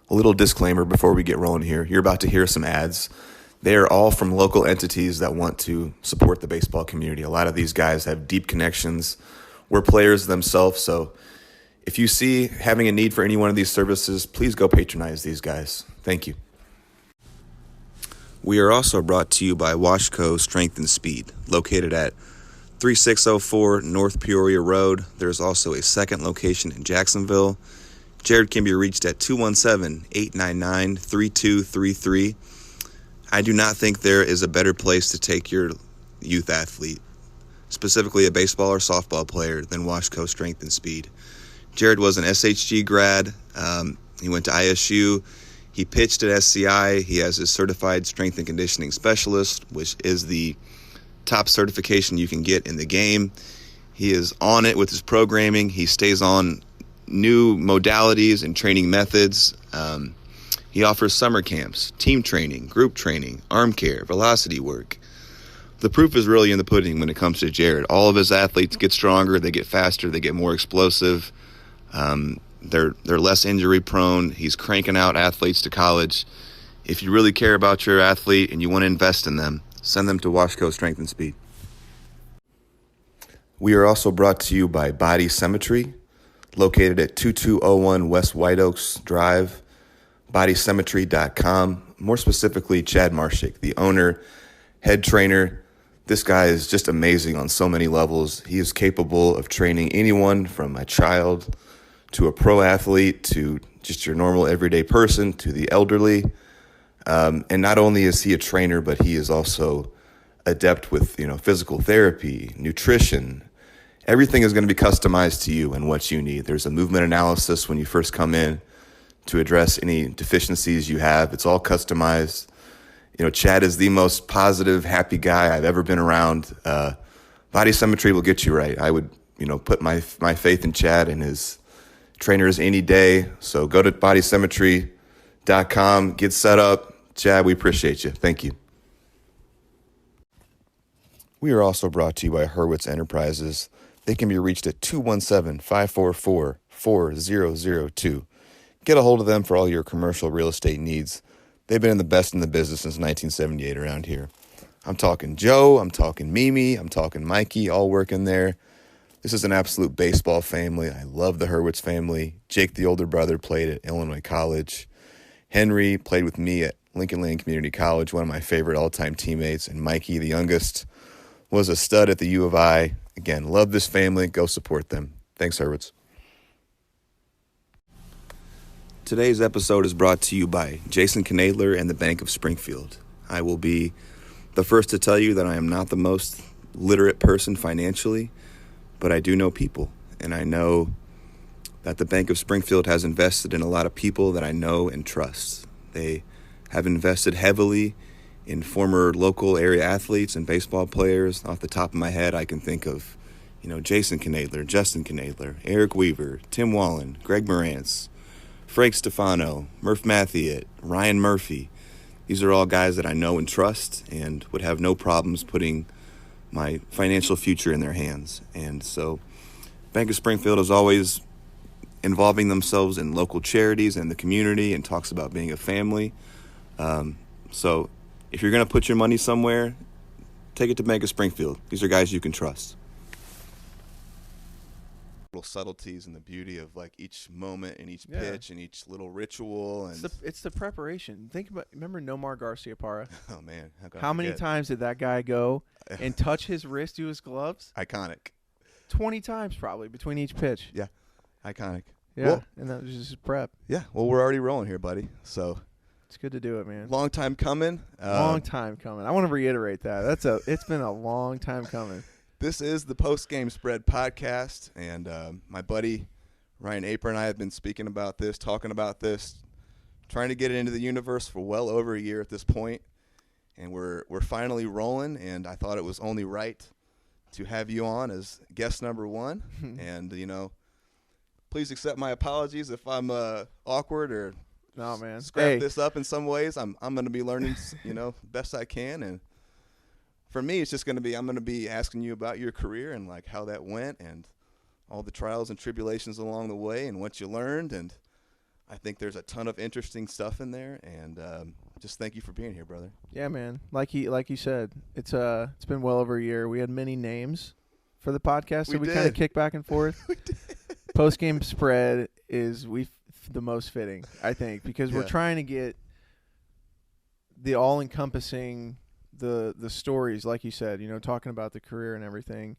A little disclaimer before we get rolling here. You're about to hear some ads. They are all from local entities that want to support the baseball community. A lot of these guys have deep connections. We're players themselves, so if you see having a need for any one of these services, please go patronize these guys. Thank you. We are also brought to you by Washco Strength and Speed, located at 3604 North Peoria Road. There's also a second location in Jacksonville. Jared can be reached at 217-899-3233. I do not think there is a better place to take your youth athlete, specifically a baseball or softball player, than Washco Strength and Speed. Jared was an SHG grad. He went to ISU. He pitched at SCI. He has his certified strength and conditioning specialist, which is the top certification you can get in the game. He is on it with his programming. He stays on new modalities and training methods. He offers summer camps, team training, group training, arm care, velocity work. The proof is really in the pudding when it comes to Jared. All of his athletes get stronger, they get faster, they get more explosive. They're less injury prone. He's cranking out athletes to college. If you really care about your athlete and you want to invest in them, send them to Washco Strength and Speed. We are also brought to you by Body Symmetry, located at 2201 West White Oaks Drive, bodysymmetry.com. More specifically, Chad Marshik, the owner, head trainer. This guy is just amazing on so many levels. He is capable of training anyone from a child to a pro athlete to just your normal everyday person to the elderly. And not only is he a trainer, but he is also adept with, physical therapy, nutrition. Everything is going to be customized to you and what you need. There's a movement analysis when you first come in to address any deficiencies you have. It's all customized. Chad is the most positive, happy guy I've ever been around. Body Symmetry will get you right. I would, put my faith in Chad and his trainers any day. So go to bodysymmetry.com, get set up. Chad, we appreciate you. Thank you. We are also brought to you by Hurwitz Enterprises. They can be reached at 217-544-4002. Get a hold of them for all your commercial real estate needs. They've been the best in the business since 1978 around here. I'm talking Joe, I'm talking Mimi, I'm talking Mikey, all working there. This is an absolute baseball family. I love the Hurwitz family. Jake, the older brother, played at Illinois College. Henry played with me at Lincoln Lane Community College, one of my favorite all-time teammates. And Mikey, the youngest, was a stud at the U of I. Again, love this family. Go support them. Thanks, Hurwitz. Today's episode is brought to you by Jason Knadler and the Bank of Springfield. I will be the first to tell you that I am not the most literate person financially, but I do know people, and I know that the Bank of Springfield has invested in a lot of people that I know and trust. They have invested heavily in former local area athletes and baseball players. Off the top of my head, I can think of, Jason Knadler, Justin Knadler, Eric Weaver, Tim Wallen, Greg Morantz, Frank Stefano, Murph Mathiet, Ryan Murphy. These are all guys that I know and trust and would have no problems putting my financial future in their hands. And so Bank of Springfield is always involving themselves in local charities and the community and talks about being a family. So if you're going to put your money somewhere, take it to Bank of Springfield. These are guys you can trust. Little subtleties and the beauty of each moment and each pitch and each little ritual. And it's the preparation. Remember Nomar Garciaparra? Oh man, how many times did that guy go and touch his wrist to his gloves? Iconic. 20 times probably between each pitch. Yeah, iconic. Yeah, well, and that was just his prep. Yeah, well, we're already rolling here, buddy. So it's good to do it, man. Long time coming. Long time coming. I want to reiterate that. It's been a long time coming. This is the Post Game Spread podcast, and my buddy Ryan Aper and I have been speaking about this, talking about this, trying to get it into the universe for well over a year at this point, and we're finally rolling. And I thought it was only right to have you on as guest number one. And please accept my apologies if I'm awkward or scrap this up in some ways. I'm going to be learning, best I can. And for me, it's just going to be, I'm going to be asking you about your career and how that went and all the trials and tribulations along the way and what you learned. And I think there's a ton of interesting stuff in there, and just thank you for being here, brother. Yeah, man. Like you said, it's been well over a year. We had many names for the podcast, so we kind of kick back and forth. We did. Post game spread is the most fitting, I think, because we're trying to get the all encompassing the stories, like you said, talking about the career and everything,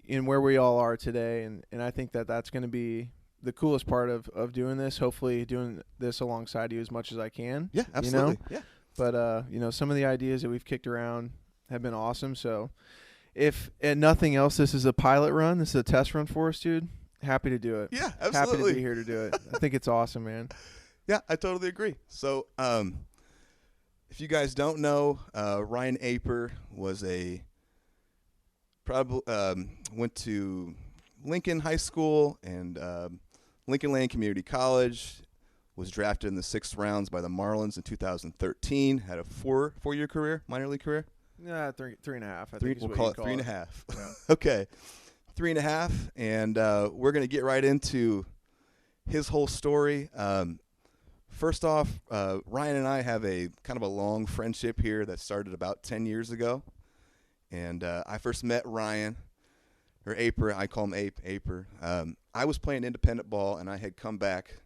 and where we all are today, and I think that's going to be the coolest part of doing this. Hopefully doing this alongside you as much as I can. Yeah, absolutely. Yeah. But some of the ideas that we've kicked around have been awesome. So if and nothing else, this is a pilot run. This is a test run for us, dude. Happy to do it. Yeah, absolutely. Happy to be here to do it. I think it's awesome, man. Yeah, I totally agree. So if you guys don't know, Ryan Aper was went to Lincoln High School and Lincoln Land Community College, was drafted in the 6th rounds by the Marlins in 2013, had a four-year career, minor league career? Yeah, three and a half. I think we'll call it 3.5. Yeah. Okay, 3.5, and we're going to get right into his whole story. First off, Ryan and I have a kind of a long friendship here that started about 10 years ago, and I first met Ryan, or Aper. I call him Aper. I was playing independent ball, and I had come back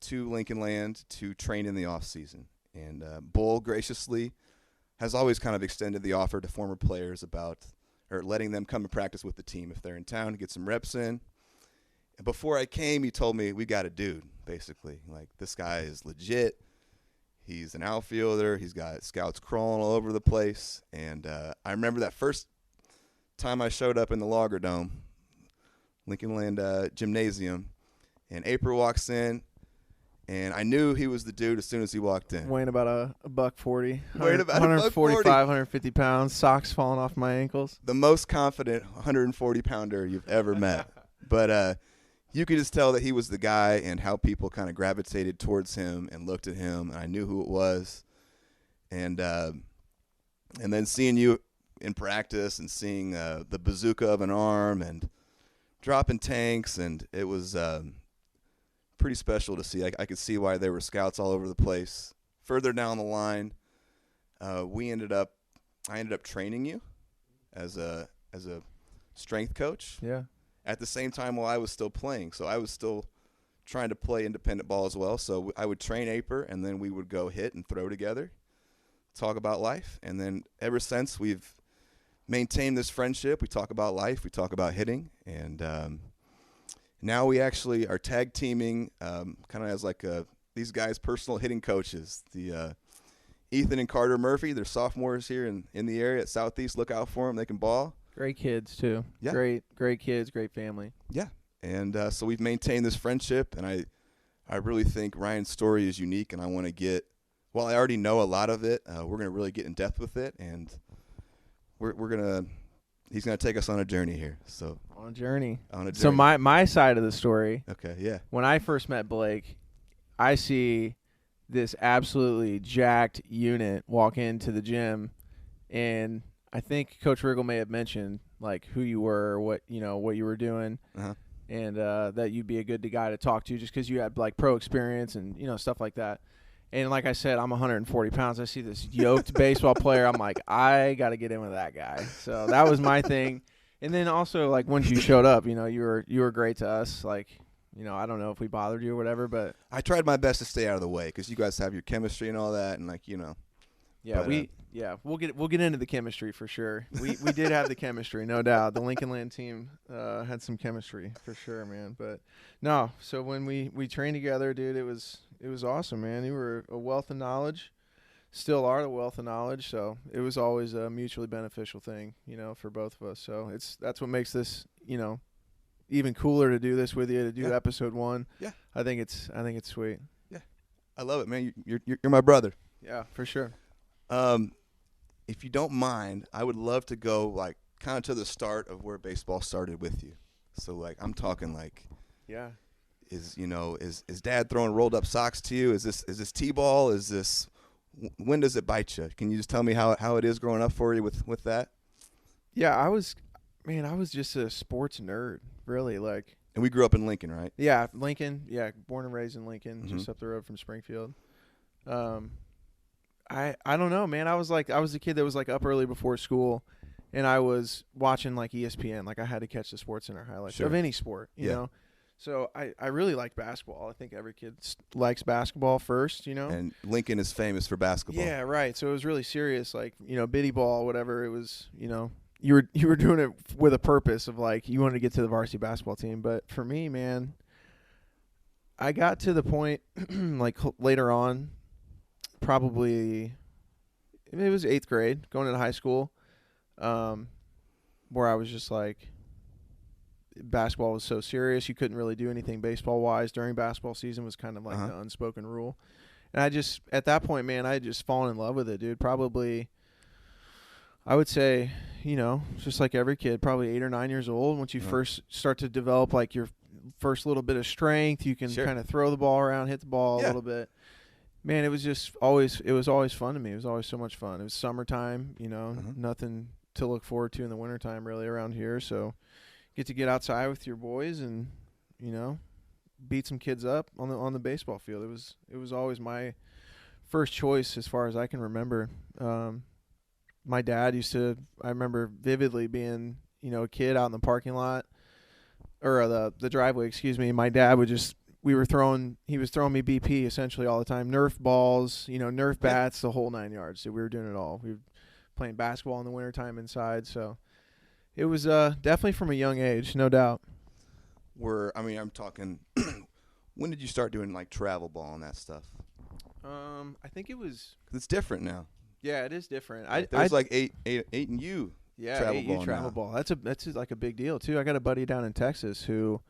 to Lincoln Land to train in the off season, and Bull graciously has always kind of extended the offer to former players about or letting them come and practice with the team if they're in town to get some reps in. And before I came, he told me, we got a dude, basically. Like, this guy is legit. He's an outfielder. He's got scouts crawling all over the place. And I remember that first time I showed up in the Lager Dome, Lincoln Land Gymnasium, and Aper walks in. And I knew he was the dude as soon as he walked in. Weighing about $140. Weighing about 145, 150 pounds, socks falling off my ankles. The most confident 140-pounder you've ever met. But you could just tell that he was the guy and how people kind of gravitated towards him and looked at him. And I knew who it was. And then seeing you in practice and seeing the bazooka of an arm and dropping tanks, and it was pretty special to see. I could see why there were scouts all over the place. Further down the line, I ended up training you as a strength coach. Yeah. At the same time while I was still playing, so I was still trying to play independent ball as well. So I would train Aper, and then we would go hit and throw together, talk about life, and then ever since we've maintained this friendship. We talk about life, we talk about hitting, and now we actually are tag teaming kind of as like these guys' personal hitting coaches. The Ethan and Carter Murphy, they're sophomores here in the area at Southeast. Look out for them. They can ball. Great kids, too. Yeah. Great kids, great family. Yeah. And so we've maintained this friendship, and I really think Ryan's story is unique, and I want to get – while I already know a lot of it, we're going to really get in depth with it, and we're going to – he's going to take us on a journey here. So On a journey. So my side of the story. Okay, yeah. When I first met Blake, I see this absolutely jacked unit walk into the gym, and I think Coach Riggle may have mentioned like who you were, or what you were doing, and that you'd be a good guy to talk to just because you had like pro experience and stuff like that. And like I said, I'm 140 pounds. I see this yoked baseball player. I'm like, I got to get in with that guy. So that was my thing. And then also like once you showed up, you were great to us. Like, I don't know if we bothered you or whatever, but I tried my best to stay out of the way because you guys have your chemistry and all that, and like Yeah, but, we'll get into the chemistry for sure. We did have the chemistry, no doubt. The Lincoln Land team had some chemistry for sure, man. But no, so when we trained together, dude, it was awesome, man. You were a wealth of knowledge, still are a wealth of knowledge. So it was always a mutually beneficial thing, for both of us. So that's what makes this, even cooler to do this with you, to do episode 1. Yeah, I think it's sweet. Yeah, I love it, man. You're my brother. Yeah, for sure. If you don't mind, I would love to go like kind of to the start of where baseball started with you. So like I'm talking like, yeah, is Dad throwing rolled up socks to you? Is this T-ball? When does it bite you? Can you just tell me how it is growing up for you with that? Yeah, I was just a sports nerd, really. Like, And we grew up in Lincoln, right? Yeah, Lincoln. Yeah, born and raised in Lincoln, just up the road from Springfield. I don't know, man. I was the kid that was like up early before school, and I was watching like ESPN. Like I had to catch the SportsCenter highlights of any sport, you know. So I really liked basketball. I think every kid likes basketball first, you know. And Lincoln is famous for basketball. Yeah, right. So it was really serious, like, you know, biddy ball, whatever. It was, you know, you were doing it with a purpose of like you wanted to get to the varsity basketball team. But for me, man, I got to the point like later on, probably it was 8th grade, going into high school, where I was just like, basketball was so serious. You couldn't really do anything baseball-wise during basketball season was kind of like the unspoken rule. And I just, at that point, man, I had just fallen in love with it, dude. Probably, I would say, you know, just like every kid, probably 8 or 9 years old. Once you first start to develop like your first little bit of strength, you can kind of throw the ball around, hit the ball a little bit. Man, it was just always fun to me. It was always so much fun. It was summertime, you know, nothing to look forward to in the wintertime really around here. So get to get outside with your boys and, you know, beat some kids up on the baseball field. It was always my first choice as far as I can remember. My dad I remember vividly being, you know, a kid out in the parking lot or the driveway, excuse me. My dad would he was throwing me BP essentially all the time. Nerf balls, you know, Nerf bats, the whole 9 yards. So we were doing it all. We were playing basketball in the wintertime inside. So it was definitely from a young age, no doubt. I'm talking, when did you start doing like travel ball and that stuff? I think it was. 'Cause it's different now. Yeah, it is different. There's like eight and U. Yeah, travel 8U ball travel now. ball. That's like a big deal too. I got a buddy down in Texas who,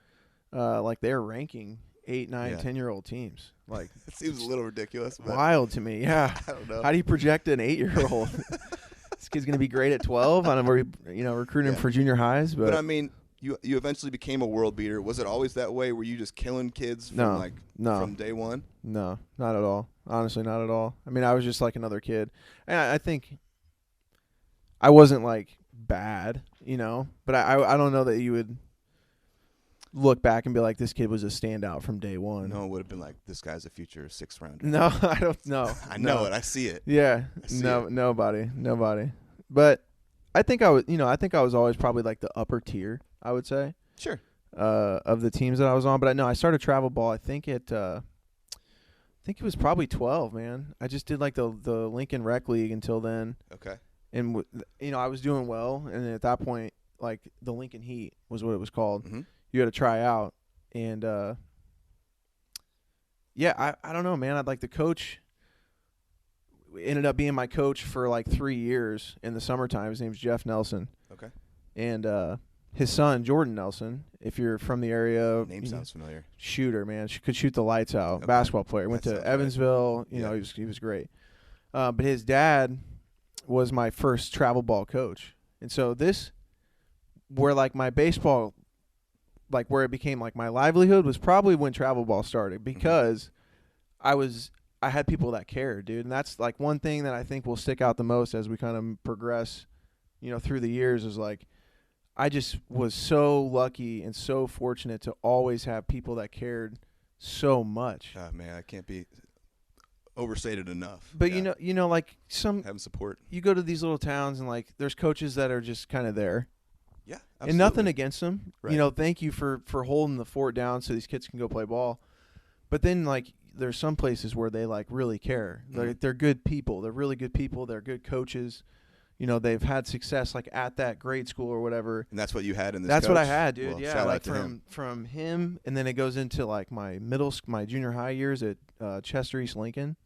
like they're ranking 8, 9, 10-year-old teams. Like it seems a little ridiculous. But wild to me. Yeah. I don't know. How do you project an 8-year-old? This kid's gonna be great at 12. I don't know, you know, recruiting him for junior highs, but I mean, you eventually became a world beater. Was it always that way? Were you just killing kids from from day one? No, not at all. Honestly, not at all. I mean, I was just like another kid. And I think I wasn't like bad, you know, but I don't know that you would look back and be like, this kid was a standout from day one. No, it would have been like, this guy's a future 6th rounder. No, I don't know. I know it. I see it. Yeah. Nobody. But I think I was always probably like the upper tier, I would say. Sure. Of the teams that I was on. But I started travel ball, I think it was probably 12, man. I just did like the Lincoln Rec League until then. Okay. And, you know, I was doing well. And at that point, like the Lincoln Heat was what it was called. Mm-hmm. You had to try out. And, I don't know, man. I'd like the coach ended up being my coach for like 3 years in the summertime. His name's Jeff Nelson. Okay. And his son, Jordan Nelson, if you're from the area. Name sounds familiar. Shooter, man. Could shoot the lights out. Okay. Basketball player. Went to Evansville. You know, he was great. But his dad was my first travel ball coach. And so where like my baseball, like where it became like my livelihood was probably when travel ball started because I had people that cared, dude. And that's like one thing that I think will stick out the most as we kind of progress, you know, through the years is like, I just was so lucky and so fortunate to always have people that cared so much. Man, I can't be overstated enough. But you know, like having support. You go to these little towns and like there's coaches that are just kind of there. Yeah, absolutely. And nothing against them. Right. You know, thank you for holding the fort down so these kids can go play ball. But then like there's some places where they like really care. Mm-hmm. They're good people. They're really good people. They're good coaches. You know, they've had success like at that grade school or whatever. And that's what you had in this. That's coach? what I had, dude. Well, yeah, shout like out to from him, and then it goes into like my junior high years at Chester East Lincoln.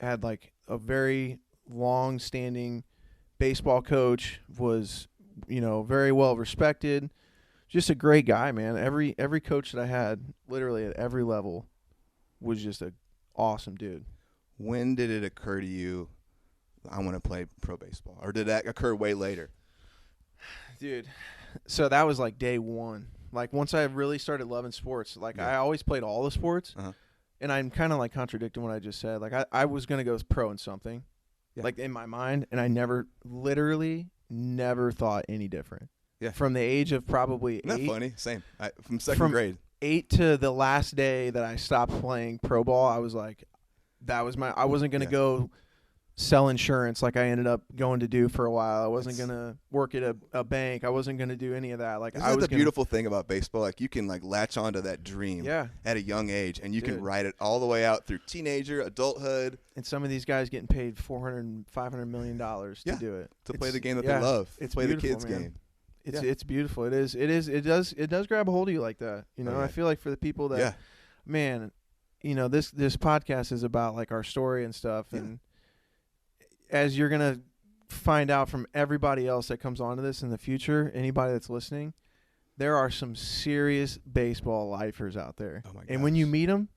I had like a very long-standing baseball coach. Was, you know, very well respected. Just a great guy, man. Every coach that I had, literally at every level, was just a awesome dude. When did it occur to you, I want to play pro baseball? Or did that occur way later? Dude, so that was like day one. Like once I really started loving sports, like I always played all the sports. Uh-huh. And I'm kind of like contradicting what I just said. Like I was going to go pro in something, like in my mind. And I literally never thought any different. Yeah. From the age of probably Isn't that 8. funny? Same. From second grade. 8 to the last day that I stopped playing pro ball, I was like, I wasn't going to go sell insurance like I ended up going to do for a while. I wasn't going to work at a bank. I wasn't going to do any of that. Like, Isn't that the beautiful thing about baseball? Like, you can like latch onto that dream at a young age, and you can ride it all the way out through teenager, adulthood. And some of these guys getting paid $400, $500 million to do it. To play the game that they love. It's play the beautiful, kids' man. game. It's beautiful. It does grab a hold of you like that. You know, I feel like for the people that, man, you know, this podcast is about like our story and stuff. And as you're going to find out from everybody else that comes onto this in the future, anybody that's listening, there are some serious baseball lifers out there. Oh my gosh. And when you meet them,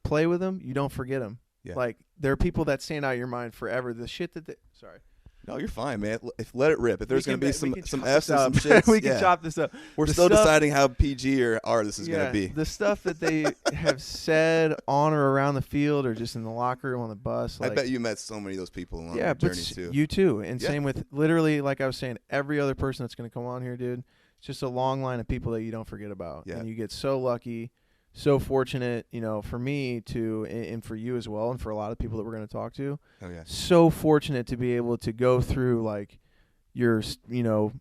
play with them, you don't forget them. Yeah. Like, there are people that stand out in your mind forever. The shit that sorry. No, you're fine, man. Let it rip. If there's going to be some F's and some shits, we can chop this up. We're still deciding how PG or R this is going to be. The stuff that they have said on or around the field or just in the locker room on the bus. Like, I bet you met so many of those people along your journey too. You too. And same with literally, like I was saying, every other person that's going to come on here, dude. It's just a long line of people that you don't forget about. Yeah. And you get so lucky, so fortunate, you know, for me to, and for you as well, and for a lot of people that we're going to talk to. Oh, yeah. So fortunate to be able to go through, like, your, you know,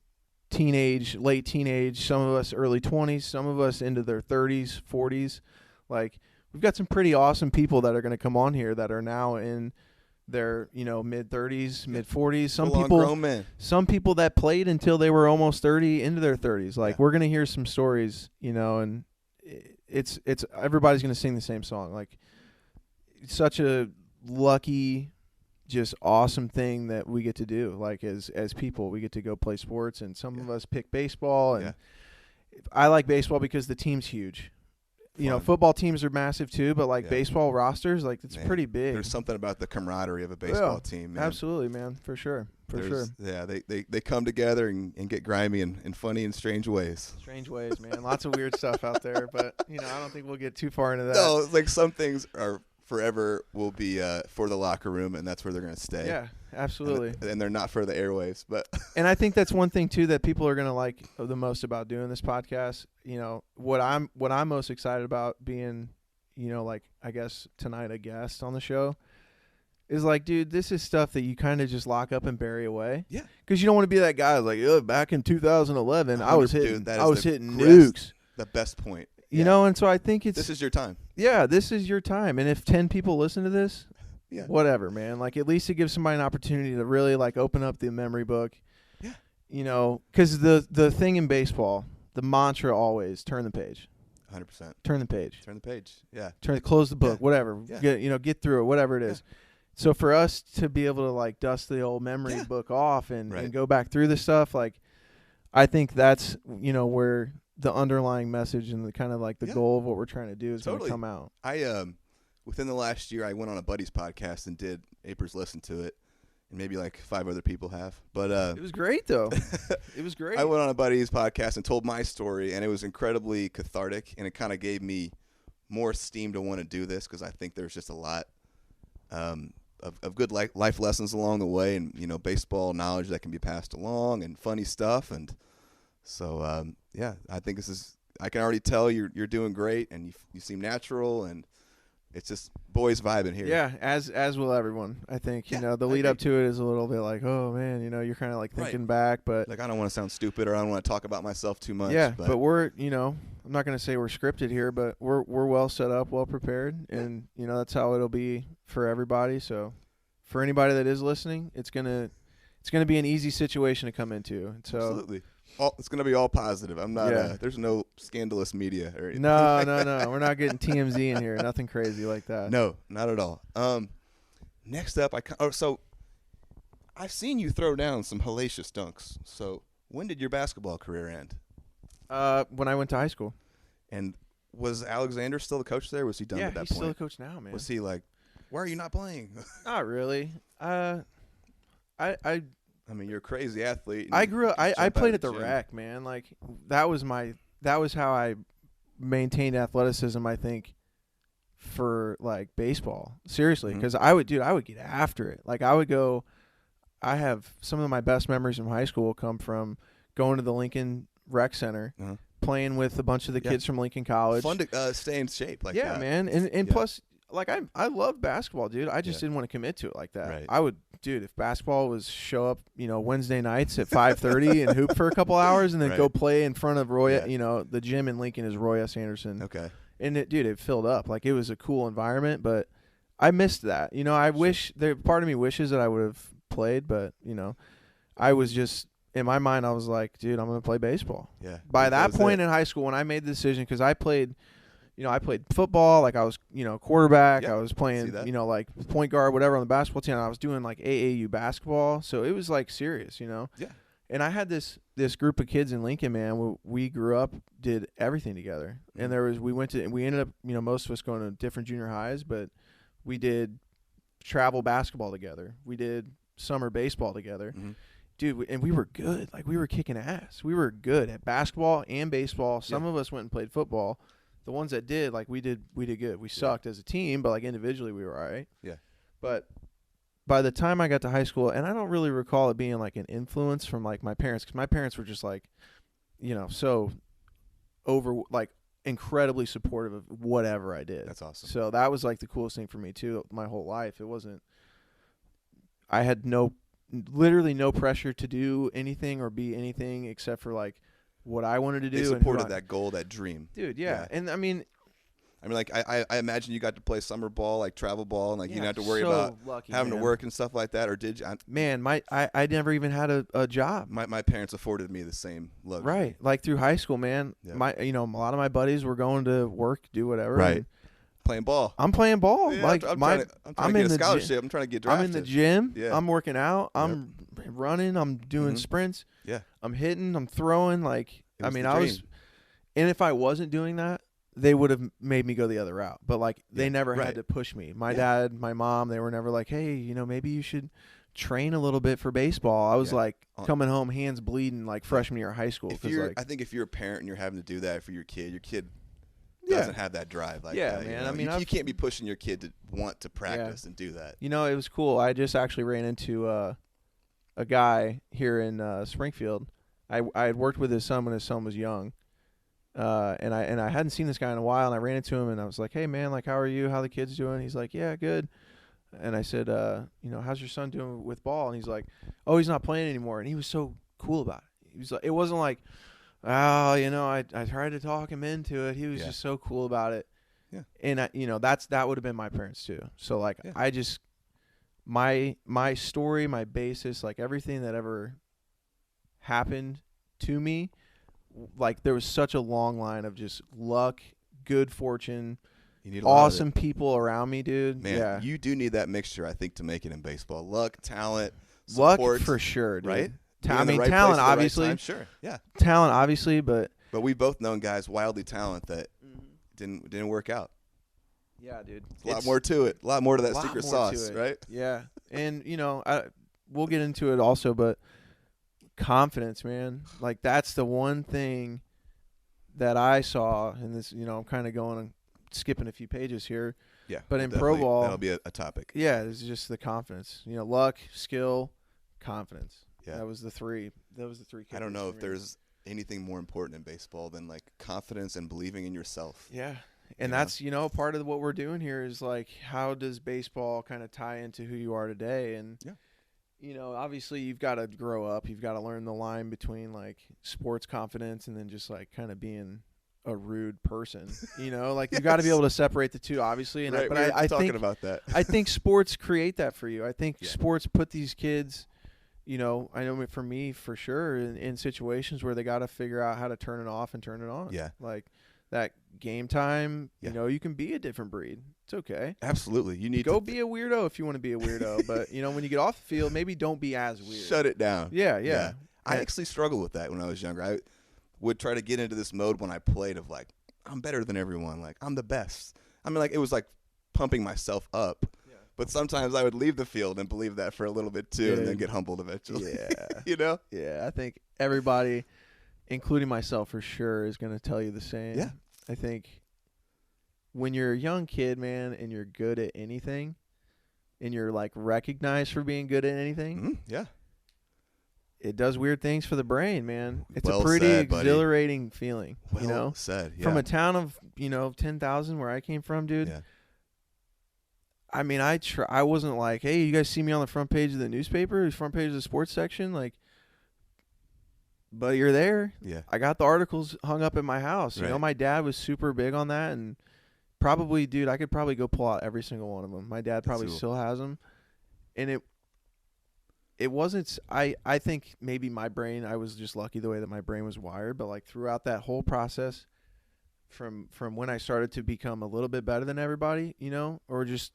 late teenage, some of us early 20s, some of us into their 30s, 40s. Like, we've got some pretty awesome people that are going to come on here that are now in their, you know, mid-30s, mid-40s. Some people that played until they were almost 30, into their 30s. Like, we're going to hear some stories, you know, and it's everybody's going to sing the same song. Like, it's such a lucky, just awesome thing that we get to do. Like, as people, we get to go play sports, and some of us pick baseball. And I like baseball because the team's huge. You know, football teams are massive too, but like baseball rosters, like it's pretty big. There's something about the camaraderie of a baseball team, man. Absolutely, man, for sure. Yeah, they come together and get grimy in funny and strange ways. Strange ways, man. Lots of weird stuff out there, but you know, I don't think we'll get too far into that. No, like some things are forever will be for the locker room, and that's where they're going to stay. Yeah, absolutely. And they're not for the airwaves, but. And I think that's one thing too that people are going to like the most about doing this podcast. You know, what I'm most excited about being, you know, like I guess tonight a guest on the show is like, dude, this is stuff that you kind of just lock up and bury away. Yeah. Because you don't want to be that guy like, back in 2011, I was hitting nukes. The best point. You know, and so I think this is your time. Yeah, this is your time. And if 10 people listen to this, whatever, man. Like, at least it gives somebody an opportunity to really, like, open up the memory book. Yeah. You know, because the thing in baseball, the mantra always, turn the page. 100%. Turn the page. Turn the page, yeah. Close the book, whatever. Yeah. Get through it, whatever it is. So for us to be able to, like, dust the old memory book off and go back through this stuff, like, I think that's, you know, where the underlying message and the kind of like the goal of what we're trying to do is going to come out. I within the last year, I went on a buddy's podcast and did Aper's listen to it, and maybe like 5 other people have. But it was great though. It was great. I went on a buddy's podcast and told my story, and it was incredibly cathartic, and it kind of gave me more steam to want to do this because I think there's just a lot of good life lessons along the way, and you know, baseball knowledge that can be passed along, and funny stuff, and so I think this is. I can already tell you're doing great, and you seem natural, and it's just boys vibing here. Yeah, as will everyone. I think you know the lead up to it is a little bit like, oh man, you know, you're kind of like thinking back, but like I don't want to sound stupid or I don't want to talk about myself too much. Yeah, but we're I'm not going to say we're scripted here, but we're well set up, well prepared, and you know that's how it'll be for everybody. So for anybody that is listening, it's gonna be an easy situation to come into. So absolutely. It's going to be all positive. I'm not. There's no scandalous media or anything. No. We're not getting TMZ in here. Nothing crazy like that. No, not at all. Next up, so I've seen you throw down some hellacious dunks. So when did your basketball career end? When I went to high school. And was Alexander still the coach there? Was he done at that point? Yeah, he's still the coach now, man. Was he like, why are you not playing? Not really. I mean, you're a crazy athlete. I grew up. I played at the rec, man. Like that was how I maintained athleticism. I think for like baseball, seriously, because I would get after it. Like I would go. I have some of my best memories from high school come from going to the Lincoln Rec Center, playing with a bunch of the kids from Lincoln College. Fun to stay in shape like that. Yeah, man. And plus, like, I love basketball, dude. I just didn't want to commit to it like that. Right. I would, dude, if basketball was show up, Wednesday nights at 5:30 and hoop for a couple hours and then go play in front of Roy, the gym in Lincoln is Roy S. Anderson. Okay. And it filled up. Like, it was a cool environment, but I missed that. I wish part of me wishes that I would have played, but, I was just, in my mind, I was like, dude, I'm going to play baseball. Yeah. By that point in high school, when I made the decision, because I played football, like I was, quarterback. I was playing, like point guard, whatever on the basketball team. I was doing like AAU basketball. So it was like serious, Yeah. And I had this group of kids in Lincoln, man. We grew up, did everything together. And we ended up, most of us going to different junior highs, but we did travel basketball together. We did summer baseball together. Mm-hmm. Dude, and we were good. Like, we were kicking ass. We were good at basketball and baseball. Some of us went and played football. The ones that did, like, we did good. We sucked as a team, but, like, individually we were all right. Yeah. But by the time I got to high school, and I don't really recall it being, like, an influence from, like, my parents, because my parents were just, like, so incredibly supportive of whatever I did. That's awesome. So that was, like, the coolest thing for me, too, my whole life. It wasn't – I had literally no pressure to do anything or be anything except for, like, what I wanted to do. They supported that goal, that dream. Dude, yeah. And, I mean, like, I imagine you got to play summer ball, like travel ball, and, like, you didn't have to worry about having to work and stuff like that, or did you? Man, I never even had a job. My parents afforded me the same luxury. Right. Like, through high school, man, a lot of my buddies were going to work, do whatever. Right. Playing ball. I'm playing ball. Yeah, like, I'm trying to get a scholarship. I'm trying to get drafted. I'm in the gym. Yeah. I'm working out. I'm running. I'm doing sprints. Yeah. I'm hitting. I'm throwing. Like, I was, and if I wasn't doing that, they would have made me go the other route. But, like, they never had to push me. My dad, my mom, they were never like, hey, maybe you should train a little bit for baseball. I was like coming home, hands bleeding, like freshman year of high school. I think if you're a parent and you're having to do that for your kid doesn't have that drive like that. Man. I mean, you can't be pushing your kid to want to practice and do that. It was cool. I just actually ran into a guy here in Springfield. I had worked with his son when his son was young, and I hadn't seen this guy in a while. And I ran into him and I was like, "Hey, man, like, how are you? How are the kids doing?" He's like, "Yeah, good." And I said, "How's your son doing with ball?" And he's like, "Oh, he's not playing anymore." And he was so cool about it. He was like, it wasn't like, "Oh, I tried to talk him into it." He was just so cool about it. Yeah. And that would have been my parents too. So, like, I just my story, my basis, like, everything that ever happened to me, like, there was such a long line of just luck, good fortune, awesome people around me, dude. Man, you do need that mixture, I think, to make it in baseball. Luck, talent, support, luck for sure, dude. Right? Talent, obviously. Right, sure, yeah. Talent, obviously, but we've both known guys wildly talented that didn't work out. Yeah, dude. It's a lot more to it. A lot more to that secret sauce, right? Yeah, and we'll get into it also, but confidence, man. Like, that's the one thing that I saw in this. I'm kind of going and skipping a few pages here. Yeah, but in pro ball, that'll be a topic. Yeah, it's just the confidence. Luck, skill, confidence. Yeah, that was the three. I don't know if there's anything more important in baseball than, like, confidence and believing in yourself. Yeah. And that's, part of what we're doing here is, like, how does baseball kind of tie into who you are today? And, obviously you've got to grow up. You've got to learn the line between, like, sports confidence and then just, like, kind of being a rude person. Like, you've got to be able to separate the two, obviously. And but I think about that. I think sports create that for you. I think sports put these kids, I know for me, for sure, in situations where they got to figure out how to turn it off and turn it on. Yeah. Like, that game time, you can be a different breed. It's okay. Absolutely. You need to be a weirdo if you want to be a weirdo. But, when you get off the field, maybe don't be as weird. Shut it down. Yeah. I actually struggled with that when I was younger. I would try to get into this mode when I played of, like, I'm better than everyone. Like, I'm the best. I mean, like, it was like pumping myself up. Yeah. But sometimes I would leave the field and believe that for a little bit too, and then get humbled eventually. Yeah. Yeah, I think everybody, including myself for sure, is going to tell you the same. Yeah. I think when you're a young kid, man, and you're good at anything, and you're, like, recognized for being good at anything, it does weird things for the brain, man. It's Well a pretty said, buddy. exhilarating feeling, Well you know? said, yeah. From a town of, 10,000 where I came from, dude. Yeah. I mean, I wasn't like, hey, you guys see me on the front page of the newspaper, the front page of the sports section, like, but you're there. Yeah. I got the articles hung up in my house. You know, Right. my dad was super big on that, and probably, dude, I could probably go pull out every single one of them. My dad probably cool. still has them, and it wasn't. I think maybe my brain. I was just lucky the way that my brain was wired, but like throughout that whole process, from when I started to become a little bit better than everybody, or just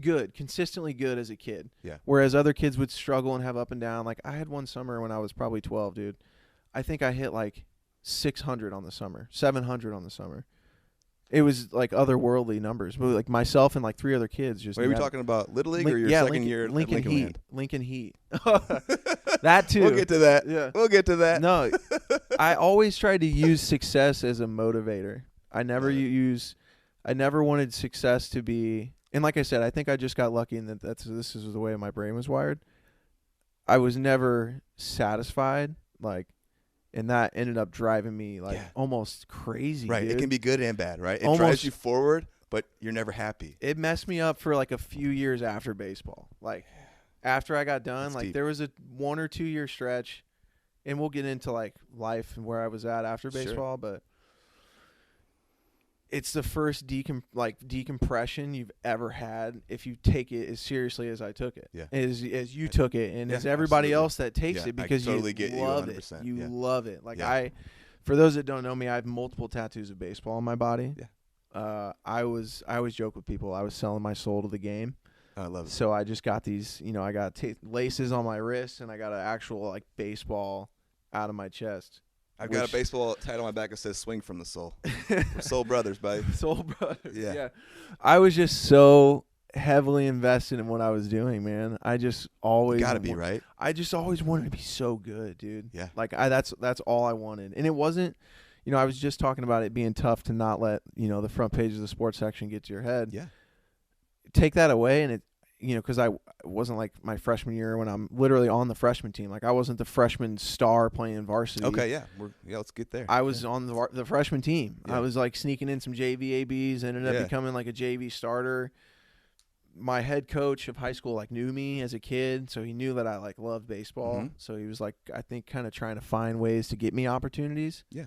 good, consistently good as a kid. Yeah. Whereas other kids would struggle and have up and down. Like I had one summer when I was probably 12, dude. I think I hit like 600 on the summer, 700 on the summer. It was like otherworldly numbers. But like myself and like 3 other kids just. Wait, are we talking about Little League or your second year at Lincoln Lincoln Heat. Land? Lincoln Heat. That too. We'll get to that. Yeah. We'll get to that. No, I always tried to use success as a motivator. I never wanted success to be. And like I said, I think I just got lucky in that this is the way my brain was wired. I was never satisfied, and that ended up driving me almost crazy. Right, dude. it can be good and bad, right? It Almost. drives you forward, but you're never happy. It messed me up for like a few years after baseball. Like after I got done, That's deep. there was a 1 or 2 year stretch, and we'll get into like life and where I was at after baseball, but. It's the first decompression you've ever had if you take it as seriously as I took it. Yeah. As you took it, and as everybody absolutely. else that takes it, because I totally you get love you it. 100%. You Yeah. love it. Like Yeah. for those that don't know me, I have multiple tattoos of baseball on my body. Yeah. I always joke with people. I was selling my soul to the game. I love it. So I just got these. I got laces on my wrists, and I got an actual baseball out of my chest. I've got a baseball title on my back that says "Swing from the Soul." We're soul brothers, buddy. Soul brothers. Yeah. I was just so heavily invested in what I was doing, man. I just always Gotta be right. I just always wanted to be so good, dude. Yeah. That's all I wanted, and it wasn't. I was just talking about it being tough to not let the front page of the sports section get to your head. Yeah. Take that away, and it. Because I wasn't like my freshman year when I'm literally on the freshman team. Like I wasn't the freshman star playing varsity. Okay, yeah, let's get there. I was on the freshman team. Yeah. I was like sneaking in some JV ABs, ended up becoming like a JV starter. My head coach of high school knew me as a kid, so he knew that I loved baseball. Mm-hmm. So he was I think kind of trying to find ways to get me opportunities. Yeah.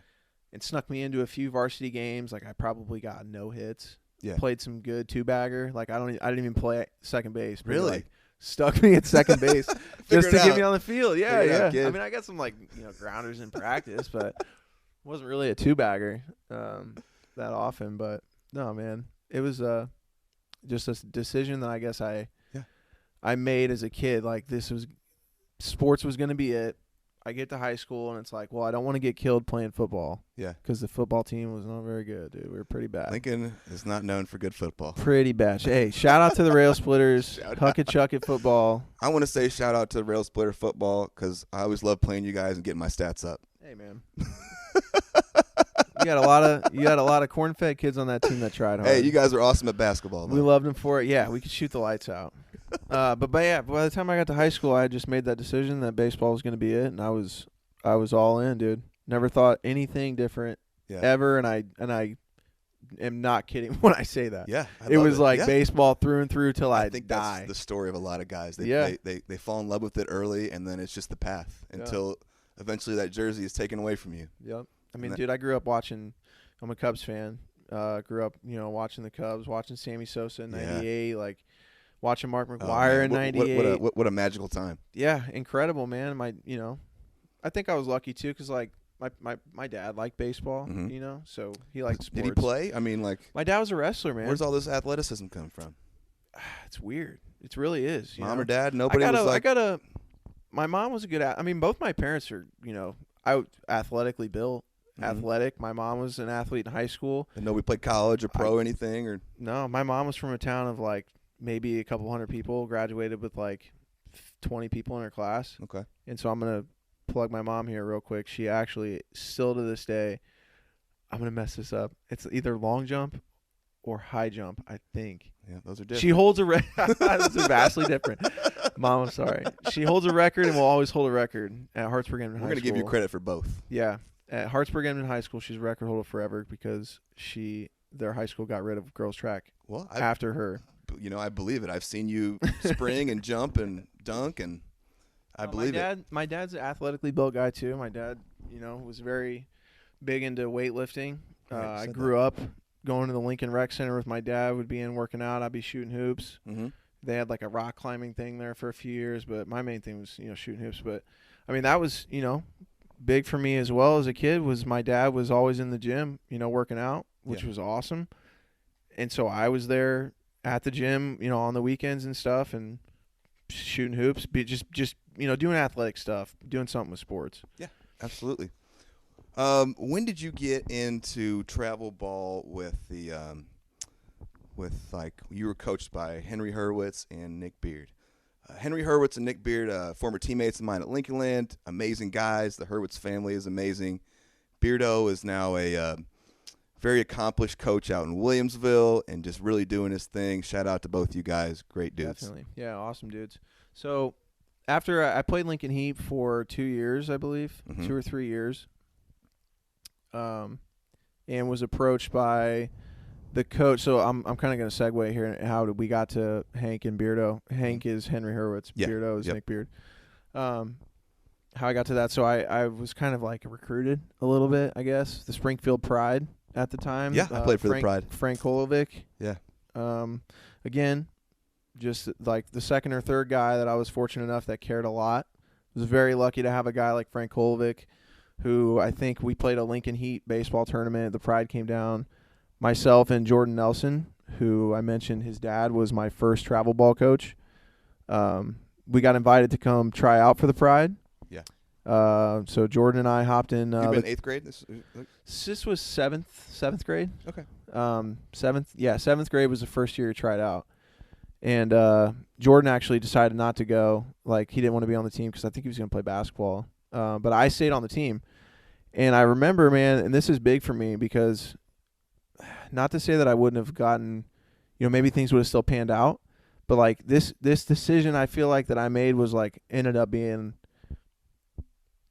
And snuck me into a few varsity games. I probably got no hits. Yeah. Played some good 2-bagger. I didn't even play second base. But Really? Stuck me at second base just to get me on the field. Yeah, Figure it yeah. out, kid. I mean, I got some grounders in practice, but wasn't really a 2-bagger that often. But no, man, it was just a decision that I guess I made as a kid. Sports was going to be it. I get to high school, and it's I don't want to get killed playing football. Yeah. Because the football team was not very good, dude. We were pretty bad. Lincoln is not known for good football. Pretty bad. Hey, shout out to the Rail Splitters. Huck it, chuck it football. I want to say shout out to Rail Splitter football because I always love playing you guys and getting my stats up. Hey, man. You got a lot of corn-fed kids on that team that tried hard. Hey, you guys are awesome at basketball, though. We loved them for it. Yeah, we could shoot the lights out. But by the time I got to high school, I had just made that decision that baseball was going to be it, and I was all in, dude. Never thought anything different ever, and I am not kidding when I say that. Yeah, it was baseball through and through till I think die. That's the story of a lot of guys. They fall in love with it early, and then it's just the path until eventually that jersey is taken away from you. Yep. I mean, dude, I grew up watching. I'm a Cubs fan. Grew up, watching the Cubs, watching Sammy Sosa in '98, watching Mark McGwire in '98. What a magical time. Yeah, incredible, man. I think I was lucky too, because my dad liked baseball, so he liked sports. Did he play? I mean, my dad was a wrestler, man. Where's all this athleticism come from? It's weird. It really is. Mom or dad? Nobody was my mom was a good. I mean, both my parents are, out athletically built. Athletic. My mom was an athlete in high school. And nobody played college or pro or anything, or no. My mom was from a town of maybe a couple hundred people. Graduated with 20 people in her class. Okay. And so I'm gonna plug my mom here real quick. She actually still to this day, I'm gonna mess this up. It's either long jump or high jump, I think. Yeah, those are different. She holds a those are vastly different. Mom, I'm sorry. She holds a record and will always hold a record at Hartsburg Emden High School. We're going to give you credit for both. Yeah. At Hartsburg Emden High School, she's a record holder forever because their high school got rid of girls track after her. I believe it. I've seen you spring and jump and dunk, and I believe it. My dad's an athletically built guy, too. My dad, was very big into weightlifting. I grew up going to the Lincoln Rec Center with my dad. Would be in working out. I'd be shooting hoops. Mm-hmm. They had like a rock climbing thing there for a few years, but my main thing was, shooting hoops. But, that was, big for me as well as a kid was my dad was always in the gym, working out, which was awesome. And so I was there at the gym, on the weekends and stuff and shooting hoops, just doing athletic stuff, doing something with sports. Yeah, absolutely. When did you get into travel ball with you were coached by Henry Hurwitz and Nick Beard? Henry Hurwitz and Nick Beard, former teammates of mine at Lincoln Land, amazing guys. The Hurwitz family is amazing. Beardo is now a very accomplished coach out in Williamsville and just really doing his thing. Shout out to both you guys. Great dudes. Definitely. Yeah, awesome dudes. So after I played Lincoln Heat for 2 years, I believe, 2 or 3 years, and was approached by the coach. So I'm kind of going to segue here. How did we got to Hank and Beardo? Hank is Henry Hurwitz. Yeah. Beardo is Nick Beard. How I got to that. So I was kind of like recruited a little bit, I guess. The Springfield Pride at the time. Yeah, I played for the Pride. Frank Kolovic. Yeah. Again, just like the second or third guy that I was fortunate enough that cared a lot. I was very lucky to have a guy like Frank Kolovic, who I think we played a Lincoln Heat baseball tournament. The Pride came down. Myself and Jordan Nelson, who I mentioned his dad was my first travel ball coach. We got invited to come try out for the Pride. Yeah. So Jordan and I hopped in. You've been 8th grade? This was seventh grade. Okay. Seventh grade was the first year he tried out. And Jordan actually decided not to go. Like, he didn't want to be on the team because I think he was going to play basketball. But I stayed on the team. And I remember, man, and this is big for me because not to say that I wouldn't have gotten, maybe things would have still panned out. But, like, this decision I feel like that I made was, like, ended up being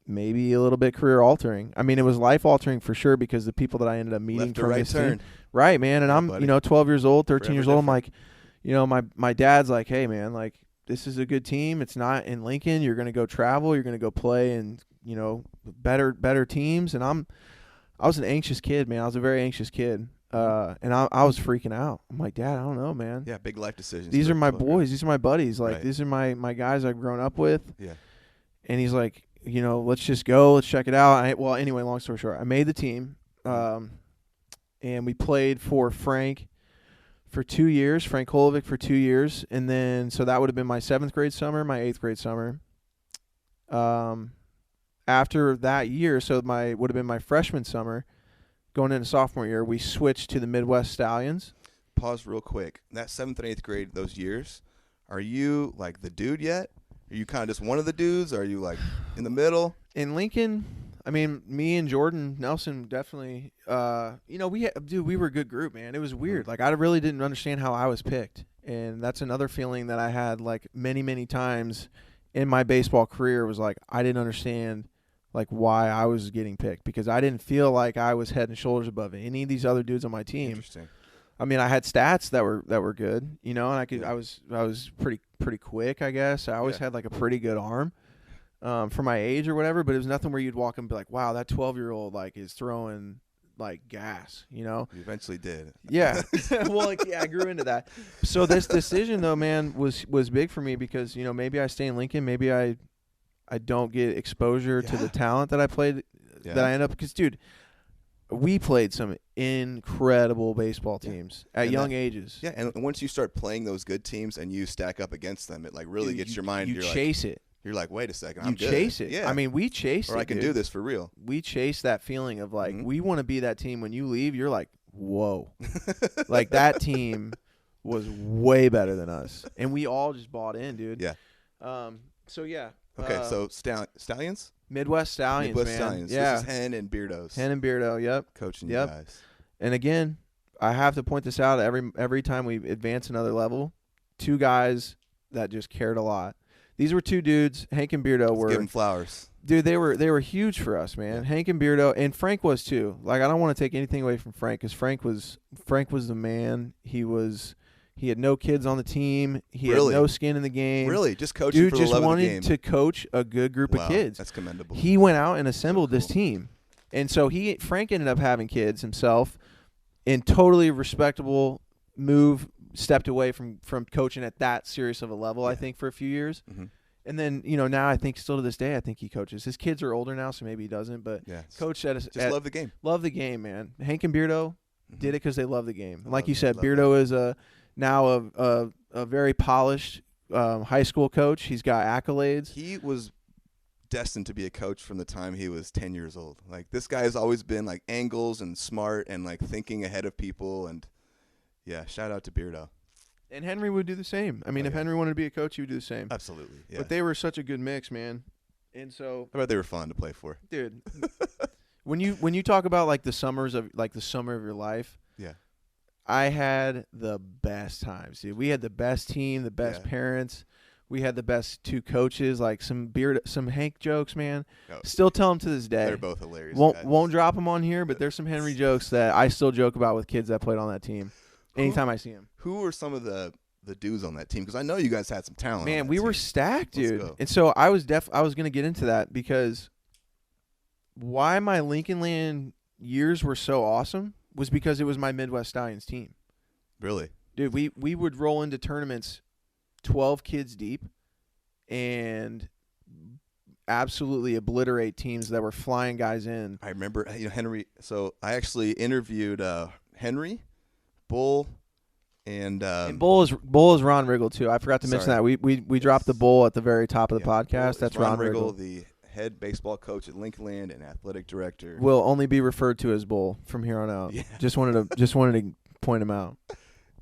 maybe a little bit career-altering. I mean, it was life-altering for sure because the people that I ended up meeting left from right this turn. team. Right, man. And I'm, buddy. 12 years old, 13 years old. Different. I'm like, my dad's like, hey, man, like, this is a good team. It's not in Lincoln. You're going to go travel. You're going to go play in, better teams. And I was an anxious kid, man. I was a very anxious kid. And I was freaking out. I'm like, Dad, I don't know, man. Yeah, big life decisions. These are my boys. These are my buddies. Like, These are my guys I've grown up with. Yeah. And he's like, let's just go. Let's check it out. Anyway, long story short, I made the team. And we played for Frank for 2 years, Frank Kolovic for 2 years. And then, so that would have been my 7th grade summer, my 8th grade summer. After that year, so would have been my freshman summer, going into sophomore year, we switched to the Midwest Stallions. Pause real quick. That 7th and 8th grade, those years, are you like the dude yet? Are you kind of just one of the dudes? Are you like in the middle? In Lincoln, I mean, me and Jordan Nelson definitely, we were a good group, man. It was weird. Like, I really didn't understand how I was picked. And that's another feeling that I had, like, many, many times in my baseball career was, like, I didn't understand, like, why I was getting picked because I didn't feel like I was head and shoulders above any of these other dudes on my team. Interesting. I mean, I had stats that were good, and I was pretty quick, I guess. I always had like a pretty good arm for my age or whatever, but it was nothing where you'd walk and be like, wow, that 12-year-old like is throwing like gas, You eventually did. Yeah. Well, I grew into that. So this decision though, man, was big for me because, maybe I stay in Lincoln, maybe I don't get exposure to the talent that I played that I end up because dude, we played some incredible baseball teams at young ages. Yeah, and once you start playing those good teams and you stack up against them, it like really gets your mind. You chase it. You're like, wait a second, I'm good. You chase it. Yeah. I mean, we chased it. Or I can do this for real. We chase that feeling of like, we want to be that team. When you leave, you're like, whoa. Like that team was way better than us. And we all just bought in, dude. Yeah. So, yeah. Okay, so Stallions? Midwest Stallions, man. Stallions. Yeah. This is Hen and Beardos. Hen and Beardo, yep. Coaching you guys. And again, I have to point this out every time we advance another level. 2 guys that just cared a lot. These were two dudes. Hank and Beardo were. Give them flowers. Dude, they were huge for us, man. Yeah. Hank and Beardo, and Frank was too. Like, I don't want to take anything away from Frank, because Frank was the man. He had no kids on the team. He Really? had no skin in the game. Really, just coaching Dude for the just love of the wanted game. to coach a good group Wow, of kids. that's commendable. He went out and assembled So cool. this team, and so Frank ended up having kids himself, and totally respectable move. Stepped away from coaching at that serious of a level, I think, for a few years. Mm-hmm. And then, now I think still to this day, I think he coaches. His kids are older now, so maybe he doesn't. But coach love the game. Love the game, man. Hank and Beardo did it because they love the game. And like you said, love Beardo is now a very polished high school coach. He's got accolades. He was destined to be a coach from the time he was 10 years old. Like, this guy has always been like angles and smart and like thinking ahead of people. And yeah, shout out to Beardo. And Henry would do the same. I mean, if Henry wanted to be a coach, he would do the same. Absolutely. Yeah. But they were such a good mix, man. And so, I bet they were fun to play for. dude, when you talk about like the summer of your life, Yeah. I had the best times, dude. We had the best team, the best parents. We had the best two coaches, like some Hank jokes, man. Oh, Still tell them to this day. they're both hilarious. Won't drop them on here, but there's some Henry jokes that I still joke about with kids that played on that team. Anytime I see them. Who were some of the dudes on that team? Because I know you guys had some talent. Man, we were stacked, Let's dude. go. And so I was going to get into that, because why my Lincoln Land years were so awesome was because it was my Midwest Stallions team. Really? Dude, we would roll into tournaments 12 kids deep and absolutely obliterate teams that were flying guys in. I remember, Henry. So I actually interviewed Henry, Bull, and Bull is Ron Riggle too. I forgot to mention that. We dropped the Bull at the very top of the podcast. That's Ron Riggle, the head baseball coach at Lincoln Land and athletic director. Will only be referred to as Bull from here on out. Yeah. Just wanted to point him out.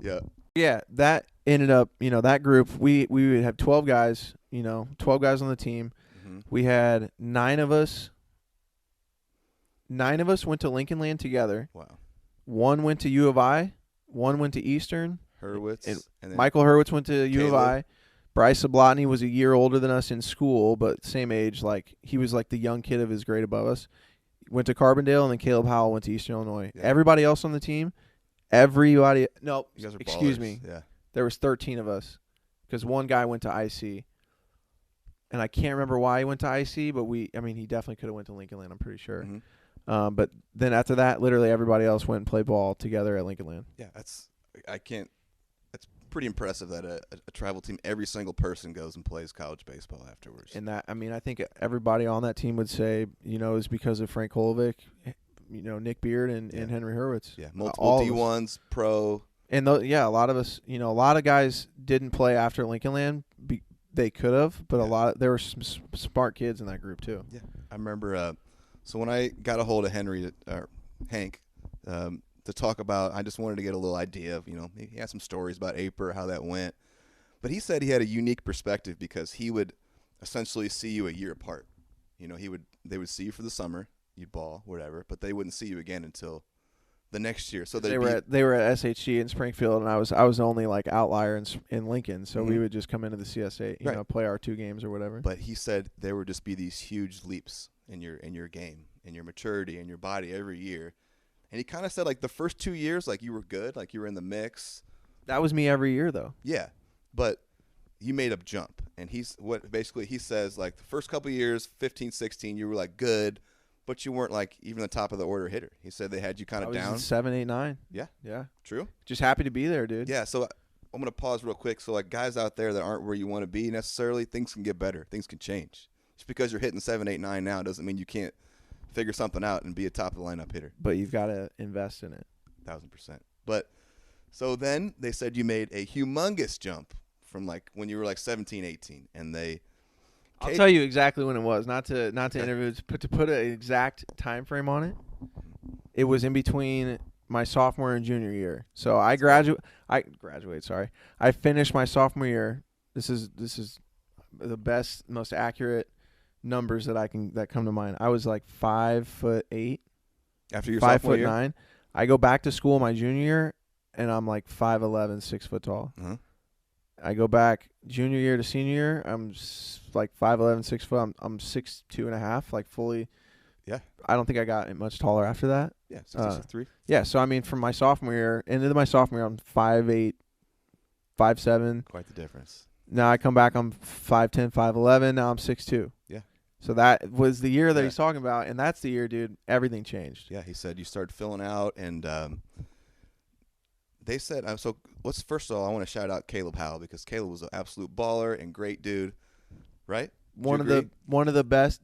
Yeah. Yeah, that ended up, that group, we would have 12 guys, 12 guys on the team. Mm-hmm. We had 9 of us. 9 of us went to Lincoln Land together. Wow. 1 went to U of I. 1 went to Eastern. Hurwitz. And then Michael Hurwitz went to U of Caleb. I. Bryce Sablotny was a year older than us in school, but same age. Like, he was like the young kid of his grade above us. Went to Carbondale, and then Caleb Howell went to Eastern Illinois. Yeah. Everybody else on the team, no, you guys are excuse ballers. me. Yeah. There was 13 of us, because one guy went to IC, and I can't remember why he went to IC, but he definitely could have went to Lincoln Land, I'm pretty sure. Mm-hmm. But then after that, literally everybody else went and played ball together at Lincoln Land. Yeah, that's pretty impressive that a travel team, every single person goes and plays college baseball afterwards. And that, I think everybody on that team would say, is because of Frank Holovic, Nick Beard and Henry Hurwitz. Yeah, multiple D1s, pro. And a lot of us, a lot of guys didn't play after Lincoln Land. They could have, but there were some smart kids in that group too. Yeah, I remember. So when I got a hold of Hank, to talk about, I just wanted to get a little idea of, he had some stories about Aper, how that went. But he said he had a unique perspective because he would essentially see you a year apart. They would see you for the summer, you'd ball, whatever, but they wouldn't see you again until the next year. So they were at SHG in Springfield, and I was the only like outlier in Lincoln, so we would just come into the CSA, play our 2 games or whatever. But he said there would just be these huge leaps in your game, in your maturity, in your body every year. And he kind of said, like, the first 2 years, like, you were good, like, you were in the mix. That was me every year, though. Yeah, but you made a jump. And he says, like, the first couple of years, 15, 16, you were, like, good, but you weren't, like, even the top of the order hitter. He said they had you kind of down. 7, 8, 9. Yeah. Yeah. True. Just happy to be there, dude. Yeah, so I'm going to pause real quick. So, like, guys out there that aren't where you want to be necessarily, things can get better. Things can change. Just because you're hitting 7, 8, 9 now doesn't mean you can't figure something out and be a top of the lineup hitter. But you've got to invest in it. 1,000%. But so then they said you made a humongous jump from like when you were like 17, 18, and I'll tell you exactly when it was. Not to interview, but to put an exact time frame on it. It was in between my sophomore and junior year. So I graduate. Sorry, I finished my sophomore year. This is the best, most accurate numbers that come to mind. I was like 5'8" after your 5'9". I go back to school my junior year, and I'm like 5'11", 6 foot tall. Uh-huh. I go back junior year to senior year. I'm like 5'11", 6 foot. I'm 6'2.5", like fully. Yeah. I don't think I got much taller after that. Yeah, 6'3". Yeah, so I mean, from my sophomore year into my sophomore year, I'm 5'8", 5'7". Quite the difference. Now I come back, I'm 5'10", 5'11". Now I'm 6'2". Yeah. So that was the year that he's talking about, and that's the year, dude, everything changed. Yeah, he said you started filling out, and they said so. First of all, I want to shout out Caleb Howell because Caleb was an absolute baller and great dude, right? One of the best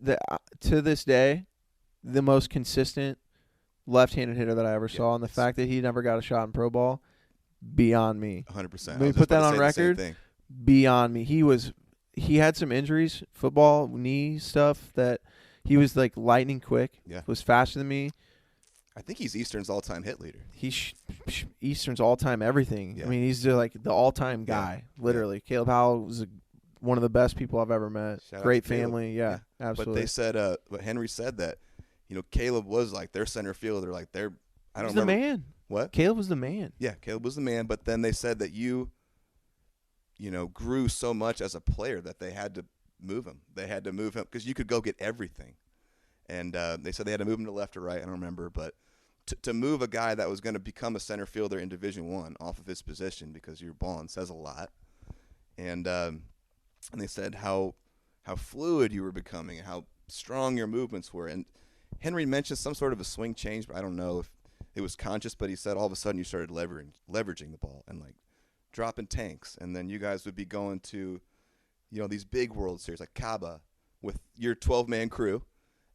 to this day, the most consistent left-handed hitter that I ever saw, and the fact that he never got a shot in pro ball, beyond me. 100%. Let me put that on record. Beyond me. He had some injuries, football, knee stuff, that he was like lightning quick. Yeah. Was faster than me. I think he's Eastern's all-time hit leader. He's Eastern's all-time everything. Yeah. I mean, he's like the all-time guy, literally. Caleb Howell was one of the best people I've ever met. Great family. Yeah, absolutely. But they said, but Henry said that, Caleb was like their center fielder. Like I don't remember. The man. What? Caleb was the man. Yeah, Caleb was the man. But then they said that you grew so much as a player that they had to move him. They had to move him because you could go get everything. And they said they had to move him to left or right. I don't remember. But to move a guy that was going to become a center fielder in Division I off of his position because you're balling says a lot. And they said how fluid you were becoming and how strong your movements were. And Henry mentioned some sort of a swing change, but I don't know if it was conscious. But he said all of a sudden you started leveraging the ball and like dropping tanks, and then you guys would be going to, these big World Series like Caba with your 12-man crew,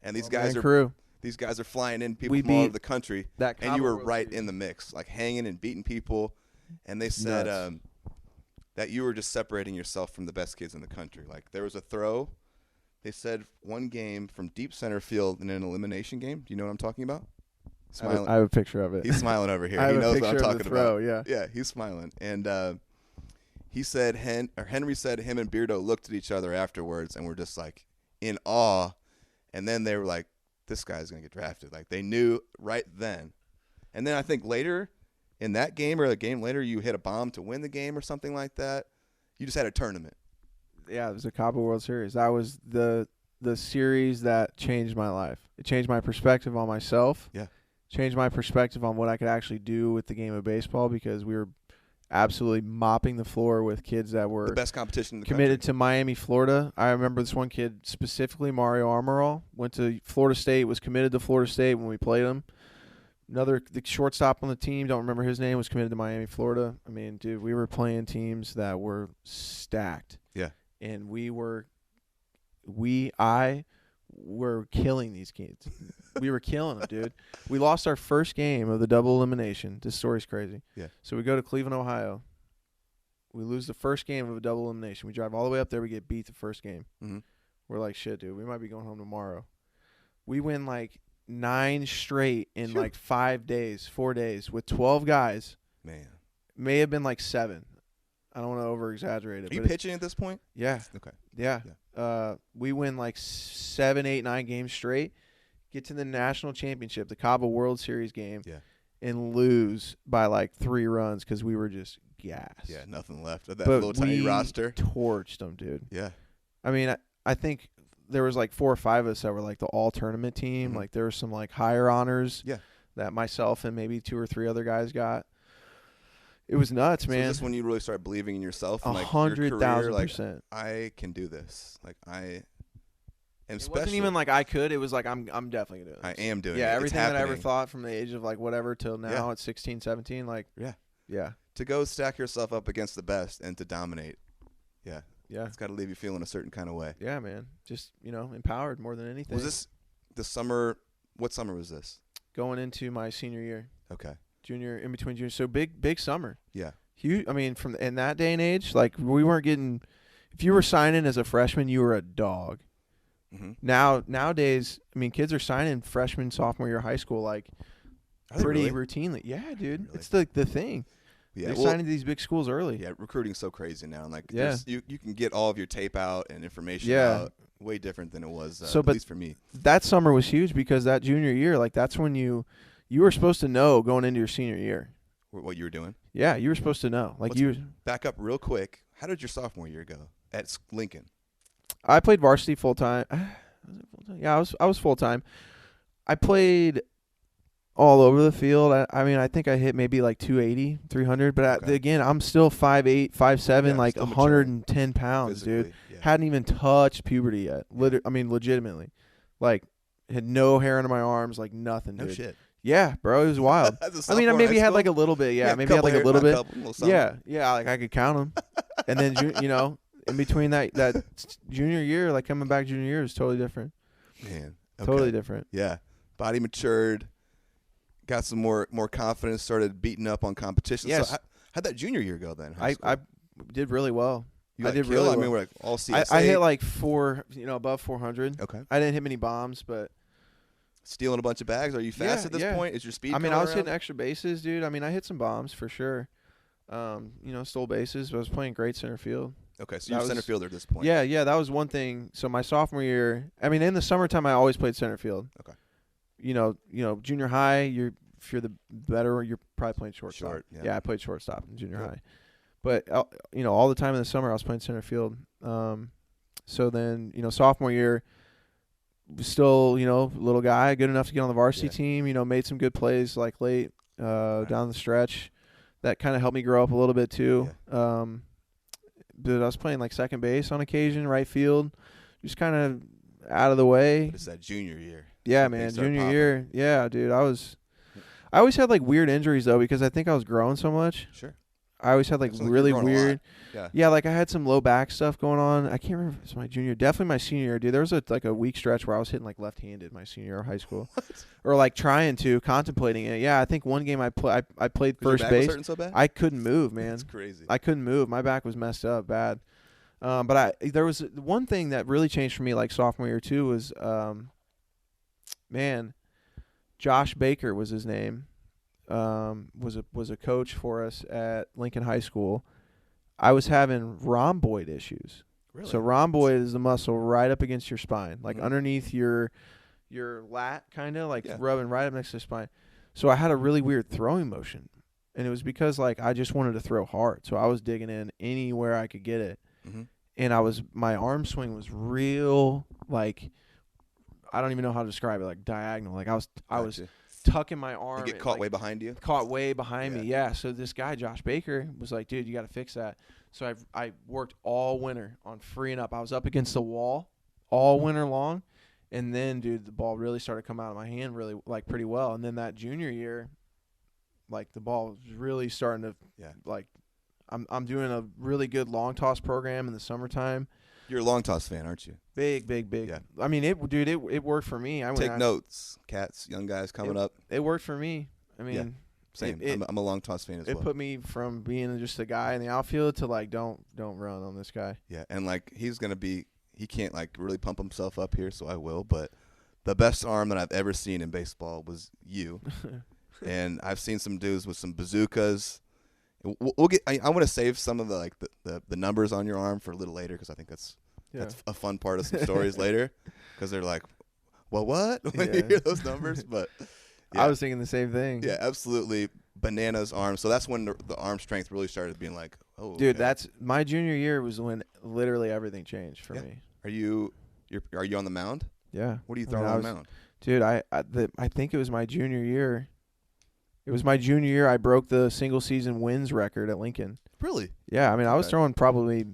and these guys are flying in people from all over the country, and you were right in the mix, like hanging and beating people, and they said that you were just separating yourself from the best kids in the country. Like there was a throw, they said one game from deep center field in an elimination game. Do you know what I'm talking about? Smiling. I have a picture of it. He's smiling over here. He knows what I'm talking about. Yeah, he's smiling. And he said Henry said him and Beardo looked at each other afterwards and were just like in awe. And then they were like, this guy's going to get drafted. Like they knew right then. And then I think later in that game or a game later, you hit a bomb to win the game or something like that. You just had a tournament. Yeah, it was a Cabo World Series. That was the series that changed my life. It changed my perspective on myself. Yeah. Changed my perspective on what I could actually do with the game of baseball because we were absolutely mopping the floor with kids that were the best competition in the committed country. To Miami, Florida. I remember this one kid specifically, Mario Armorall, went to Florida State, was committed to Florida State when we played him. The shortstop on the team, don't remember his name, was committed to Miami, Florida. I mean, dude, we were playing teams that were stacked. Yeah. And I were killing these kids. We were killing them, dude. We lost our first game of the double elimination. This story's crazy. Yeah. So we go to Cleveland, Ohio. We lose the first game of a double elimination. We drive all the way up there. We get beat the first game. Mm-hmm. We're like, shit, dude. We might be going home tomorrow. We win like 9 straight in like 4 days with 12 guys. Man. May have been like 7. I don't want to over-exaggerate it. Are you pitching at this point? Yeah. Okay. Yeah. We win like 7, 8, 9 games straight, get to the national championship, the Cabo World Series game, and lose by like 3 runs because we were just gassed. Yeah, nothing left of that little tiny roster. Torched them, dude. Yeah. I mean, I think there was like 4 or 5 of us that were like the all-tournament team. Mm-hmm. Like there were some like higher honors that myself and maybe 2 or 3 other guys got. It was nuts, man. So is this when you really start believing in yourself? And, like, 100,000%. I can do this. Like I am It special. wasn't even like I could. It was like I'm definitely going to do this. I am doing it. Yeah, It's everything that I ever happening. thought from the age of like whatever till now at 16, 17, like yeah. To go stack yourself up against the best and to dominate. Yeah. Yeah. It's got to leave you feeling a certain kind of way. Yeah, man. Just, empowered more than anything. Was this the summer? What summer was this? Going into my senior year. Okay. Junior, in between junior. So big summer. Yeah. Huge. I mean, in that day and age, like we weren't getting. If you were signing as a freshman, you were a dog. Mm-hmm. Nowadays, I mean, kids are signing freshman, sophomore year of high school like pretty routinely. Yeah, dude, it's the thing. Yeah, they're signing to these big schools early. Yeah, recruiting's so crazy now. And like, you can get all of your tape out and information out way different than it was. At least for me, that summer was huge because that junior year, like that's when you were supposed to know going into your senior year what you were doing. Yeah, you were supposed to know. Like Let's back up real quick. how did your sophomore year go at Lincoln? I played varsity full time. Was it full time? Yeah, I was full time. I played all over the field. I mean, I think I hit maybe like 280, 300. But again, I'm still 5'8", 5'7", like 110 pounds, physically, dude. Yeah. Hadn't even touched puberty yet. I mean, legitimately. Like, had no hair under my arms, like nothing, dude. No shit. Yeah, bro, it was wild. I mean, I maybe had like a little bit. Yeah, maybe had like a little bit. Yeah, like I could count them. And then, in between that junior year, like coming back junior year is totally different. Man. Okay. Totally different. Yeah. Body matured, got some more confidence, started beating up on competition. Yes. So how'd that junior year go then? I did really well. I did really well. I mean, we're like all CSA. I hit like above 400. Okay. I didn't hit many bombs, but stealing a bunch of bags. Are you fast at this point? Is your speed? I mean, I was hitting extra bases, dude. I mean, I hit some bombs for sure. Stole bases, but I was playing great center field. Okay, so you're center fielder at this point. Yeah, that was one thing. So my sophomore year, I mean, in the summertime, I always played center field. Okay. Junior high, if you're the better, you're probably playing shortstop. Yeah, I played shortstop in junior high. But, all the time in the summer, I was playing center field. So then, sophomore year, still, little guy, good enough to get on the varsity team, made some good plays like late down the stretch. That kind of helped me grow up a little bit too. Yeah. But I was playing like second base on occasion, right field, just kind of out of the way. But it's that junior year. Yeah, man, junior year. Yeah, dude, I always had like weird injuries though because I think I was growing so much. Sure. I always had like really weird. Yeah, like I had some low back stuff going on. I can't remember if it was my junior, definitely my senior year, dude. There was a week stretch where I was hitting like left-handed my senior year of high school. What? Or like contemplating it. Yeah, I think one game I played first base. Was hurting so bad? I couldn't move, man. That's crazy. I couldn't move. My back was messed up bad. But there was one thing that really changed for me like sophomore year too was Josh Baker was his name. Was a coach for us at Lincoln High School. I was having rhomboid issues. Really? So rhomboid is the muscle right up against your spine, like underneath your lat, kind of like rubbing right up next to the spine. So I had a really weird throwing motion, and it was because like I just wanted to throw hard. So I was digging in anywhere I could get it, and my arm swing was real like I don't even know how to describe it, like diagonal. Like I was tucking my arm. You get caught way behind you? Caught way behind me, yeah. So this guy, Josh Baker, was like, dude, you got to fix that. So I worked all winter on freeing up. I was up against the wall all winter long. And then, dude, the ball really started coming out of my hand really, like, pretty well. And then that junior year, like, the ball was really starting to, like, I'm doing a really good long toss program in the summertime. You're a long toss fan, aren't you? Big. Yeah. I mean, it worked for me. Take notes, cats, young guys coming up. It worked for me. I mean, same. I'm a long toss fan as well. It put me from being just a guy in the outfield to like, don't run on this guy. Yeah, and like he can't like really pump himself up here, so I will. But the best arm that I've ever seen in baseball was you, and I've seen some dudes with some bazookas. We'll get. I want to save some of the numbers on your arm for a little later because I think that's a fun part of some stories later because they're like, well, what when you hear those numbers? But I was thinking the same thing. Yeah, absolutely bananas arm. So that's when the arm strength really started being like, oh, dude, that's my junior year was when literally everything changed for me. Are you on the mound? Yeah. What are you throwing on the mound? Dude, I think it was my junior year. It was my junior year I broke the single season wins record at Lincoln. Really? Yeah, I mean I was throwing probably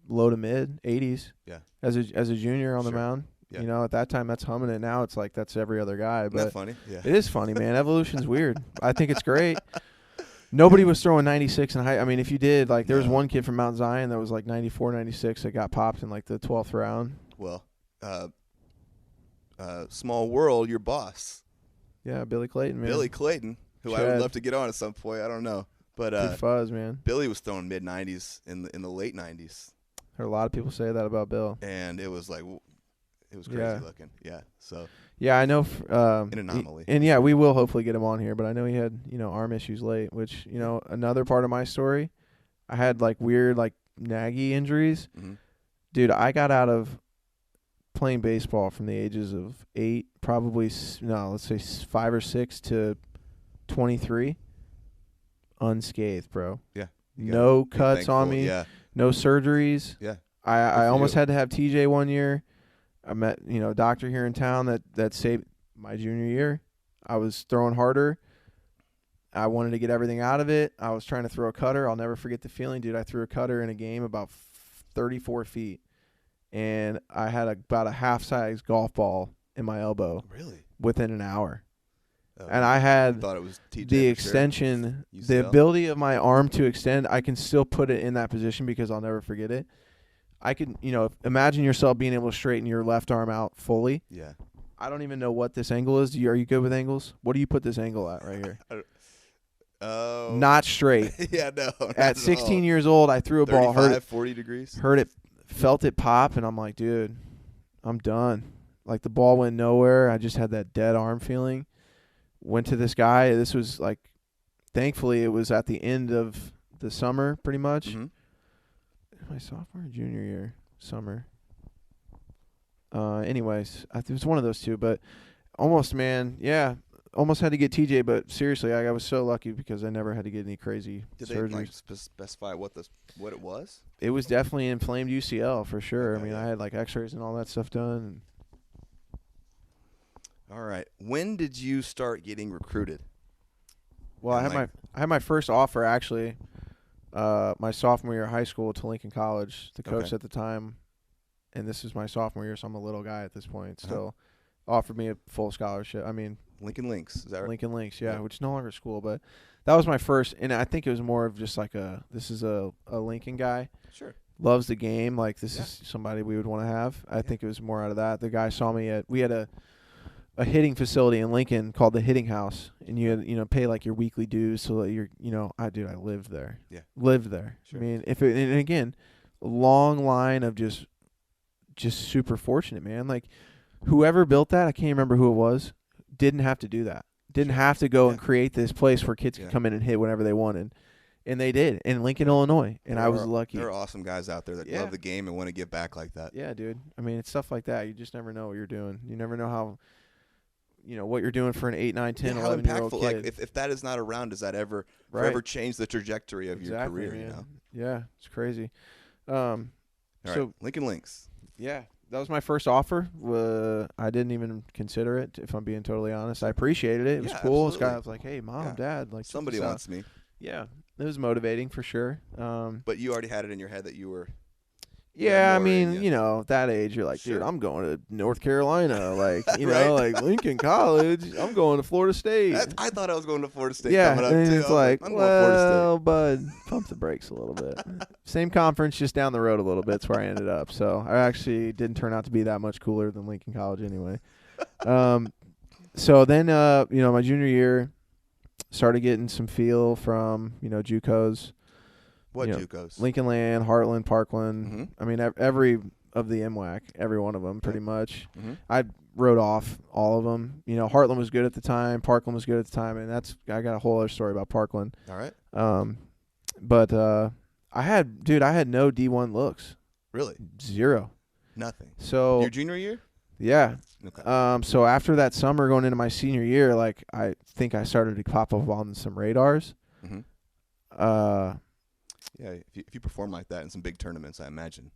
low to mid 80s. Yeah. As a junior on the mound. Yeah. You know, at that time that's humming it. Now it's like that's every other guy. But isn't that funny? Yeah. It is funny, man. Evolution's weird. I think it's great. Nobody was throwing 96 in high. I mean, if you did, like there was one kid from Mount Zion that was like 94, 96 that got popped in like the 12th round. Well, small world, your boss. Yeah, Billy Clayton, man. Billy Clayton. Who I would love to get on at some point. I don't know. But good fuzz, man. Billy was throwing mid-90s in the late 90s. Heard a lot of people say that about Bill. And it was like it was crazy looking. Yeah. So yeah, I know an anomaly. And we will hopefully get him on here, but I know he had, arm issues late, which, another part of my story, I had like weird like naggy injuries. Mm-hmm. Dude, I got out of playing baseball from the ages of 8, let's say 5 or 6 to 23 unscathed, bro. Yeah. No cuts on me. Yeah. no surgeries. Yeah. I almost had to have TJ one year. I met, a doctor here in town that saved my junior year. I was throwing harder. I wanted to get everything out of it. I was trying to throw a cutter. I'll never forget the feeling, dude. I threw a cutter in a game about 34 feet, and I had about a half-size golf ball in my elbow. Really? Within an hour. Oh, And I had thought it was TJ the extension, the ability of my arm to extend. I can still put it in that position because I'll never forget it. I can, imagine yourself being able to straighten your left arm out fully. Yeah. I don't even know what this angle is. Are you good with angles? What do you put this angle at right here? Oh. Not straight. Yeah, no. At 16 years old, I threw a ball, 40 degrees. Heard it, felt it pop, and I'm like, dude, I'm done. Like the ball went nowhere. I just had that dead arm feeling. Went to this guy. This was like, thankfully, it was at the end of the summer, pretty much. Mm-hmm. My sophomore or junior year, summer. Anyways, it was one of those two, but almost, man, yeah, almost had to get TJ. But seriously, I was so lucky because I never had to get any crazy surgeries. Did they specify what it was? It was definitely inflamed UCL for sure. Okay, I mean, yeah. I had like X-rays and all that stuff done. All right. When did you start getting recruited? Well, And I had my first offer actually, my sophomore year of high school to Lincoln College. The coach at the time, and this is my sophomore year, so I'm a little guy at this point. Still offered me a full scholarship. I mean, Lincoln Lynx, is that right? Lincoln Lynx, yeah, which is no longer school, but that was my first. And I think it was more of just like this is a Lincoln guy. Sure. Loves the game. Like this is somebody we would want to have. I think it was more out of that. The guy saw me we had a hitting facility in Lincoln called the Hitting House, and you had, pay like your weekly dues so that you're, I lived there. Yeah. Lived there. Sure. I mean, and again, long line of just super fortunate, man. Like whoever built that, I can't remember who it was, didn't have to do that. Didn't have to go and create this place where kids could come in and hit whenever they wanted. And they did in Lincoln, Illinois, and I was lucky. There are awesome guys out there that love the game and want to give back like that. Yeah, dude. I mean, it's stuff like that. You just never know what you're doing. You never know how, what you're doing for an 8, 9, 10, 11-year-old kid. Like if that is not around, does that ever forever change the trajectory of your career? Man. Yeah, it's crazy. All right, Lincoln Lynx. Yeah, that was my first offer. I didn't even consider it, if I'm being totally honest. I appreciated it. It was cool. This guy was like, "Hey, mom, dad, like somebody wants me." Yeah, it was motivating for sure. But you already had it in your head that you were. Yeah, I mean, that age, you're like, dude, I'm going to North Carolina, like, like Lincoln College. I'm going to Florida State. I thought I was going to Florida State. Yeah, coming up and too. it's like, I'm going to Florida well, bud, pump the brakes a little bit. Same conference, just down the road a little bit. That's where I ended up. So I actually didn't turn out to be that much cooler than Lincoln College anyway. So then, my junior year, started getting some feel from, JUCOs. What JUCOs? Lincoln Land, Heartland, Parkland. Mm-hmm. I mean, every of the MWAC, every one of them, pretty much. Mm-hmm. I wrote off all of them. Heartland was good at the time. Parkland was good at the time, and I got a whole other story about Parkland. All right. But I had no D1 looks. Really? Zero. Nothing. So your junior year? Yeah. Okay. So after that summer, going into my senior year, like I think I started to pop up on some radars. Mm-hmm. Yeah, if you perform like that in some big tournaments, I imagine.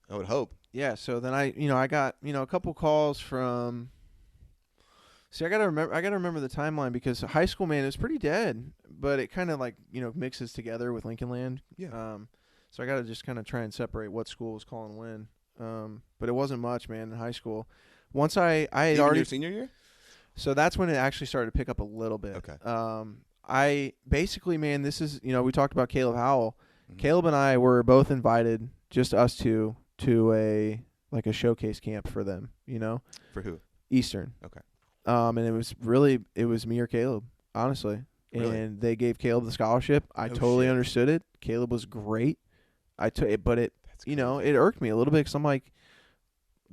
I would hope. Yeah, so then I got, a couple calls from. See, I gotta remember the timeline because high school, man, it was pretty dead, but it kind of like mixes together with Lincoln Land. Yeah. So I gotta just kind of try and separate what school was calling when. But it wasn't much, man, in high school. Once I had even already your senior year. So that's when it actually started to pick up a little bit. Okay. I basically, man, this is we talked about Caleb Howell. Mm-hmm. Caleb and I were both invited, just us two, to a showcase camp for them. For who? Eastern. Okay. And it was me or Caleb, honestly. Really? And they gave Caleb the scholarship. I totally understood it. Caleb was great. But it irked me a little bit because I'm like,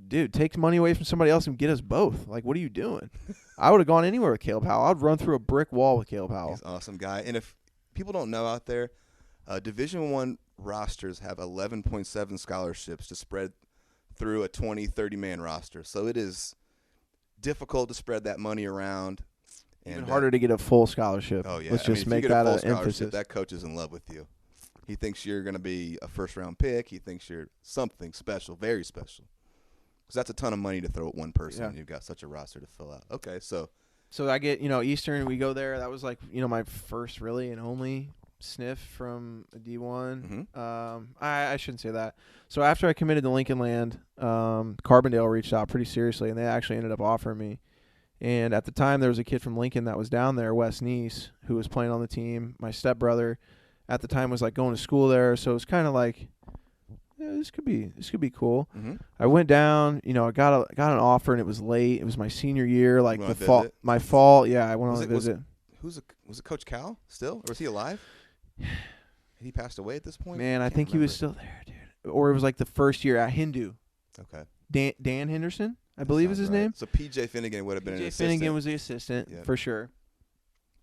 dude, take money away from somebody else and get us both. Like, what are you doing? I would have gone anywhere with Caleb Howell. I'd run through a brick wall with Caleb Howell. He's an awesome guy. And if people don't know out there, Division I rosters have 11.7 scholarships to spread through a 20, 30-man roster. So it is difficult to spread that money around. And even harder to get a full scholarship. Oh, yeah. Let's just if make you get that a an full scholarship, emphasis. that coach is in love with you. He thinks you're going to be a first-round pick. He thinks you're something special, very special. Because that's a ton of money to throw at one person. Yeah. You've got such a roster to fill out. Okay, so I get, Eastern, we go there. That was like, my first really and only sniff from a D1. I shouldn't say that. So after I committed to Lincoln Land, Carbondale reached out pretty seriously, and they actually ended up offering me. And at the time, there was a kid from Lincoln that was down there, Wes Neese, who was playing on the team. My stepbrother at the time was like going to school there, so it was kind of like, yeah, this could be cool. I went down, I got an offer, and it was late. It was my senior year, like the fall. My fall, yeah. I went on a visit. Was it Coach Cal still, or was he alive? Had he passed away at this point? Man, I think he was still there, dude. Or it was like the first year at Hindu. Okay. Dan Henderson, I believe is his name. So P.J. Finnegan would have been an assistant. Finnegan was the assistant for sure.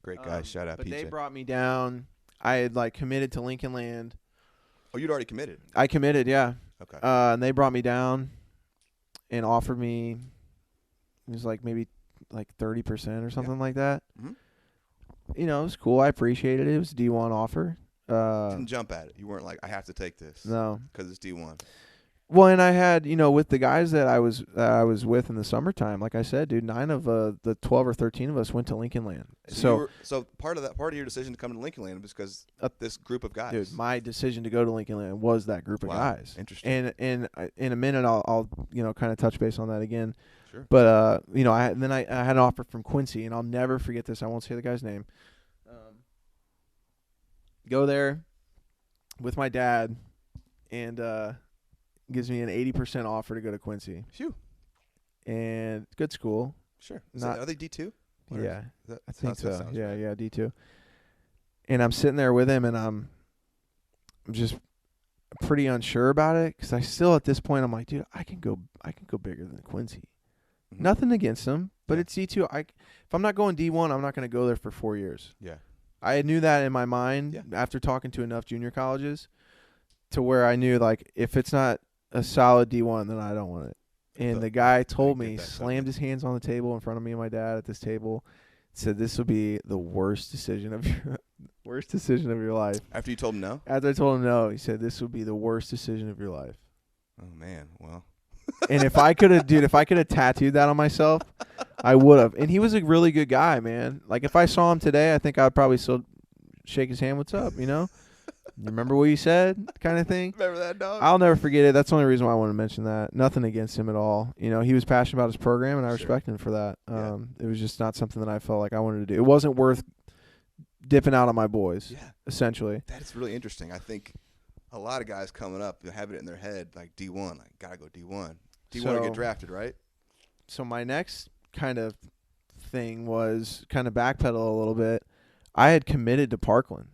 Great guy. Shout out P.J. But they brought me down. I had like committed to Lincoln Land. Oh, you'd already committed? I committed, yeah. Okay. And they brought me down and offered me, it was like maybe like 30% or something like that. It was cool. I appreciated it. It was a D1 offer. Didn't jump at it. You weren't like, I have to take this. No. Because it's D1. Well, and I had, with the guys that I was with in the summertime, like I said, dude, 9 of the 12 or 13 of us went to Lincoln Land. So part of your decision to come to Lincoln Land was because of this group of guys. Dude, my decision to go to Lincoln Land was that group of guys. Interesting. And in a minute, I'll kind of touch base on that again. Sure. But I had an offer from Quincy, and I'll never forget this. I won't say the guy's name. Go there with my dad, and gives me an 80% offer to go to Quincy. Phew. And good school. Sure. Are they D2? Yeah. I think so. Yeah, right. yeah, D2. And I'm sitting there with him, and I'm just pretty unsure about it, because I still at this point I'm like, dude, I can go bigger than Quincy. Nothing against them, but it's D2. If I'm not going D1, I'm not going to go there for 4 years. Yeah. I knew that in my mind after talking to enough junior colleges to where I knew, like, if it's not a solid D1, then I don't want it. And the guy told me, slammed his hands on the table in front of me and my dad at this table, said this will be the worst decision of your life. After you told him no? After I told him no, he said this would be the worst decision of your life. Oh man, well. And if I could have tattooed that on myself, I would have. And he was a really good guy, man. Like, if I saw him today, I think I'd probably still shake his hand. What's up? Remember what you said, kind of thing. Remember that, dog? I'll never forget it. That's the only reason why I want to mention that. Nothing against him at all. He was passionate about his program, and I respect him for that. It was just not something that I felt like I wanted to do. It wasn't worth dipping out on my boys, essentially. That's really interesting. I think a lot of guys coming up have it in their head, like D1, like, got to go D1. D1 or get drafted, right? So my next kind of thing was kind of backpedal a little bit. I had committed to Parkland.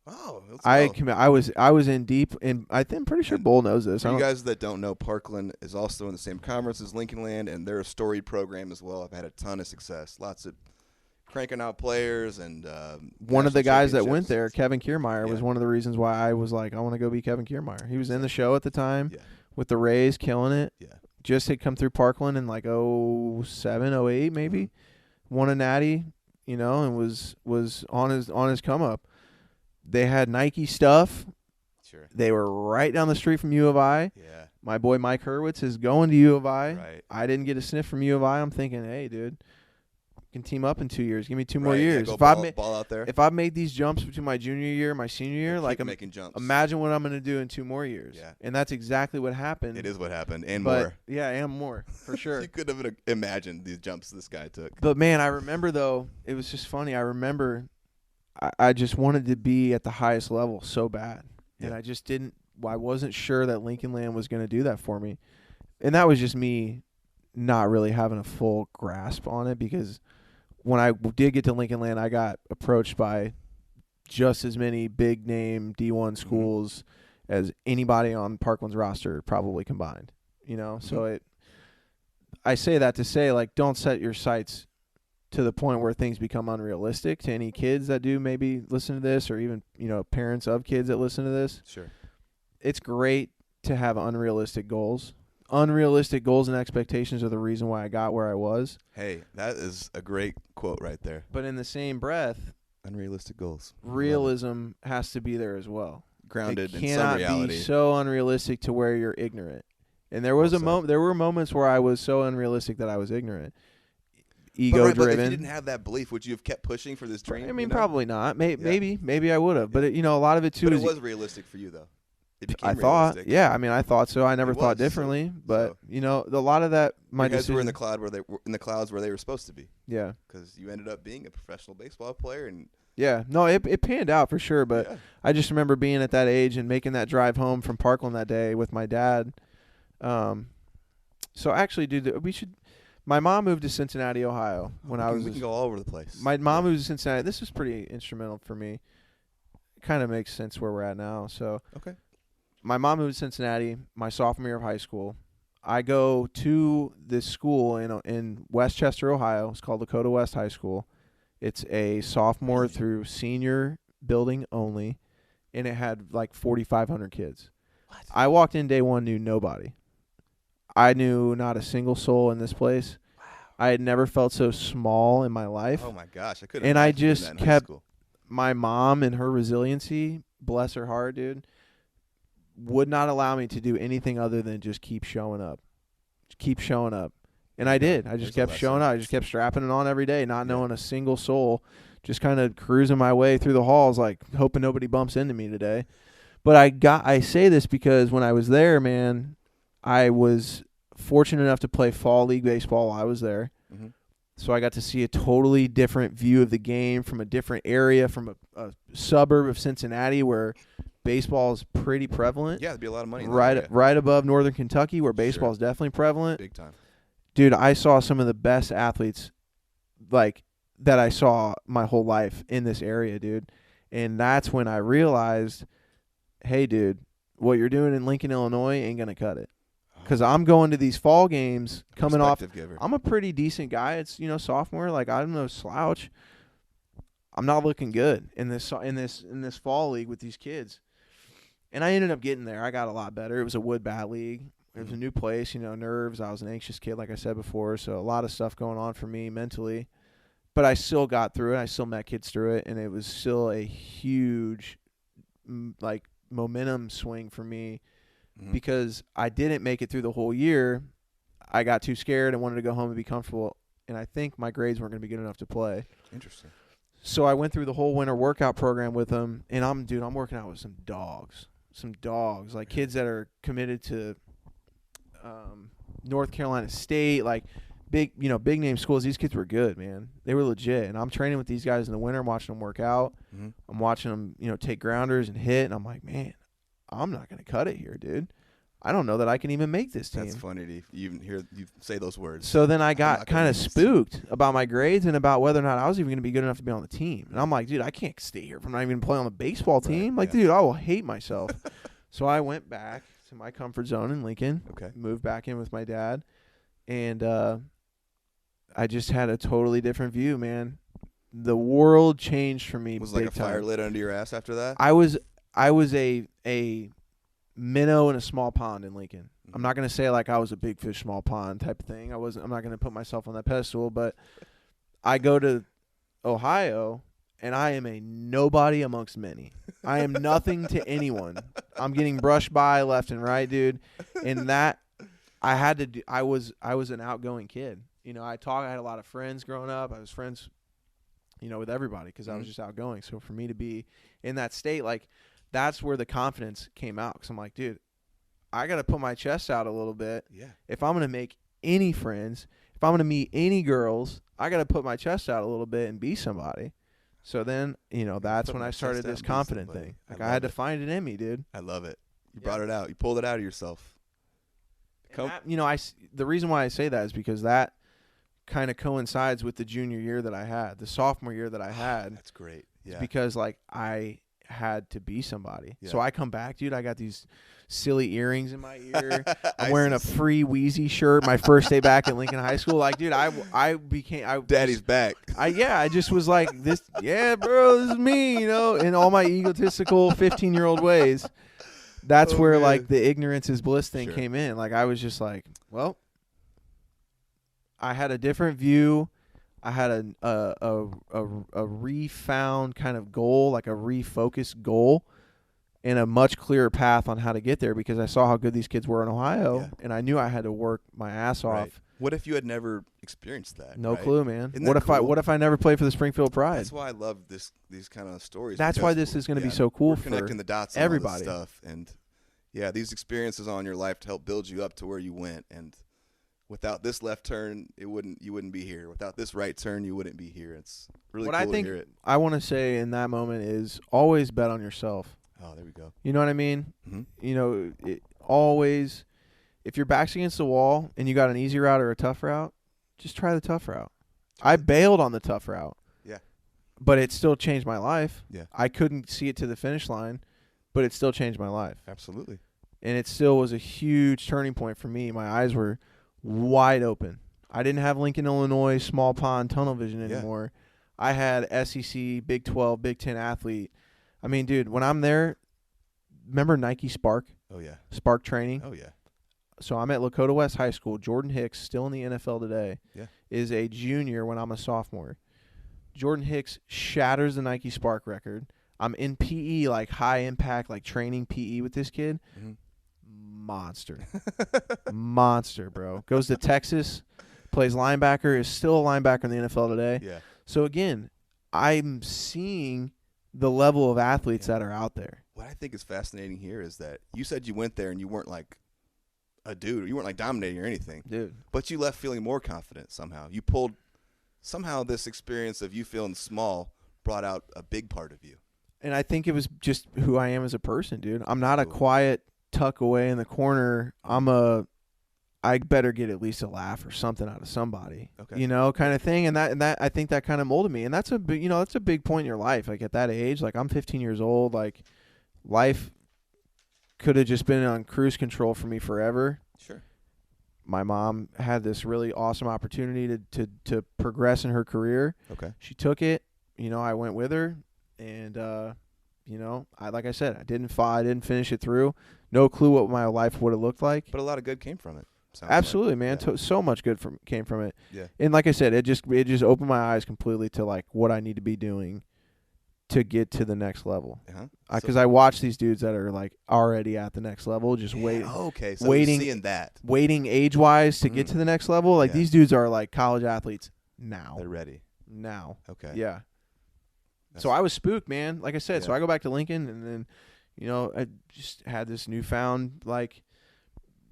Oh, I was in deep, and I'm pretty sure Bull knows this. For you guys that don't know, Parkland is also in the same conference as Lincoln Land, and they're a storied program as well. I've had a ton of success, lots of cranking out players, and one of the guys that went there, Kevin Kiermaier, was one of the reasons why I was like, I want to go be Kevin Kiermaier. He was in the show at the time with the Rays, killing it. Yeah, just had come through Parkland in like 07, 08 maybe, won a natty, and was on his come up. They had Nike stuff. Sure. They were right down the street from U of I. Yeah. My boy Mike Hurwitz is going to U of I. Right. I didn't get a sniff from U of I. I'm thinking, hey, dude, we can team up in 2 years. Give me 2 more years. Yeah, ball out there. If I've made these jumps between my junior year and my senior year, like, making jumps. Imagine what I'm going to do in 2 more years. Yeah. And that's exactly what happened. It is what happened, and more. Yeah, and more, for sure. You could have imagined these jumps this guy took. But, man, I remember, though, it was just funny. I remember I just wanted to be at the highest level so bad. Yeah. And I just didn't – I wasn't sure that Lincoln Land was going to do that for me. And that was just me not really having a full grasp on it, because when I did get to Lincoln Land, I got approached by just as many big-name D1 schools as anybody on Parkland's roster probably combined. So I say that to say, like, don't set your sights to the point where things become unrealistic to any kids that do maybe listen to this, or even, parents of kids that listen to this. Sure. It's great to have unrealistic goals. Unrealistic goals and expectations are the reason why I got where I was. Hey, that is a great quote right there. But in the same breath, unrealistic goals. Realism has to be there as well. grounded it in some reality. cannot be so unrealistic to where you're ignorant. And there was there were moments where I was so unrealistic that I was ignorant. Ego driven. But if you didn't have that belief, would you have kept pushing for this dream? I mean, probably not. Maybe I would have. But a lot of it too. But it was realistic for you, though. It became realistic. Yeah. I mean, I thought so. I never thought differently. But a lot of that, my decisions were in the clouds where they were supposed to be. Yeah. Because you ended up being a professional baseball player, and yeah, no, it panned out for sure. But I just remember being at that age and making that drive home from Parkland that day with my dad. So actually, dude, we should. My mom moved to Cincinnati, Ohio when I was. We can go all over the place. My mom moved to Cincinnati. This was pretty instrumental for me. It kind of makes sense where we're at now. So okay. My mom moved to Cincinnati my sophomore year of high school. I go to this school in Westchester, Ohio. It's called Lakota West High School. It's a sophomore through senior building only, and it had like 4,500 kids. What? I walked in day one, knew nobody. I knew not a single soul in this place. Wow. I had never felt so small in my life. Oh my gosh, I couldn't. And I just kept my mom and her resiliency, bless her heart, dude, would not allow me to do anything other than just keep showing up. Just keep showing up. And I did. I just kept showing up. I just kept strapping it on every day, not knowing a single soul, just kind of cruising my way through the halls, like hoping nobody bumps into me today. But I say this because when I was there, man, I was fortunate enough to play fall league baseball while I was there. Mm-hmm. So I got to see a totally different view of the game from a different area, from a suburb of Cincinnati where baseball is pretty prevalent. Yeah, there'd be a lot of money in right above northern Kentucky where baseball is definitely prevalent. Big time. Dude, I saw some of the best athletes like that I saw my whole life in this area, dude. And that's when I realized, hey, dude, what you're doing in Lincoln, Illinois ain't going to cut it. Because I'm going to these fall games coming off. I'm a pretty decent guy. It's, sophomore. Like, I'm no slouch. I'm not looking good in this fall league with these kids. And I ended up getting there. I got a lot better. It was a wood bat league. It was a new place, nerves. I was an anxious kid, like I said before, so a lot of stuff going on for me mentally. But I still got through it. I still met kids through it, and it was still a huge, momentum swing for me because I didn't make it through the whole year. I got too scared and wanted to go home and be comfortable, and I think my grades weren't going to be good enough to play. Interesting. So I went through the whole winter workout program with them, and I'm working out with some dogs, like kids that are committed to North Carolina State, like big name schools. These kids were good, man. They were legit. And I'm training with these guys in the winter. I'm watching them work out. Mm-hmm. I'm watching them, take grounders and hit. And I'm like, man, I'm not going to cut it here, dude. I don't know that I can even make this team. That's funny to even hear you say those words. So then I got kind of spooked about my grades and about whether or not I was even going to be good enough to be on the team. And I'm like, dude, I can't stay here if I'm not even playing on the baseball team. Dude, I will hate myself. So I went back to my comfort zone in Lincoln. Okay. Moved back in with my dad. And I just had a totally different view, man. The world changed for me. Was like a fire lit under your ass after that? I was a minnow in a small pond in Lincoln. Mm-hmm. I'm not going to say like I was a big fish, small pond type of thing. I'm not going to put myself on that pedestal, but I go to Ohio and I am a nobody amongst many. I am nothing to anyone. I'm getting brushed by left and right, dude. And that I had to do. I was an outgoing kid. I had a lot of friends growing up. I was friends, with everybody because I was just outgoing. So for me to be in that state, like, that's where the confidence came out. Because I'm like, dude, I got to put my chest out a little bit. Yeah. If I'm going to make any friends, if I'm going to meet any girls, I got to put my chest out a little bit and be somebody. So then, that's when I started this confident thing. Like, I had to find it in me, dude. I love it. You brought it out. You pulled it out of yourself. The reason why I say that is because that kind of coincides with the junior year that I had, the sophomore year that I had. That's great. Yeah. It's because I had to be somebody. Yeah. So I come back, dude. I got these silly earrings in my ear. I'm wearing a free Wheezy shirt. My first day back at Lincoln High School. Like, dude, Daddy's back. I just was like this. Yeah, bro, this is me. In all my egotistical 15-year-old ways. That's where man. Like the ignorance is bliss thing came in. Like, I was just like, well, I had a different view. I had a refound kind of goal, like a refocused goal. and a much clearer path on how to get there because I saw how good these kids were in Ohio, and I knew I had to work my ass off. Right. What if you had never experienced that? No right? clue, man. Isn't that cool? What if I never played for the Springfield Pride? That's why I love these kind of stories. That's why this is going to be so cool for connecting the dots on everybody. All this stuff. And yeah, these experiences on your life to help build you up to where you went. And without this left turn, you wouldn't be here. Without this right turn, you wouldn't be here. It's really what cool I think to hear it. I want to say in that moment is always bet on yourself. Oh, there we go. You know what I mean? Mm-hmm. You know, always, if your back's against the wall and you got an easy route or a tough route, just try the tough route. I bailed on the tough route. Yeah. But it still changed my life. Yeah. I couldn't see it to the finish line, but it still changed my life. Absolutely. And it still was a huge turning point for me. My eyes were wide open. I didn't have Lincoln, Illinois, small pond tunnel vision anymore. Yeah. I had SEC, Big 12, Big 10 athlete. I mean, dude, when I'm there, remember Nike Spark? Oh, yeah. Spark training? Oh, yeah. So I'm at Lakota West High School. Jordan Hicks, still in the NFL today, is a junior when I'm a sophomore. Jordan Hicks shatters the Nike Spark record. I'm in PE, like high impact, like training PE with this kid. Mm-hmm. Monster, bro. Goes to Texas, plays linebacker, is still a linebacker in the NFL today. Yeah. So, again, I'm seeing the level of athletes that are out there. What I think is fascinating here is that you said you went there and you weren't like a dude. You weren't like dominating or anything. Dude. But you left feeling more confident somehow. You pulled – somehow this experience of you feeling small brought out a big part of you. And I think it was just who I am as a person, dude. I'm not a quiet tuck away in the corner. I better get at least a laugh or something out of somebody, you know, kind of thing. And that I think that kind of molded me. And that's a big, you know, that's a big point in your life. Like at that age, like I'm 15 years old, like life could have just been on cruise control for me forever. Sure. My mom had this really awesome opportunity to progress in her career. Okay. She took it. You know, I went with her, and you know, like I said, I didn't finish it through. No clue what my life would have looked like. But a lot of good came from it. Absolutely, like. man. Yeah. So much good came from it. Yeah. And like I said, it just opened my eyes completely to like what I need to be doing to get to the next level. Because I watch these dudes that are like already at the next level, just waiting. Okay, so seeing that, waiting age-wise to get to the next level. Like these dudes are like college athletes now. They're ready now. Okay. Yeah. So I was spooked, man. Like I said, so I go back to Lincoln, and then, you know, I just had this newfound like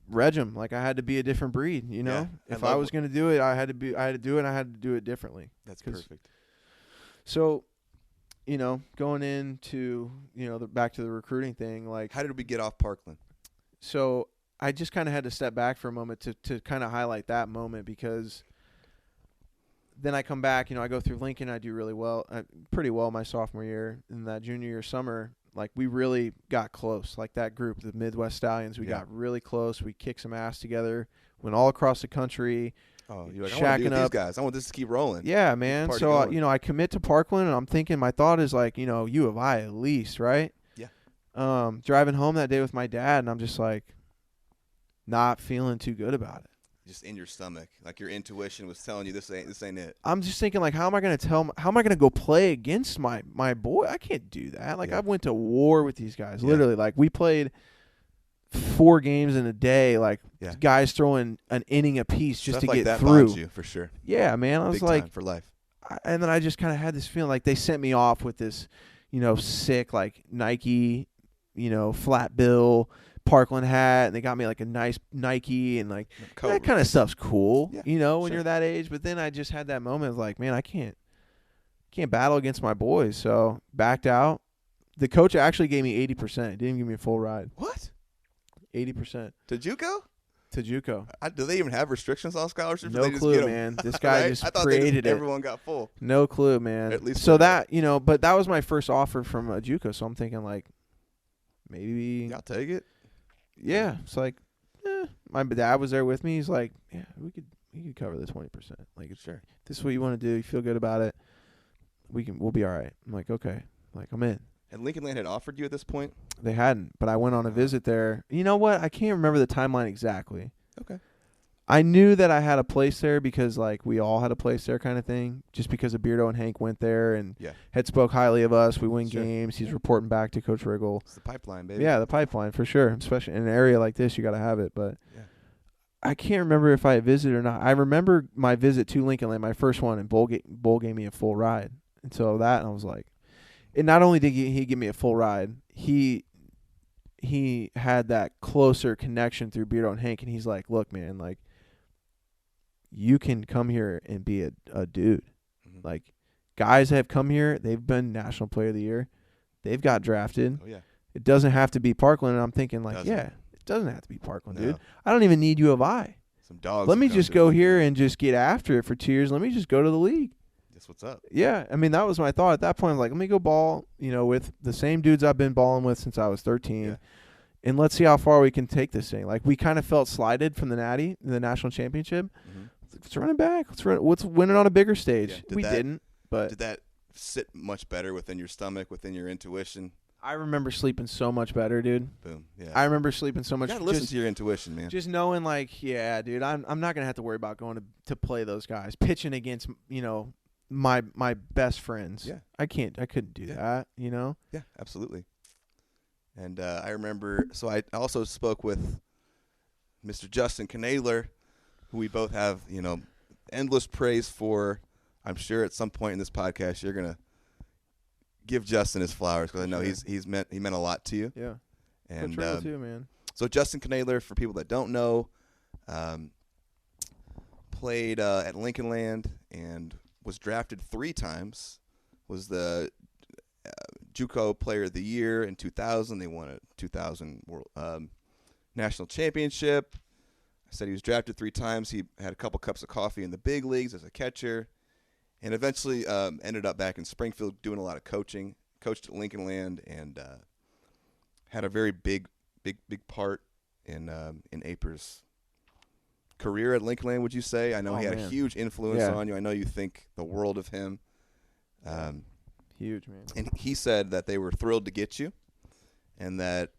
regime. Like I had to be a different breed. You know, if I was going to do it, I had to do it. And I had to do it differently. That's perfect. So, you know, going into, you know, back to the recruiting thing, like how did we get off Parkland? So I just kind of had to step back for a moment to kind of highlight that moment, because then I come back, you know, I go through Lincoln, I do really well, pretty well my sophomore year. In that junior year summer, like we really got close. Like that group, the Midwest Stallions, we got really close. We kicked some ass together, went all across the country. Oh, you're like, I want to be with these guys. I want this to keep rolling. Yeah, man. So, you know, I commit to Parkland, and I'm thinking, my thought is like, you know, U of I at least, right? Yeah. Driving home that day with my dad, and I'm just like not feeling too good about it. Just in your stomach, like your intuition was telling you this ain't it. I'm just thinking, like, how am I going to go play against my boy? I can't do that. Like, I went to war with these guys, literally. Like, we played 4 games in a day, like guys throwing an inning apiece just Stuff to like get that through. bonds you, for sure. Yeah, man. I was Big like, time for life. And then I just kind of had this feeling like they sent me off with this, you know, sick like Nike, you know, flat bill Parkland hat, and they got me like a nice Nike, and like that kind of stuff's cool, you know, when you're that age. But then I just had that moment of like, man, I can't battle against my boys, so backed out. The coach actually gave me 80%. He didn't give me a full ride. What? 80%. To JUCO? To JUCO. Do they even have restrictions on scholarships? No clue, man. This guy just created it. Everyone got full. No clue, man. At least so that, you know, but that was my first offer from JUCO, so I'm thinking like, maybe I'll take it. Yeah, it's like, my dad was there with me. He's like, yeah, we could cover the 20%. Like, sure, if this is what you want to do, you feel good about it, we'll be all right. I'm like, okay, like I'm in. And Lincoln Land had offered you at this point? They hadn't, but I went on a visit there. You know what? I can't remember the timeline exactly. Okay. I knew that I had a place there because, like, we all had a place there kind of thing, just because of Beardo and Hank went there and had spoke highly of us. We win games. He's reporting back to Coach Riggle. It's the pipeline, baby. Yeah, the pipeline, for sure. Especially in an area like this, you got to have it. But I can't remember if I had visited or not. I remember my visit to Lincoln Land, my first one, and Bull gave me a full ride. And so I was like, and not only did he give me a full ride, he had that closer connection through Beardo and Hank, and he's like, look, man, like, you can come here and be a dude. Mm-hmm. Like, guys that have come here, they've been National Player of the Year. They've got drafted. Oh, yeah. It doesn't have to be Parkland. And I'm thinking, like, it doesn't have to be Parkland, dude. I don't even need U of I. Some dogs. Let me just go here and just get after it for 2 years. Let me just go to the league. That's what's up. Yeah. I mean, that was my thought at that point. I was like, let me go ball, with the same dudes I've been balling with since I was 13. Yeah. And let's see how far we can take this thing. Like, we kind of felt slighted from the national championship. Mm-hmm. Let's run it back. Let's win it on a bigger stage. Yeah. We didn't. But did that sit much better within your stomach, within your intuition? I remember sleeping so much better, dude. Boom. Yeah. I remember sleeping so much. You gotta listen to your intuition, man. Just knowing, like, yeah, dude, I'm not gonna have to worry about going to play those guys, pitching against my best friends. Yeah. I couldn't do that. Yeah, absolutely. And I remember. So I also spoke with Mr. Justin Knadler, who we both have, endless praise for. I'm sure at some point in this podcast you're gonna give Justin his flowers, because I know he meant a lot to you. Yeah, and too, man. So Justin Knadler, for people that don't know, played at Lincoln Land and was drafted 3 times. Was the JUCO Player of the Year in 2000. They won a 2000 World National Championship. I said he was drafted 3 times. He had a couple cups of coffee in the big leagues as a catcher, and eventually ended up back in Springfield doing a lot of coaching. Coached at Lincoln Land and had a very big part in Aper's career at Lincoln Land. Would you say? I know he had a huge influence on you. I know you think the world of him. Huge, man. And he said that they were thrilled to get you, and that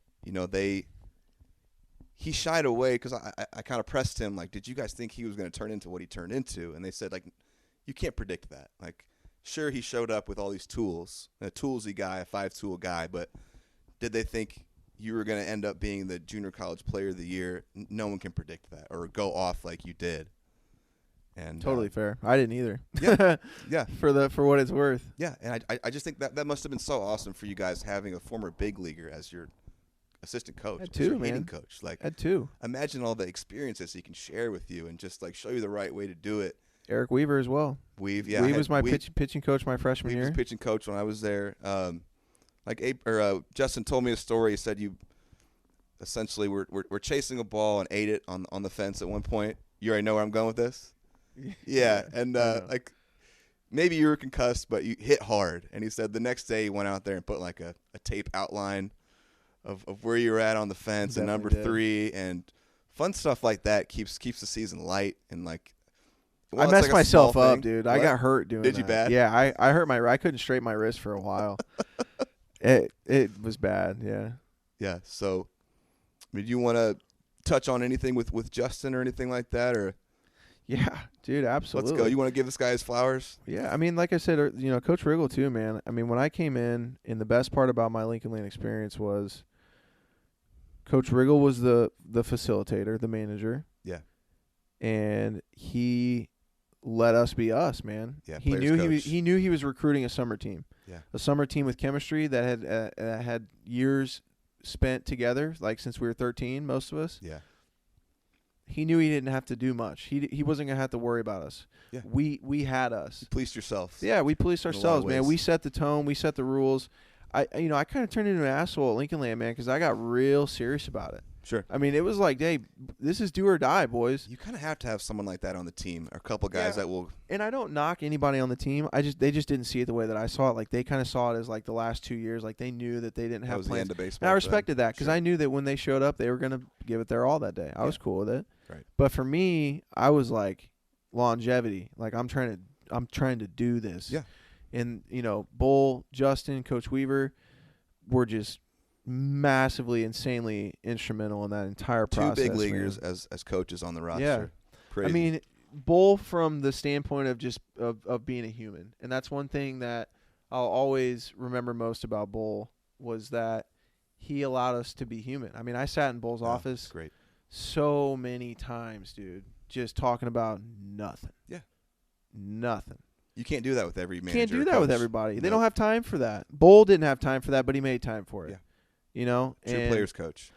he shied away because I kind of pressed him, like, did you guys think he was going to turn into what he turned into? And they said, like, you can't predict that. Like, sure, he showed up with all these tools, a toolsy guy, a 5-tool guy, but did they think you were going to end up being the Junior College Player of the Year? No one can predict that or go off like you did. And totally fair. I didn't either. Yeah, yeah. For what it's worth. Yeah, and I just think that must have been so awesome for you guys, having a former big leaguer as your assistant coach, as your hitting coach. Like, imagine all the experiences he can share with you and just, like, show you the right way to do it. Eric Weaver as well. Weave was my pitching coach my freshman year. He was pitching coach when I was there. Justin told me a story. He said you essentially were chasing a ball and ate it on the fence at one point. You already know where I'm going with this? Yeah. And like, maybe you were concussed, but you hit hard. And he said the next day he went out there and put, like, a tape outline of where you were at on the fence and number 3, and fun stuff like that keeps the season light. And, like, I messed myself up, dude. I got hurt doing that. Did you bad? Yeah, I hurt I couldn't straighten my wrist for a while. It was bad, yeah. Yeah, so do you want to touch on anything with Justin or anything like that, or? Yeah, dude, absolutely. Let's go. You want to give this guy his flowers? Yeah, I mean, like I said, Coach Riggle too, man. I mean, when I came in, and the best part about my Lincoln Land experience was Coach Riggle was the facilitator, the manager. Yeah. And he let us be us, man. Yeah, he knew he was recruiting a summer team. Yeah. A summer team with chemistry that had years spent together, like since we were 13, most of us. Yeah. He knew he didn't have to do much. He wasn't going to have to worry about us. Yeah. We had us. You policed yourself. Yeah, we policed ourselves, man. We set the tone. We set the rules. I kind of turned into an asshole at Lincoln Land, man, because I got real serious about it. Sure. I mean, it was like, hey, this is do or die, boys. You kind of have to have someone like that on the team, or a couple guys that will. And I don't knock anybody on the team. They just didn't see it the way that I saw it. Like, they kind of saw it as, like, the last 2 years. Like, they knew that they didn't have plans. That was the end of baseball. And I respected that, because I knew that when they showed up, they were going to give it their all that day. I was cool with it. Right. But for me, I was like, longevity. Like, I'm trying to do this. Yeah. And Bull, Justin, Coach Weaver were just massively, insanely instrumental in that entire process. 2 big leaguers as coaches on the roster. Yeah. crazy. I mean, Bull from the standpoint of just of being a human, and that's one thing that I'll always remember most about Bull was that he allowed us to be human. I mean, I sat in Bull's office great. so many times, dude, just talking about nothing. Yeah. Nothing. You can't do that with every manager. Can't do or that coach. with everybody. They Nope. don't have time for that. Bull didn't have time for that, but he made time for it. Yeah. You know? True players coach.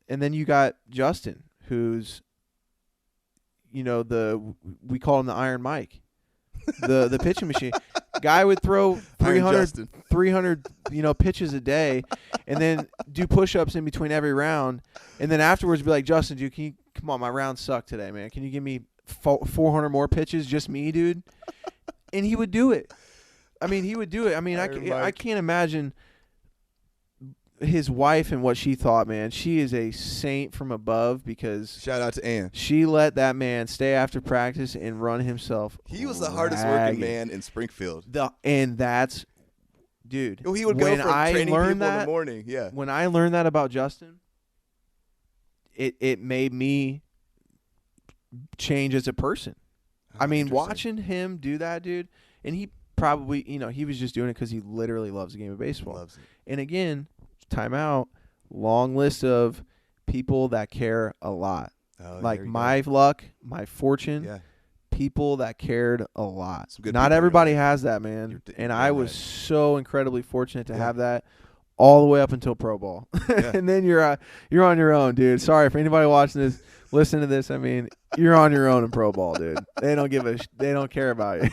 And then you got Justin, who's, you know, we call him the Iron Mike, the pitching machine. Guy would throw 300 pitches a day, and then do push-ups in between every round, and then afterwards be like, Justin, dude, come on, my round sucked today, man. Can you give me 400 more pitches, just me, dude? And he would do it. I mean, he would do it. I mean, I can't imagine his wife and what she thought, man. She is a saint from above because shout out to Ann. She let that man stay after practice and run himself. He was the hardest working man in Springfield. And that's, dude. He would go from training people in the morning. Yeah. When I learned that about Justin, it made me change as a person. I mean, watching him do that, dude, and he probably, he was just doing it because he literally loves the game of baseball. Loves it. And again, time out, long list of people that care a lot. Like my luck, my fortune, people that cared a lot. Not everybody has that, man. And I was so incredibly fortunate to have that all the way up until pro ball. And then you're on your own, dude. Sorry for anybody watching this, listening to this. I mean, you're on your own in pro ball, dude. They don't care about you.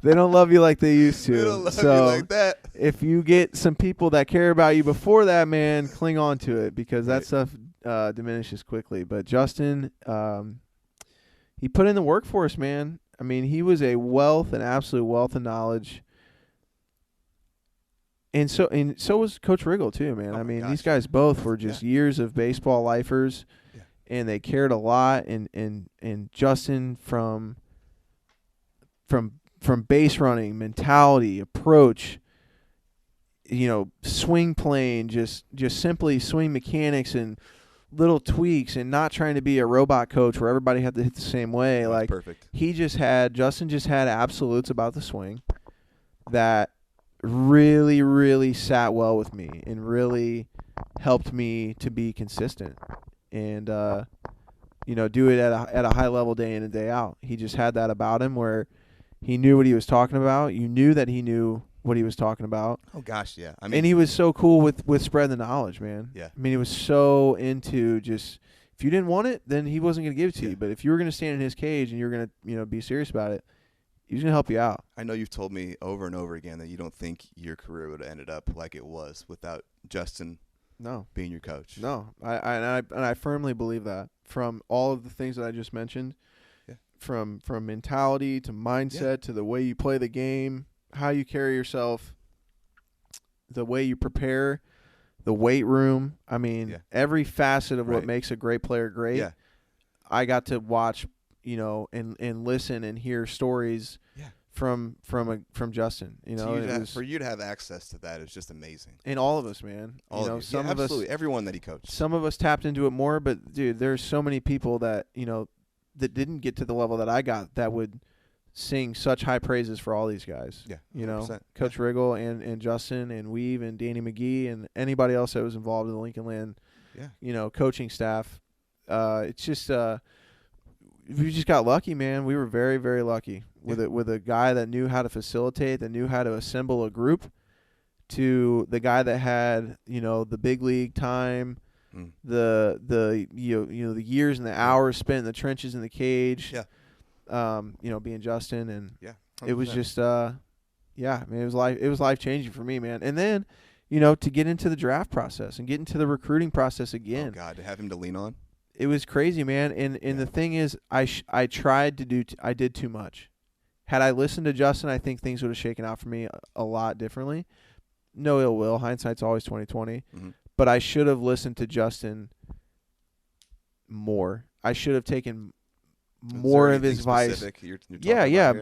They don't love you like they used to. They don't love you like that. If you get some people that care about you before that, man, cling on to it because that stuff diminishes quickly. But Justin, he put in the work for us, man. I mean, he was an absolute wealth of knowledge. And so was Coach Riggle too, man. I mean, these guys both were just years of baseball lifers, and they cared a lot. And Justin from base running, mentality, approach, swing plane, just simply swing mechanics and little tweaks, and not trying to be a robot coach where everybody had to hit the same way. That's like perfect. Justin just had absolutes about the swing that really, really sat well with me and really helped me to be consistent and do it at a high level day in and day out. He just had that about him where he knew what he was talking about. You knew that he knew what he was talking about. Oh gosh, yeah. I mean, and he was so cool with spreading the knowledge, man. Yeah. I mean, he was so into just, if you didn't want it, then he wasn't going to give it to you. But if you were going to stand in his cage and you're going to be serious about it, he was going to help you out. I know you've told me over and over again that you don't think your career would have ended up like it was without Justin being your coach. No. I firmly believe that. From all of the things that I just mentioned, from mentality to mindset to the way you play the game, how you carry yourself, the way you prepare, the weight room. I mean, every facet of what makes a great player great. Yeah. I got to watch, and listen and hear stories from Justin. For you to have access to that is just amazing. And all of us, man. Some of absolutely. us, everyone that he coached. Some of us tapped into it more, but dude, there's so many people that that didn't get to the level that I got that would sing such high praises for all these guys. Yeah, Coach Riggle and Justin and Weave and Danny McGee and anybody else that was involved in the Lincoln Land, coaching staff. It's just we just got lucky, man. We were very, very lucky with a guy that knew how to facilitate, that knew how to assemble a group, to the guy that had the big league time, the years and the hours spent in the trenches in the cage. Being Justin, and it was just it was life changing for me, man. And then to get into the draft process and get into the recruiting process again. Oh God, to have him to lean on. It was crazy, man. And the thing is, I tried to do I did too much. Had I listened to Justin, I think things would have shaken out for me a lot differently. No ill will. Hindsight's always 20/20. Mm-hmm. But I should have listened to Justin more. I should have taken more of his advice.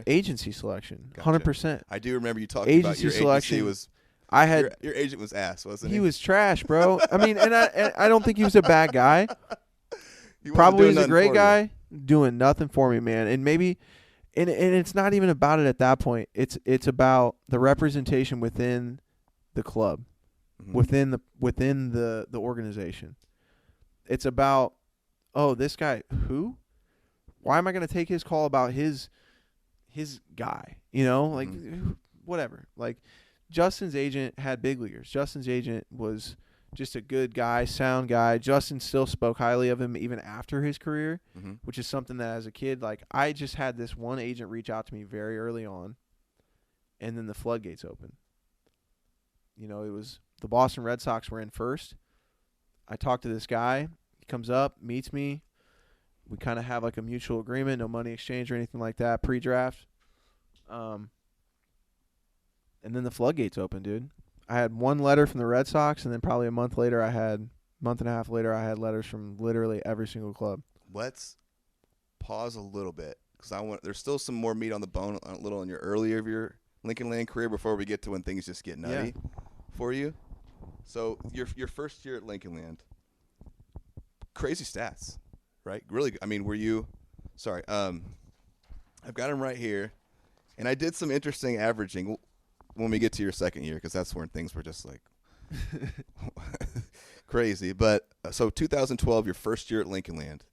Agency selection, 100%. I do remember you talking about your selection. Agency was. Your agent was ass, wasn't he? He was trash, bro. I mean, and I don't think he was a bad guy. Probably was a great guy. doing nothing for me, man. And maybe, and it's not even about it at that point. It's about the representation within the club, within the organization. It's about, oh, this guy, who? Why am I going to take his call about his guy? You know, like whatever. Like Justin's agent had big leaguers. Justin's agent was just a good guy, sound guy. Justin still spoke highly of him even after his career, which is something that as a kid, like I just had this one agent reach out to me very early on, and then the floodgates opened. You know, it was the Boston Red Sox were in first. I talked to this guy. He comes up, meets me. We kind of have like a mutual agreement, no money exchange or anything like that, pre-draft. And then the floodgates opened, dude. I had one letter from the Red Sox, and then probably a month and a half later, I had letters from literally every single club. Let's pause a little bit because there's still some more meat on the bone, a little in your earlier of your Lincoln Land career before we get to when things just get nutty for you. So your first year at Lincoln Land, crazy stats, right? Really, I mean, were you? Sorry, I've got them right here, and I did some interesting averaging when we get to your second year, because that's when things were just like crazy. But so 2012, your first year at Lincoln Land,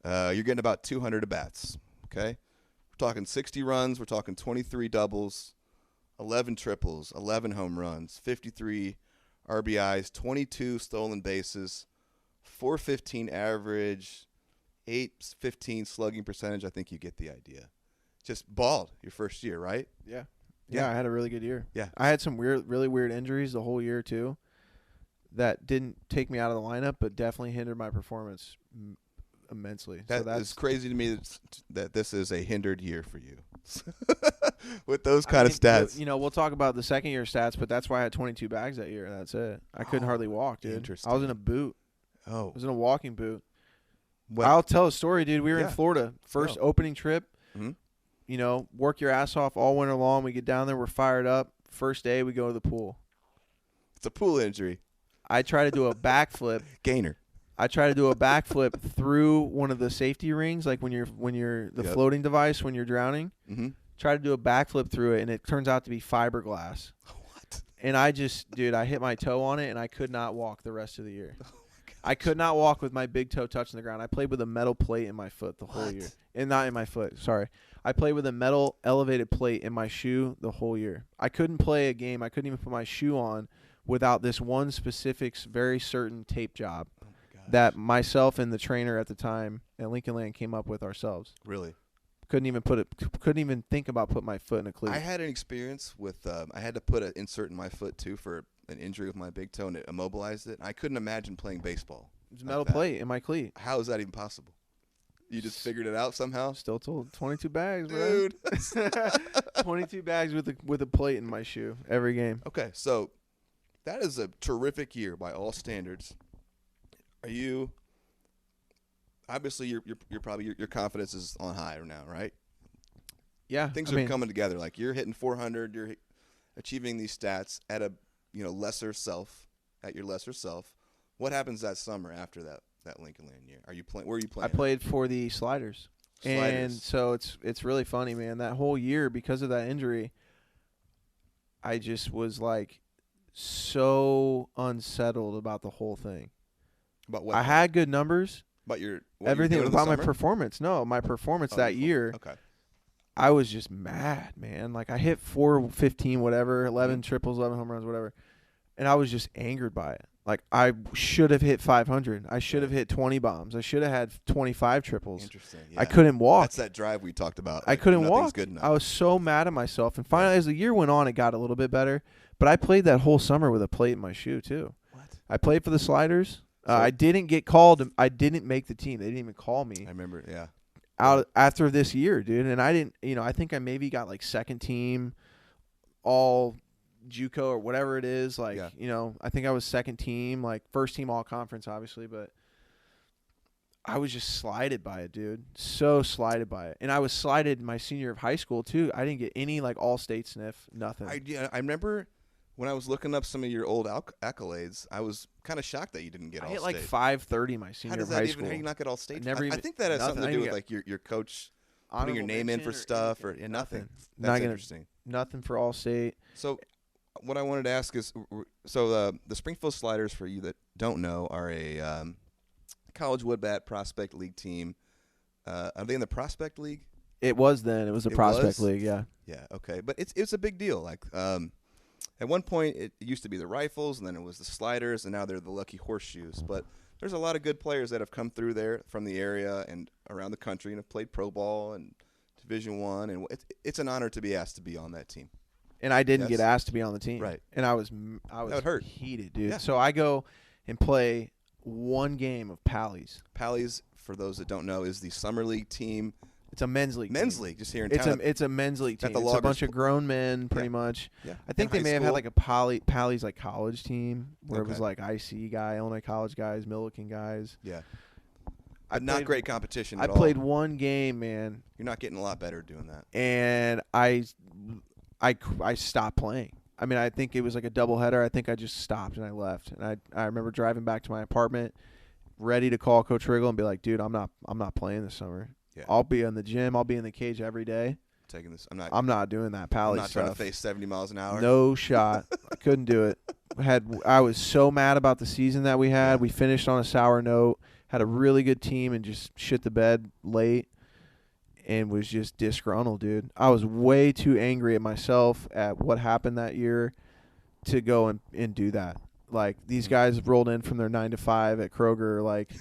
you're getting about 200 at-bats, okay? We're talking 60 runs. We're talking 23 doubles, 11 triples, 11 home runs, 53 RBIs, 22 stolen bases, 415 average, 815 slugging percentage. I think you get the idea. Just balled your first year, right? Yeah. Yeah, I had a really good year. Yeah. I had some really weird injuries the whole year too that didn't take me out of the lineup, but definitely hindered my performance immensely. That's crazy to me that this is a hindered year for you with those kind of stats. You know, we'll talk about the second year stats, but that's why I had 22 bags that year. That's it. I couldn't hardly walk, dude. Interesting. I was in a boot. Oh. I was in a walking boot. What? I'll tell a story, dude. We were in Florida. First opening trip. You know, work your ass off all winter long. We get down there. We're fired up. First day, we go to the pool. It's a pool injury. I try to do a backflip. Gainer. I try to do a backflip through one of the safety rings, like when you're the floating device when you're drowning. Try to do a backflip through it, and it turns out to be fiberglass. What? And I hit my toe on it, and I could not walk the rest of the year. I could not walk with my big toe touching the ground. I played with a metal plate in my foot the whole year. And not in my foot, sorry. I played with a metal elevated plate in my shoe the whole year. I couldn't play a game. I couldn't even put my shoe on without this one specific, very certain tape job that myself and the trainer at the time at Lincoln Land came up with ourselves. Really? Couldn't even think about putting my foot in a cleat. I had an experience with I had to put an insert in my foot too for an injury with my big toe, and it immobilized it. I couldn't imagine playing baseball. It was a metal plate in my cleat. How is that even possible? You just figured it out somehow? Still told 22 bags, dude. 22 bags with a plate in my shoe every game. Okay, so that is a terrific year by all standards. Are you? Obviously, you're probably your confidence is on high now, right? Yeah, things are coming together. Like you're hitting 400, you're achieving these stats at a lesser self, at your lesser self. What happens that summer after that Lincoln Land year? Are you playing? Where are you playing? I played for the Sliders. And so it's really funny, man. That whole year, because of that injury, I just was like so unsettled about the whole thing. About what? I had good numbers. About everything about my performance. No, my performance that year. Okay. I was just mad, man. Like I hit 415, whatever, 11 triples, 11 home runs, whatever, and I was just angered by it. Like I should have hit 500. I should have hit 20 bombs. I should have had 25 triples. Interesting. Yeah. I couldn't walk. That's that drive we talked about. I couldn't walk. Good enough. I was so mad at myself. And finally, as the year went on, it got a little bit better. But I played that whole summer with a plate in my shoe too. What? I played for the Sliders. I didn't get called. I didn't make the team. They didn't even call me. I remember. Yeah. Out after this year, dude, and I didn't. I think I maybe got like second team, all JUCO or whatever it is. Like, I think I was second team, like first team all conference, obviously, but I was just slighted by it, dude. So slighted by it, and I was slighted my senior year of high school too. I didn't get any like all state sniff, nothing. I remember When I was looking up some of your old accolades, I was kind of shocked that you didn't get I all hit state. like 530 my How senior does of high that school. even? How do you not get all state? Never I even- think that has nothing. something I to do didn't with get like your coach putting your honorable name in for mention or stuff anything. or nothing. Not That's gonna- interesting. Nothing for all state. So, what I wanted to ask is, so the Springfield Sliders, for you that don't know, are a college wood bat prospect league team. Are they in the prospect league? It was then. It was a prospect league, yeah. Yeah, okay. But it's a big deal. Like at one point it used to be the Rifles, and then it was the Sliders, and now they're the Lucky Horseshoes. But there's a lot of good players that have come through there from the area and around the country and have played pro ball and Division I, and it's an honor to be asked to be on that team. And I didn't get asked to be on the team. Right. And I was That would hurt. heated, dude. Yeah. So I go and play one game of Pallies. Pallies, for those that don't know, is the summer league team. It's a men's league. Men's team. league, just here in It's town. it's a men's league At team. the It's a Loggers bunch of grown men, pretty much. Yeah. I think In they may high have had school. like a Pallies like college team where it was Okay. like IC guy, Illinois college guys, Milliken guys. Yeah. I But not played- great competition I at all. played one game, man, You're not getting a lot better doing that. and I stopped playing. I mean, I think it was like a doubleheader. I think I just stopped and I left. And I remember driving back to my apartment, ready to call Coach Riggle and be like, "Dude, I'm not playing this summer. Yeah. I'll be in the gym. I'll be in the cage every day. Taking this, I'm not doing that Pally not stuff. trying to face 70 miles an hour. No shot. I couldn't do it. I was so mad about the season that we had. Yeah. We finished on a sour note. Had a really good team and just shit the bed late. And was just disgruntled, dude. I was way too angry at myself at what happened that year to go and do that. Like, these guys rolled in from their 9 to 5 at Kroger, like,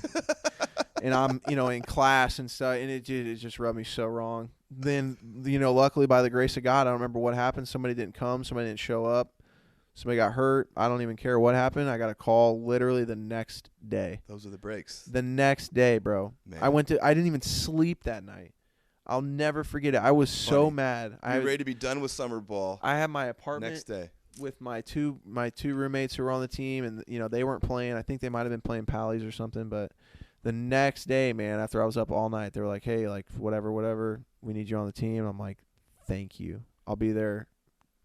and I'm, in class and stuff, and it just rubbed me so wrong. Then, luckily, by the grace of God, I don't remember what happened. Somebody didn't come. Somebody didn't show up. Somebody got hurt. I don't even care what happened. I got a call literally the next day. Those are the breaks. The next day, bro. Man. I didn't even sleep that night. I'll never forget it. I was so mad. You're ready to be done with summer ball. I had my apartment Next day. with my two roommates who were on the team, and they weren't playing. I think they might have been playing Pallies or something. But the next day, man, after I was up all night, they were like, "Hey, like whatever, we need you on the team." I'm like, "Thank you. I'll be there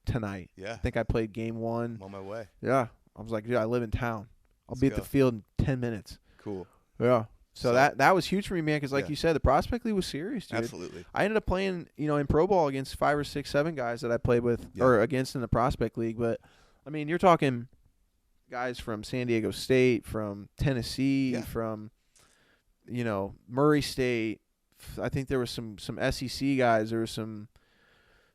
tonight." Yeah. I think I played game 1. I'm on my way. Yeah, I was like, "Dude, I live in town. I'll Let's be at go. the field in 10 minutes." Cool. Yeah. So that was huge for me, man, because like Yeah. you said, the prospect league was serious, dude. Absolutely. I ended up playing, in pro ball against 5 or 6, 7 guys that I played with or against in the prospect league. But, I mean, you're talking guys from San Diego State, from Tennessee, from, Murray State. I think there was some SEC guys. There was some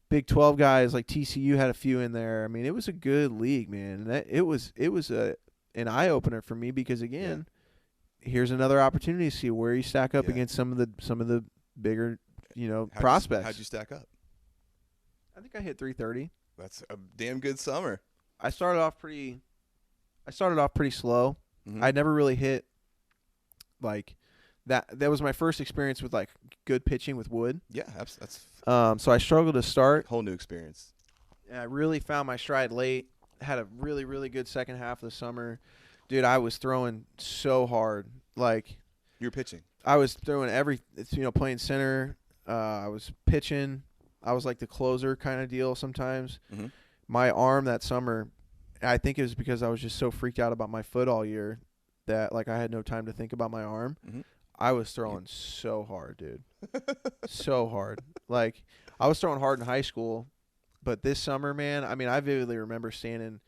Big 12 guys, like TCU had a few in there. I mean, it was a good league, man. And it was an eye-opener for me because, again, here's another opportunity to see where you stack up against some of the bigger, prospects. How'd you stack up? I think I hit 330. That's a damn good summer. I started off pretty slow. Mhm. I never really hit like that. That was my first experience with like good pitching with wood. Yeah, that's So I struggled to start. a whole new experience. And I really found my stride late. Had a really, really good second half of the summer. Dude, I was throwing so hard. Like, You were pitching. I was throwing playing center. I was pitching. I was like the closer kind of deal sometimes. Mhm. My arm that summer, I think it was because I was just so freaked out about my foot all year that like I had no time to think about my arm. Mhm. I was throwing so hard, dude. So hard. Like, I was throwing hard in high school, but this summer, man, I mean, I vividly remember standing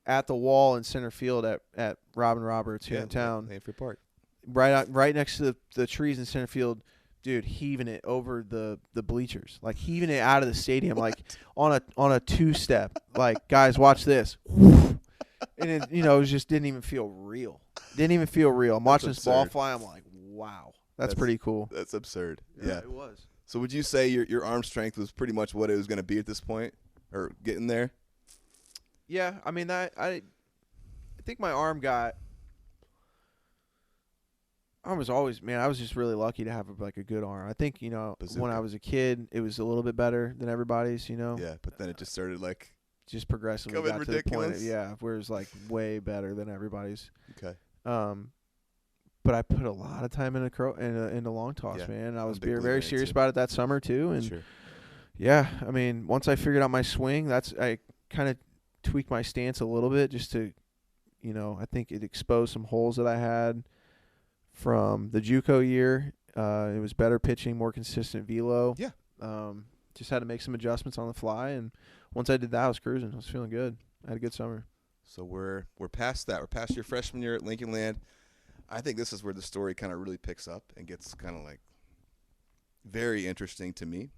at the wall in center field at Robin Roberts here in town, Lanford Park. right next to the trees in center field, dude, heaving it over the bleachers, like heaving it out of the stadium, like on a 2-step. Like, guys, watch this. And it, it just didn't even feel real. I'm watching this ball fly. I'm like, wow, that's pretty cool. That's absurd. Yeah. It was. So would you say your arm strength was pretty much what it was going to be at this point, or getting there? Yeah, I mean, I think my arm got. I was just really lucky to have like a good arm. I think when I was a kid, it was a little bit better than everybody's. Yeah, but then it just started like just progressively Coming got ridiculous. to the point, where it's like way better than everybody's. okay. But I put a lot of time into long toss, Yeah, man. I I'm was a big believer very in it, serious too. about it that summer too, and Sure. yeah, I mean, once I figured out my swing, I kind of tweak my stance a little bit just to, I think it exposed some holes that I had from the JUCO year. It was better pitching, more consistent velo. Yeah. Just had to make some adjustments on the fly, and once I did that, I was cruising. I was feeling good. I had a good summer. So we're past that. We're past your freshman year at Lincoln Land. I think this is where the story kind of really picks up and gets kind of like very interesting to me.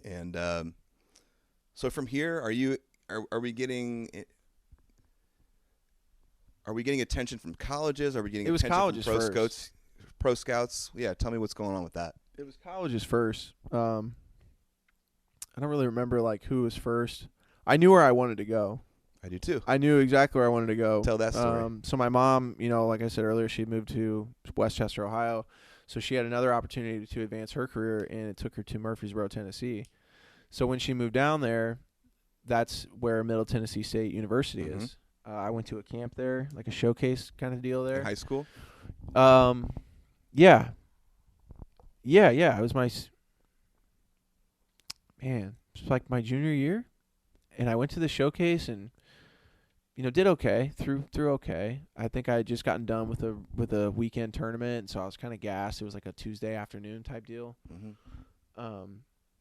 And so from here, are we getting attention from colleges? Are we getting attention from pro scouts? Yeah, tell me what's going on with that. It was colleges first. I don't really remember like who was first. I knew where I wanted to go. I do too. I knew exactly where I wanted to go. Tell that story. So my mom, like I said earlier, she moved to Westchester, Ohio. So she had another opportunity to advance her career, and it took her to Murfreesboro, Tennessee. So when she moved down there, that's where Middle Tennessee State University is. I went to a camp there, like a showcase kind of deal there. In high school? Yeah. It was it's like my junior year, and I went to the showcase and did okay, through okay. I think I had just gotten done with a weekend tournament, so I was kind of gassed. It was like a Tuesday afternoon type deal.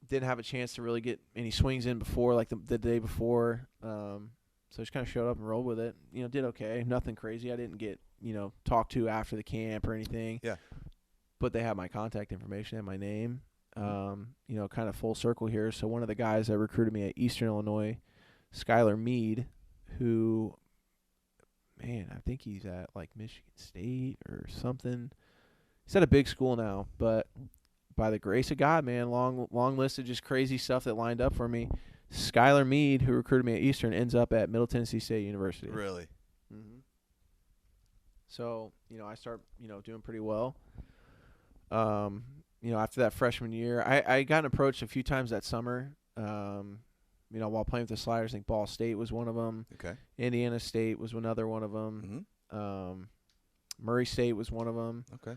Didn't have a chance to really get any swings in before, like the day before. So I just kind of showed up and rolled with it. Did okay, nothing crazy. I didn't get talked to after the camp or anything. Yeah. But they had my contact information and my name. Kind of full circle here. So one of the guys that recruited me at Eastern Illinois, Skylar Mead, who, I think he's at like Michigan State or something. He's at a big school now, but by the grace of God, man, long list of just crazy stuff that lined up for me. Skylar Mead, who recruited me at Eastern, ends up at Middle Tennessee State University. Really? Mm-hmm. So, I start, doing pretty well. After that freshman year, I got approached a few times that summer. While playing with the Sliders, I think Ball State was one of them. Okay. Indiana State was another one of them. Murray State was one of them. Okay.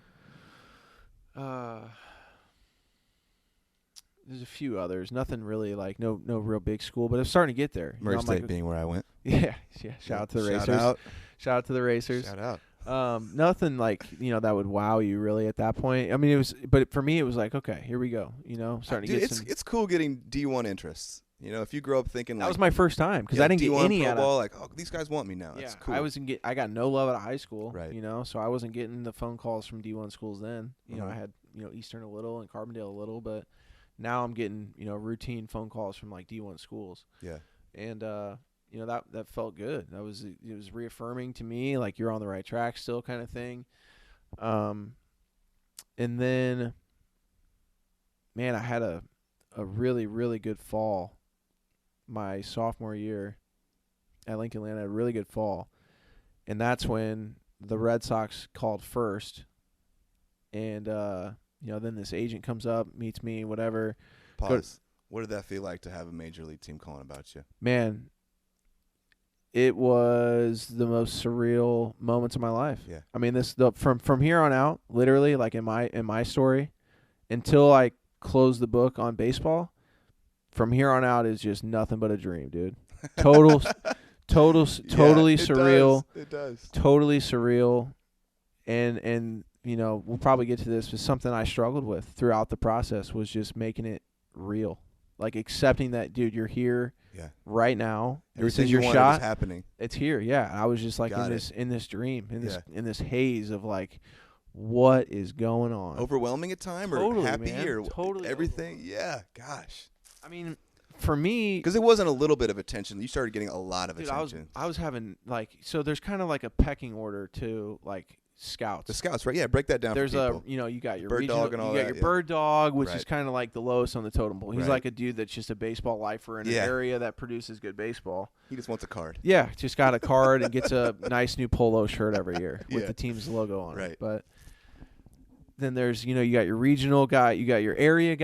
There's a few others. Nothing really like no real big school, but it's starting to get there. Murray State being where I went. Yeah. Shout out to the Racers. Shout out to the Racers. Shout out. Nothing like that would wow you really at that point. I mean, but for me it was like, okay, here we go. Starting to get it's cool getting D1 interests. If you grow up thinking that was my first time because I didn't get any out of like, oh, these guys want me now. Yeah, that's cool. I got no love out of high school. Right. So I wasn't getting the phone calls from D1 schools then. I had Eastern a little and Carbondale a little, but now I'm getting routine phone calls from like D1 schools. Yeah. And that felt good. It was reaffirming to me like you're on the right track still kind of thing. And then I had a really, really good fall my sophomore year at Lincoln Land. I had a really good fall. And that's when the Red Sox called first. And then this agent comes up, meets me, whatever. Pause. What did that feel like to have a major league team calling about you? Man, it was the most surreal moments of my life. Yeah. I mean, from here on out, literally, like in my story, until I close the book on baseball, from here on out is just nothing but a dream, dude. Totally surreal. It does. Totally surreal, and we'll probably get to this. Was something I struggled with throughout the process was just making it real, like accepting that, dude, you're here. Yeah. Right now, Everything this is your you shot. Is happening. It's here. Yeah. I was just like in this dream, in this haze of like, what is going on? Overwhelming at time or totally, happy man. or Totally everything? Yeah. Gosh. I mean, for me, because it wasn't a little bit of attention. You started getting a lot of attention. I was having like, so there's kind of like a pecking order to like scouts. The scouts, right? Yeah, break that down. There's for people. You got your bird regional, dog and all you got that, your bird dog, which right. is kind of like the lowest on the totem pole. He's right. like a dude that's just a baseball lifer in an area that produces good baseball. He just wants a card. Yeah, just got a card and gets a nice new polo shirt every year with the team's logo on it. But then there's, you got your regional guy, you got your area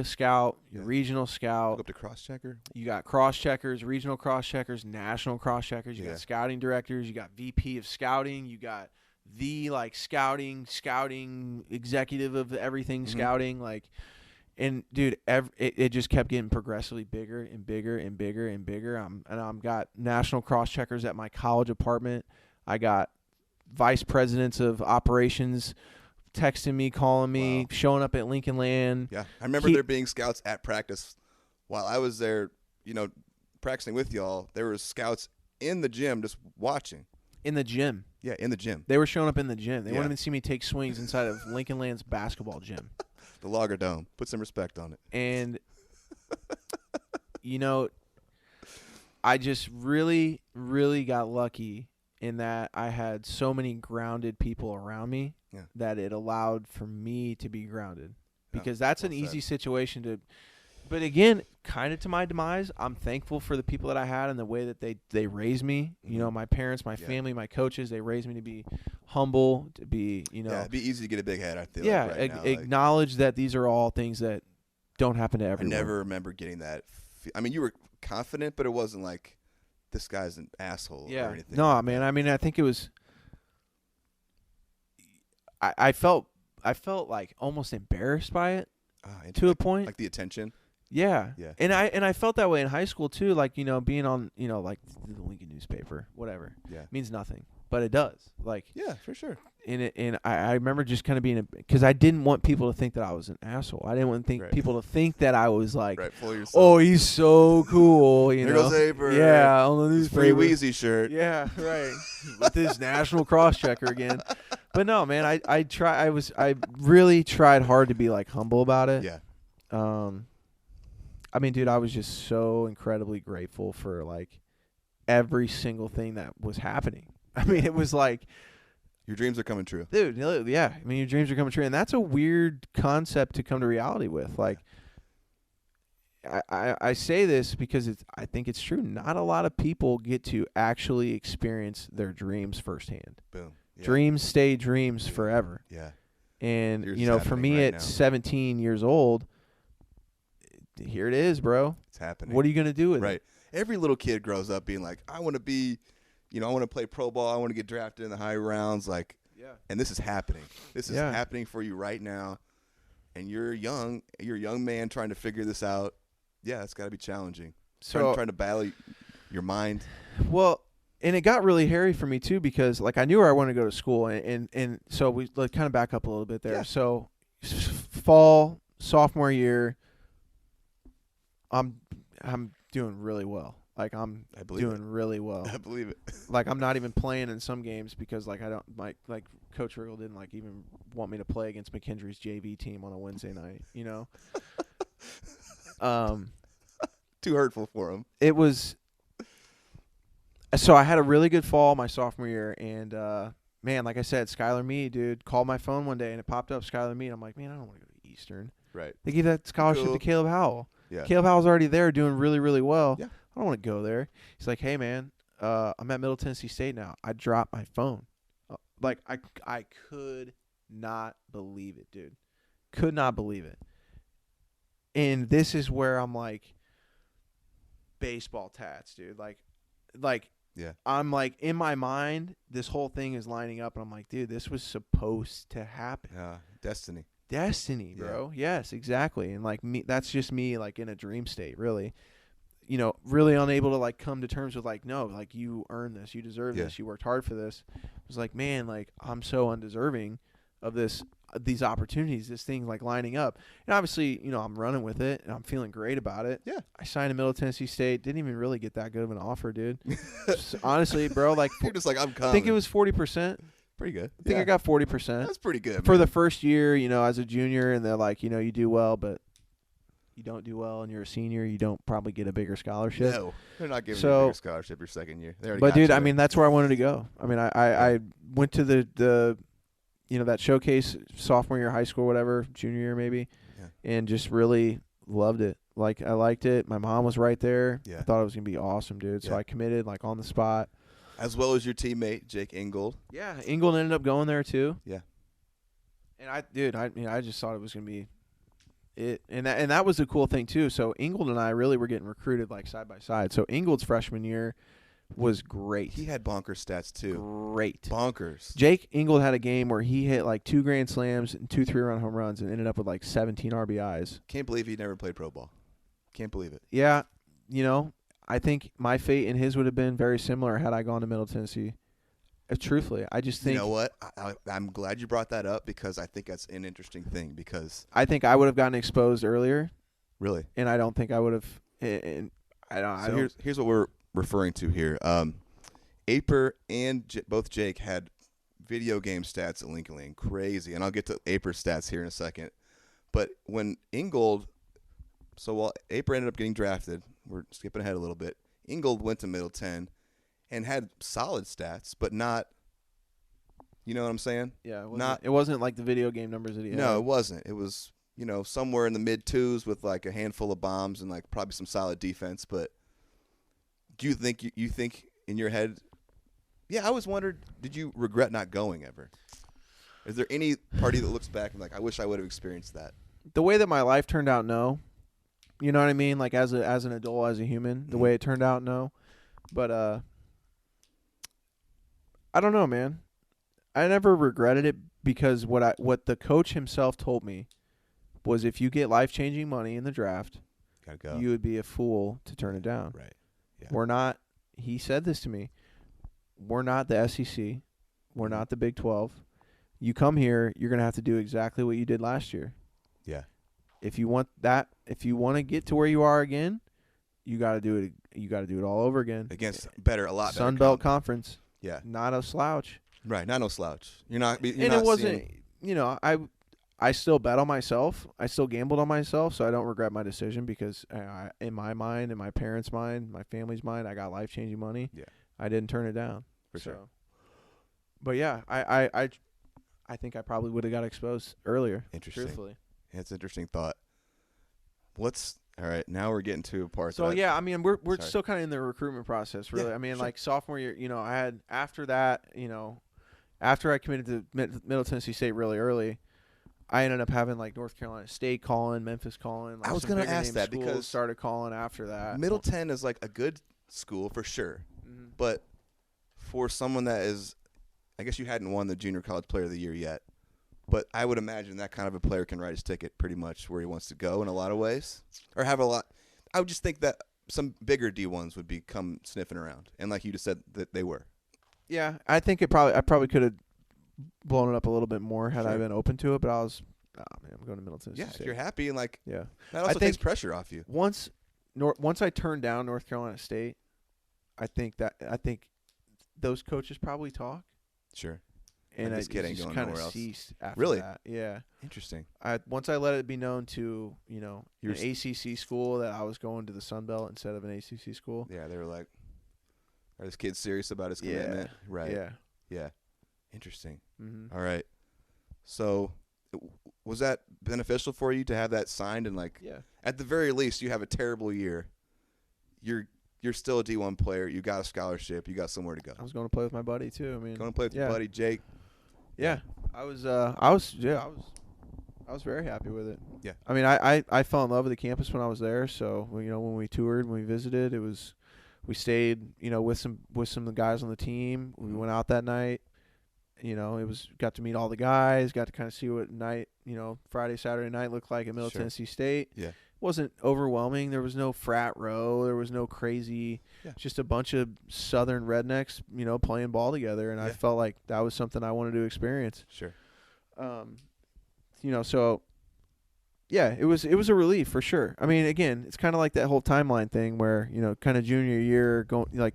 scout, your regional scout. Look up to cross-checker. You got cross-checkers, regional cross-checkers, national cross-checkers. You got scouting directors. You got VP of scouting. You got the, like, scouting executive of everything scouting. Like, And dude, it just kept getting progressively bigger and bigger and bigger and bigger. I'm got national cross checkers at my college apartment. I got vice presidents of operations texting me, calling me, showing up at Lincoln Land. Yeah, I remember there being scouts at practice while I was there. Practicing with y'all. There were scouts in the gym just watching. In the gym. Yeah, in the gym. They were showing up in the gym. They wouldn't even see me take swings inside of Lincoln Land's basketball gym. The Lager Dome. Put some respect on it. And, I just really, really got lucky in that I had so many grounded people around me that it allowed for me to be grounded. Because that's an easy situation to – but again, kind of to my demise, I'm thankful for the people that I had and the way that they raised me. My parents, my family, my coaches, they raised me to be humble, to be, it'd be easy to get a big head, I feel like right now. Acknowledge that these are all things that don't happen to everyone. I never remember getting that. I mean, you were confident, but it wasn't like this guy's an asshole or anything. No, man. I mean, I think it was I felt like almost embarrassed by it to a point. Like the attention. Yeah. And I felt that way in high school too, like, being on, like the Lincoln newspaper, whatever. Yeah. Means nothing, but it does. Like, yeah, for sure. And I remember just kind of being because I didn't want people to think that I was an asshole. I didn't want people to think that I was like, oh, he's so cool, There goes Aper. Yeah, on the newspaper. Free Wheezy shirt. Yeah, right. With his national cross checker again. But no, man, I really tried hard to be like humble about it. Yeah. I mean, dude, I was just so incredibly grateful for like every single thing that was happening. I mean, it was like your dreams are coming true, dude. Yeah, I mean, your dreams are coming true, and that's a weird concept to come to reality with. Like, I say this because I think it's true. Not a lot of people get to actually experience their dreams firsthand. Boom. Yeah. Dreams stay dreams forever. Yeah. And for me at 17 years old. Here it is, bro. It's happening. What are you going to do with it? Right. Every little kid grows up being like, I want to be, I want to play pro ball. I want to get drafted in the high rounds. Like, and this is happening. This is happening for you right now. And you're young. You're a young man trying to figure this out. Yeah, it's got to be challenging. So trying to battle your mind. Well, and it got really hairy for me too because like I knew where I wanted to go to school, and so we kind of back up a little bit there. Yeah. So fall sophomore year. I'm doing really well. Like doing really well. I believe it. Like I'm not even playing in some games because like like Coach Riggle didn't like even want me to play against McKendree's JV team on a Wednesday night. Too hurtful for him. It was. So I had a really good fall my sophomore year, and man, like I said, Skylar Meade, dude, called my phone one day and it popped up Skylar Meade. I'm like, man, I don't want to go to Eastern. Right. They gave that scholarship to Caleb Howell. Yeah. Caleb Howell's already there doing really, really well. Yeah. I don't want to go there. He's like, hey, man, I'm at Middle Tennessee State now. I dropped my phone. Like, I could not believe it, dude. Could not believe it. And this is where I'm like, baseball tats, dude. Like, yeah. I'm like, in my mind, this whole thing is lining up. And I'm like, dude, this was supposed to happen. Yeah. Destiny, bro. Yeah. Yes, exactly. And like me, that's just me like in a dream state, really. Really unable to like come to terms with like, no, like you earned this, you deserve this, you worked hard for this. It was like, man, like I'm so undeserving of these opportunities, this thing like lining up. And obviously, I'm running with it and I'm feeling great about it. Yeah. I signed to Middle Tennessee State. Didn't even really get that good of an offer, dude. Honestly, bro, like you're just like, I'm coming. I think it was 40%. Pretty good. I think I got 40%. That's pretty good, for the first year, as a junior, and they're like, you do well, but you don't do well, and you're a senior, you don't probably get a bigger scholarship. No, they're not giving you a bigger scholarship your second year. But dude, I mean, that's where I wanted to go. I mean, I went to the that showcase sophomore year of high school, whatever, junior year maybe, and just really loved it. Like I liked it. My mom was right there. Yeah. I thought it was gonna be awesome, dude. So I committed like on the spot. As well as your teammate, Jake Ingold. Yeah, Ingold ended up going there too. Yeah. And I just thought it was going to be it. And that was the cool thing too. So Ingold and I really were getting recruited like side by side. So Ingold's freshman year, was great. He had bonkers stats too. Great. Bonkers. Jake Ingold had a game where he hit like 2 grand slams and 2 3-run home runs and ended up with like 17 RBIs. Can't believe he never played pro ball. Can't believe it. Yeah, I think my fate and his would have been very similar had I gone to Middle Tennessee. Truthfully, I just think. You know what? I'm glad you brought that up because I think that's an interesting thing because. I think I would have gotten exposed earlier. Really? And I don't think I would have. And I don't. Here's what we're referring to here. Aper and both Jake had video game stats at Lincoln Lane. Crazy. And I'll get to Aper's stats here in a second. But when Ingold. So while Aper ended up getting drafted, we're skipping ahead a little bit. Ingold went to Middle 10 and had solid stats, but not, you know what I'm saying? Yeah, it wasn't like the video game numbers that he had. No, it wasn't. It was, somewhere in the mid-2s with like a handful of bombs and like probably some solid defense. But do you think you think in your head? Yeah, I always wondered, did you regret not going ever? Is there any party that looks back and like, I wish I would have experienced that? The way that my life turned out, no. You know what I mean? Like as an adult, as a human, the way it turned out, no. But I don't know, man. I never regretted it because what the coach himself told me was if you get life-changing money in the draft, Gotta go. you would be a fool to turn it down. Right. Yeah. We're not. He said this to me. We're not the SEC. We're not the Big 12. You come here, you're gonna have to do exactly what you did last year. Yeah. If you want to get to where you are again, you got to do it. You got to do it all over again against a lot better Sun Belt Conference. Yeah, not a slouch. Right, not no slouch. You're not. And it wasn't. I still bet on myself. I still gambled on myself, so I don't regret my decision because in my mind, in my parents' mind, my family's mind, I got life-changing money. Yeah, I didn't turn it down for sure. But yeah, I think I probably would have got exposed earlier. Interesting. Truthfully. That's an interesting thought. All right, now we're getting to a part. So, I mean, we're still kind of in the recruitment process, really. Yeah, I mean, sure. like, sophomore year, I had, after that, after I committed to Middle Tennessee State really early, I ended up having, like, North Carolina State calling, Memphis calling. Like, I was going to ask that because started calling after that. Middle 10 is, like, a good school for sure. Mm-hmm. But for someone that is, I guess you hadn't won the Junior College Player of the Year yet. But I would imagine that kind of a player can write his ticket pretty much where he wants to go in a lot of ways. Or have a lot. I would just think that some bigger D1s would come sniffing around. And like you just said, that they were. Yeah, I think I probably could have blown it up a little bit more had Sure. I been open to it. But I was, I'm going to Middle Tennessee State. State. If you're happy and like, yeah, that also takes pressure off you. Once I turned down North Carolina State, I think those coaches probably talk. Sure. And this kid ain't just going kind nowhere of else. ceased after Really? that. Yeah. Interesting. Once I let it be known to, an ACC school that I was going to the Sun Belt instead of an ACC school. Yeah, they were like, are this kid serious about his commitment? Right. Yeah. Yeah. Interesting. Mm-hmm. All right. So was that beneficial for you to have that signed and like at the very least you have a terrible year. You're still a D1 player. You got a scholarship. You got somewhere to go. I was going to play with my buddy too. I mean, going to play with your buddy Jake. Yeah, I was very happy with it. Yeah, I mean, I fell in love with the campus when I was there. So when we toured, when we visited, we stayed with some of the guys on the team. We went out that night. Got to meet all the guys. Got to kind of see what night Friday, Saturday night looked like at Middle Tennessee State. Yeah. Wasn't overwhelming. There was no frat row. There was no crazy, just a bunch of Southern rednecks, playing ball together. And I felt like that was something I wanted to experience. Sure. So it was a relief for sure. I mean, again, it's kind of like that whole timeline thing where, kind of junior year going like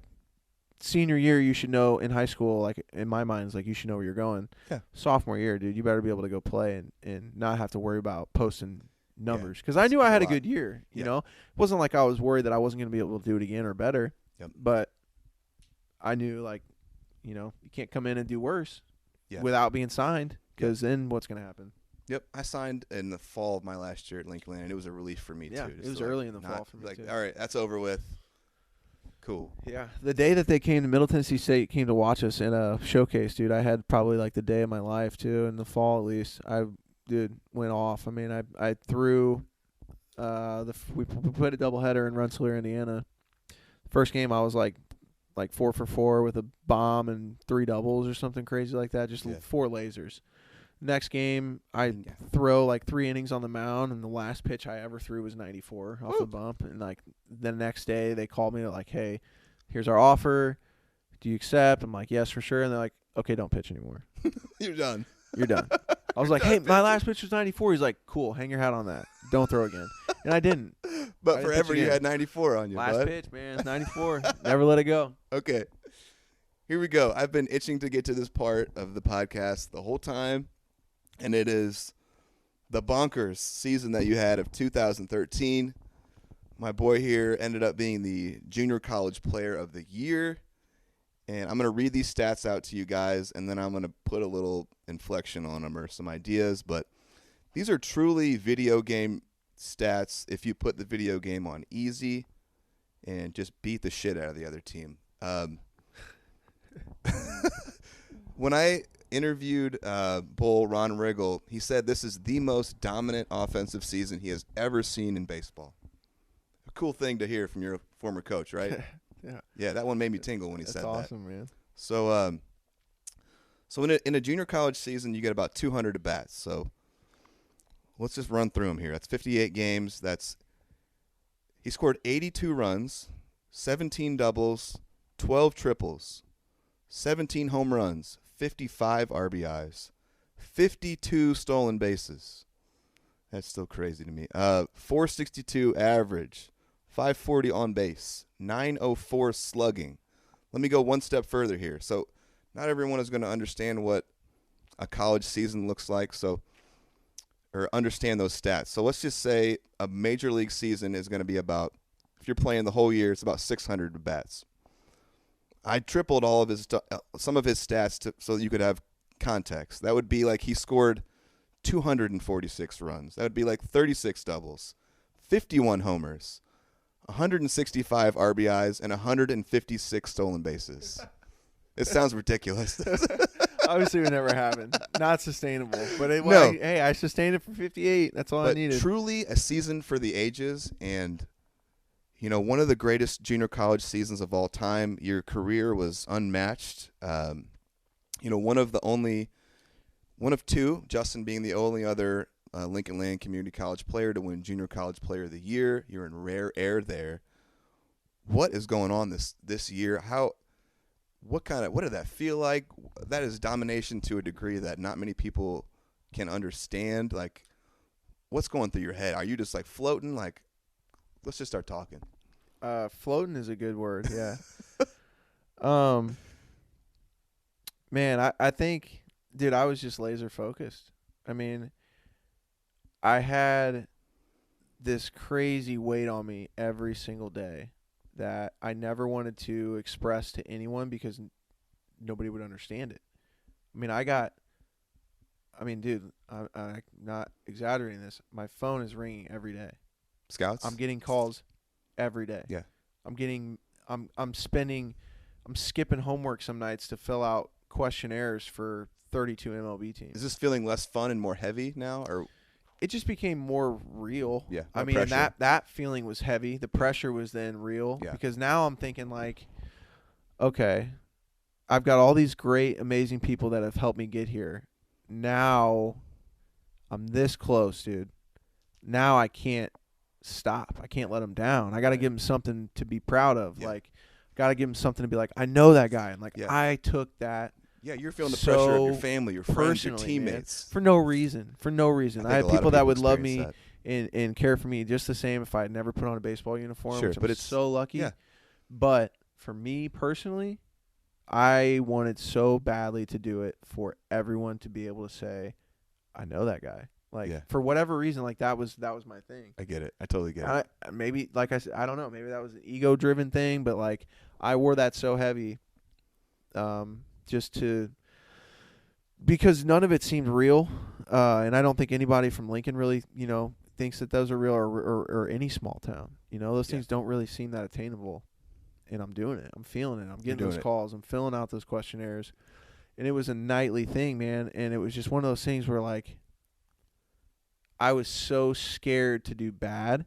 senior year, you should know in high school, like in my mind, it's like you should know where you're going. Yeah. Sophomore year, dude, you better be able to go play and not have to worry about posting numbers because I knew I had a good year. You know, it wasn't like I was worried that I wasn't going to be able to do it again or better. Yep. But I knew you can't come in and do worse without being signed because then what's going to happen? Yep, I signed in the fall of my last year at Lincoln Land, and it was a relief for me too. It was early in the fall for me too. All right, that's over with. Cool. Yeah, the day that they came to Middle Tennessee State came to watch us in a showcase, dude. I had probably like the day of my life too. In the fall, at least, went off. I mean, I threw. We put a doubleheader in Rensselaer, Indiana. First game, I was like like 4 for 4 with a bomb and 3 doubles or something crazy like that. Just 4 lasers. Next game, I throw like 3 innings on the mound, and the last pitch I ever threw was 94 off the bump. And like the next day, they called me like, "Hey, here's our offer. Do you accept?" I'm like, "Yes, for sure." And they're like, "Okay, don't pitch anymore. You're done. You're done." I was like, "Hey, my last pitch was 94." He's like, "Cool, hang your hat on that. Don't throw again." And I didn't. But forever you had 94 on you, last pitch, man, 94. Never let it go. Okay. Here we go. I've been itching to get to this part of the podcast the whole time, and it is the bonkers season that you had of 2013. My boy here ended up being the Junior College Player of the Year, and I'm going to read these stats out to you guys, and then I'm going to put a little inflection on them or some ideas, but these are truly video game stats if you put the video game on easy and just beat the shit out of the other team. When I interviewed Bull Ron Riggle, he said this is the most dominant offensive season he has ever seen in baseball. A cool thing to hear from your former coach, right? Yeah, that one made me tingle when he said that. That's awesome, man. So, in a junior college season, you get about 200 at bats. So let's just run through them here. That's 58 games. He scored 82 runs, 17 doubles, 12 triples, 17 home runs, 55 RBIs, 52 stolen bases. That's still crazy to me. 462 average, 540 on base, 904 slugging. Let me go one step further here. So not everyone is going to understand what a college season looks like, or understand those stats. So let's just say a major league season is going to be about, if you're playing the whole year, it's about 600 at bats. I tripled all of some of his stats so that you could have context. That would be like he scored 246 runs. That would be like 36 doubles, 51 homers, 165 RBIs, and 156 stolen bases. It sounds ridiculous. Obviously, it would never happen. Not sustainable. But No. I sustained it for 58. That's all I needed. Truly a season for the ages, and one of the greatest junior college seasons of all time. Your career was unmatched. One of two, Justin being the only other Lincoln Land Community College player to win Junior College Player of the Year. You're in rare air there. What is going on this year? What did that feel like? That is domination to a degree that not many people can understand. Like, what's going through your head? Are you just like floating? Like, let's just start talking. Floating is a good word. Yeah. Man, I think, dude, I was just laser focused. I mean, I had this crazy weight on me every single day that I never wanted to express to anyone because nobody would understand it. Dude, I'm not exaggerating this. My phone is ringing every day. Scouts? I'm getting calls every day. Yeah. I'm skipping homework some nights to fill out questionnaires for 32 MLB teams. Is this feeling less fun and more heavy now, or? It just became more real. Yeah. I mean, that feeling was heavy. The pressure was then real. Yeah. Because now I'm thinking like, okay, I've got all these great, amazing people that have helped me get here. Now I'm this close, dude. Now I can't stop. I can't let them down. I got to give them something to be proud of. Yeah. Like, got to give them something to be like, I know that guy. And like, Yeah. I took that. Yeah, you're feeling the pressure of your family, your friends, your personally, teammates. Man, for no reason. I had people that would love me and care for me just the same if I had never put on a baseball uniform. Sure, which but I'm it's so lucky. Yeah. But for me personally, I wanted so badly to do it for everyone to be able to say, I know that guy. Like, for whatever reason, like that was my thing. I get it. I totally get it. Maybe, like I said, I don't know. Maybe that was an ego-driven thing, but like I wore that so heavy, because none of it seemed real, and I don't think anybody from Lincoln really, thinks that those are real, or any small town. Those things don't really seem that attainable. And I'm doing it. I'm feeling it. I'm getting those calls. I'm filling out those questionnaires, and it was a nightly thing, man. And it was just one of those things where like I was so scared to do bad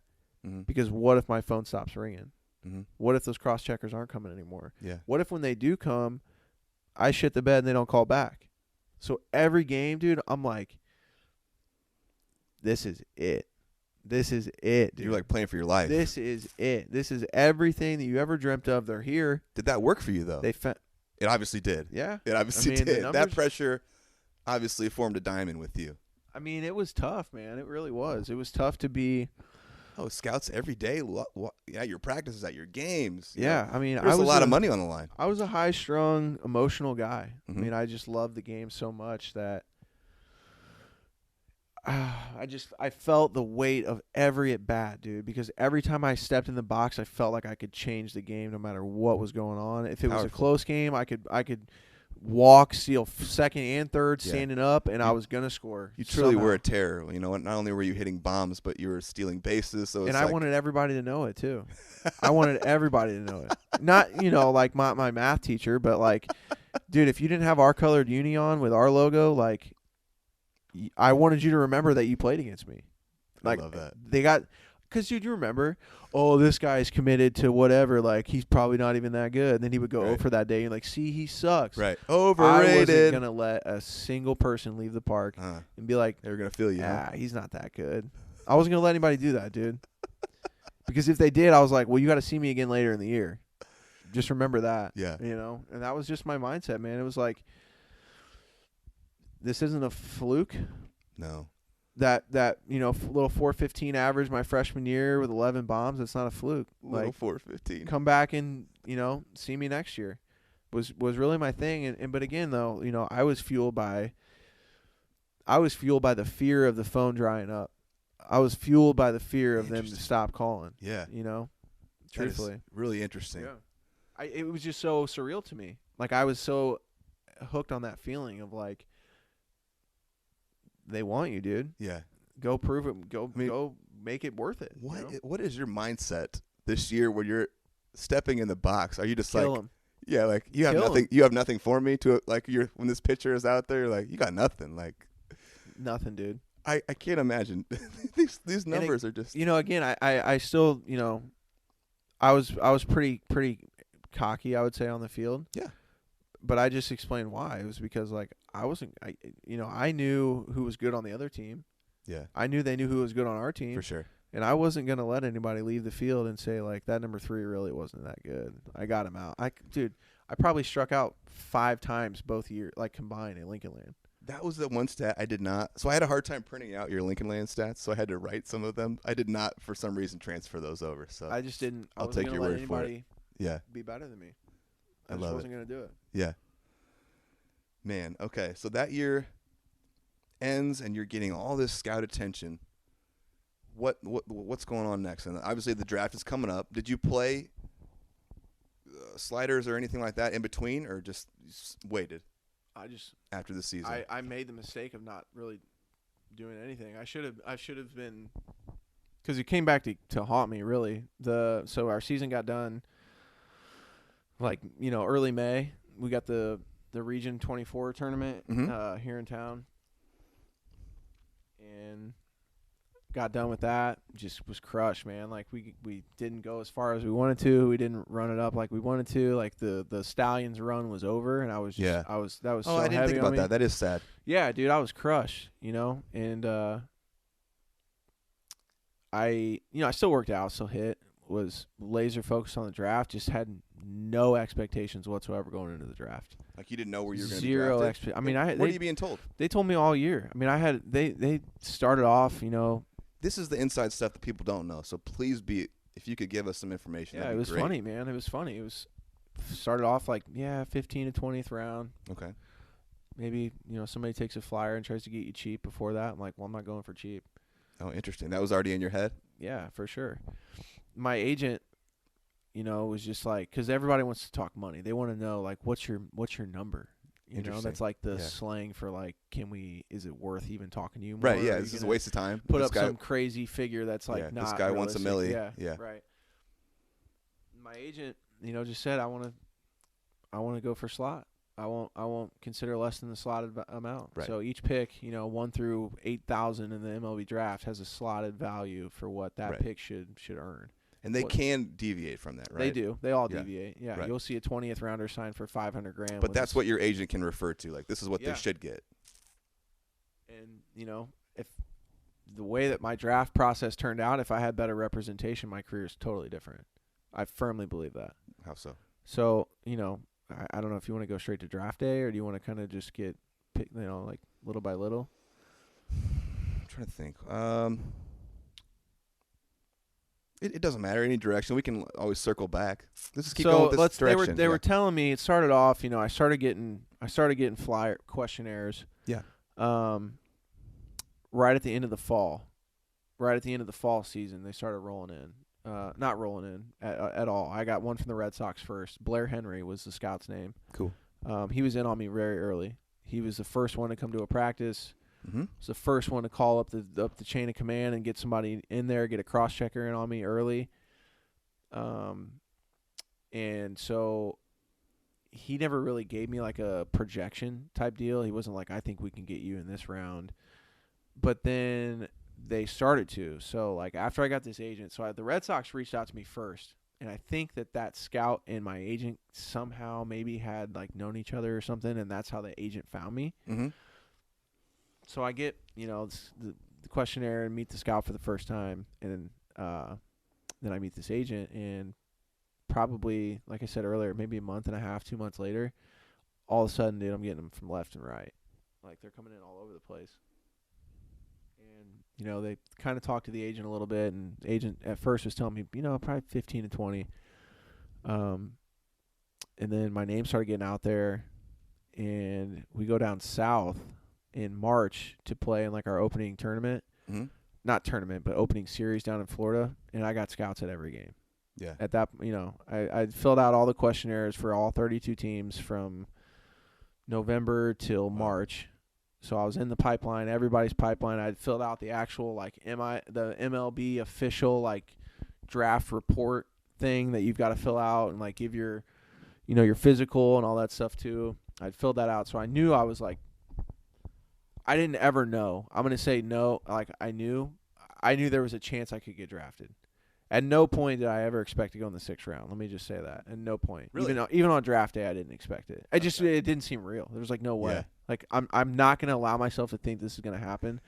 because what if my phone stops ringing? Mm-hmm. What if those cross checkers aren't coming anymore? Yeah. What if when they do come, I shit the bed and they don't call back? So every game, dude, I'm like, this is it. This is it, dude. You're like playing for your life. This is it. This is everything that you ever dreamt of. They're here. Did that work for you, though? It obviously did. Yeah. It obviously did. That pressure obviously formed a diamond with you. I mean, it was tough, man. It really was. It was tough to be. Oh, scouts every day. At your practices, at your games. Yeah, I mean, there's a lot of money on the line. I was a high-strung, emotional guy. Mm-hmm. I mean, I just loved the game so much that I felt the weight of every at-bat, dude, because every time I stepped in the box, I felt like I could change the game no matter what was going on. If it was a close game, I could walk, steal second and third, standing up, and I was going to score. You truly were a terror. You know, not only were you hitting bombs, but you were stealing bases. So I wanted everybody to know it, too. I wanted everybody to know it. Not, like my math teacher, but, like, dude, if you didn't have our colored uni on with our logo, like, I wanted you to remember that you played against me. Like, I love that. They got – because, dude, you remember, this guy's committed to whatever. Like, he's probably not even that good. And then he would go for that day. And, like, see, he sucks. Right. Overrated. I wasn't going to let a single person leave the park and be like – they were going to feel you. he's not that good. I wasn't going to let anybody do that, dude. Because if they did, I was like, well, you got to see me again later in the year. Just remember that. Yeah. And that was just my mindset, man. It was like, this isn't a fluke. No. That little 415 average my freshman year with 11 bombs, that's not a fluke. Little like 415. Come back and, see me next year. Was really my thing. But again, though, I was fueled by the fear of the phone drying up. I was fueled by the fear of them to stop calling. Yeah. Truthfully. That is really interesting. Yeah. It was just so surreal to me. Like, I was so hooked on that feeling of, like, they want you, dude. Yeah. Go prove it. Go make it worth it. What is your mindset this year when you're stepping in the box? Are you just Kill like, him. Yeah, like you have nothing. You have nothing for me to like. When this pitcher is out there, you're like, you got nothing. Like nothing, dude. I can't imagine. these numbers are just. Again, I still, I was pretty cocky, I would say, on the field. Yeah. But I just explained why. It was because, like, I knew who was good on the other team. Yeah. I knew they knew who was good on our team. For sure. And I wasn't going to let anybody leave the field and say, like, that number 3 really wasn't that good. I got him out. Dude, I probably struck out 5 times both years, like, combined in Lincoln Land. That was the one stat I did not. So I had a hard time printing out your Lincoln Land stats, so I had to write some of them. I did not, for some reason, transfer those over. So I just didn't. I'll take your word for it. Yeah. Be better than me. I just wasn't going to do it. Yeah. Man, okay. So that year ends, and you're getting all this scout attention. What's going on next? And obviously the draft is coming up. Did you play sliders or anything like that in between, or just waited? After the season. I made the mistake of not really doing anything. I should have been, because it came back to haunt me, really. So our season got done like, early May. We got the Region 24 tournament here in town, and got done with that. Just was crushed, man. Like, we didn't go as far as we wanted to. We didn't run it up like we wanted to. Like, the Stallions run was over, and I was just that was so I didn't heavy think about on me. that. That is sad. Yeah, dude, I was crushed, and I still worked out, still hit, was laser focused on the draft, just had no expectations whatsoever going into the draft. Like, you didn't know where you were going to be Zero drafted? expectations. I mean, what are you being told? They told me all year. I mean, they started off, This is the inside stuff that people don't know. So please if you could give us some information. Yeah, it was funny, man. It was funny. It was started off like 15 to 20th round. Okay. Maybe somebody takes a flyer and tries to get you cheap before that. I'm like, well, I'm not going for cheap. Oh, interesting. That was already in your head? Yeah, for sure. My agent, was just like, because everybody wants to talk money. They want to know, like, what's your number? That's like the slang for, like, is it worth even talking to you more? Right, yeah, this is a waste of time. Put up some crazy figure that's, like, not this guy wants realistic. $1 million. Yeah, right. My agent, just said, I want to go for slot. I won't consider less than the slotted amount. Right. So each pick, 1 through 8,000 in the MLB draft has a slotted value for what that pick should earn. And they can deviate from that, right? They do. They all deviate. Yeah, right. You'll see a 20th rounder signed for $500,000. But that's what your agent can refer to. Like, this is what they should get. And, if the way that my draft process turned out, if I had better representation, my career is totally different. I firmly believe that. How so? So, I don't know if you want to go straight to draft day or do you want to kind of just get, like little by little? I'm trying to think. It doesn't matter any direction. We can always circle back. Let's just keep going with this direction. They were telling me it started off. I started getting flyer questionnaires. Yeah. Right at the end of the fall, season, they started rolling in. Not rolling in at all. I got one from the Red Sox first. Blair Henry was the scout's name. Cool. He was in on me very early. He was the first one to come to a practice. Mm-hmm. Was the first one to call up the chain of command and get somebody in there, get a cross checker in on me early. And so he never really gave me like a projection type deal. He wasn't like, I think we can get you in this round. But then they started to. So like after I got this agent, the Red Sox reached out to me first. And I think that scout and my agent somehow maybe had like known each other or something. And that's how the agent found me. Mm-hmm. So I get, the questionnaire and meet the scout for the first time. And then I meet this agent. And probably, like I said earlier, maybe a month and a half, 2 months later, all of a sudden, dude, I'm getting them from left and right. Like they're coming in all over the place. And, they kind of talked to the agent a little bit. And the agent at first was telling me, probably 15 to 20. And then my name started getting out there. And we go down south in March to play in like our opening tournament. Mm-hmm. Not tournament, but opening series down in Florida. And I got scouts at every game. Yeah. At that, I filled out all the questionnaires for all 32 teams from November till March. So I was in the pipeline, everybody's pipeline. I'd filled out the actual the MLB official like draft report thing that you've got to fill out and like give your your physical and all that stuff too. I'd filled that out. So I knew I was like, I didn't ever know. I'm going to say no. Like I knew there was a chance I could get drafted. At no point did I ever expect to go in the 6th round. Let me just say that. At no point. Really? Even on draft day, I didn't expect it. It didn't seem real. There was like no way. Yeah. Like I'm not going to allow myself to think this is going to happen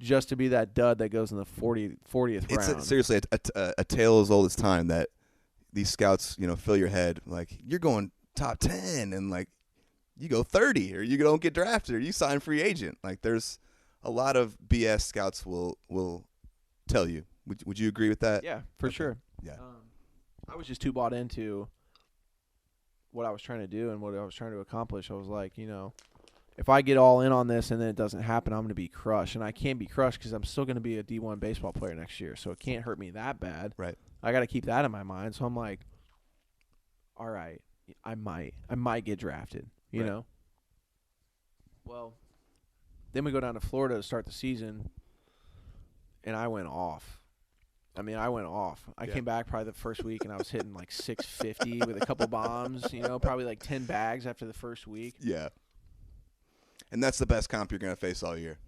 just to be that dud that goes in the 40th round. It's seriously a tale as old as time that these scouts, fill your head like you're going top 10 and like you go 30 or you don't get drafted or you sign free agent. Like there's a lot of BS scouts will tell you. Would you agree with that? Yeah, for sure. Yeah. I was just too bought into what I was trying to do and what I was trying to accomplish. I was like, if I get all in on this and then it doesn't happen, I'm going to be crushed. And I can't be crushed because I'm still going to be a D1 baseball player next year. So it can't hurt me that bad. Right. I got to keep that in my mind. So I'm like, all right, I might get drafted, you know? Well, then we go down to Florida to start the season, and I went off. I came back probably the first week, and I was hitting like 650 with a couple bombs, probably like 10 bags after the first week. Yeah. And that's the best comp you're going to face all year.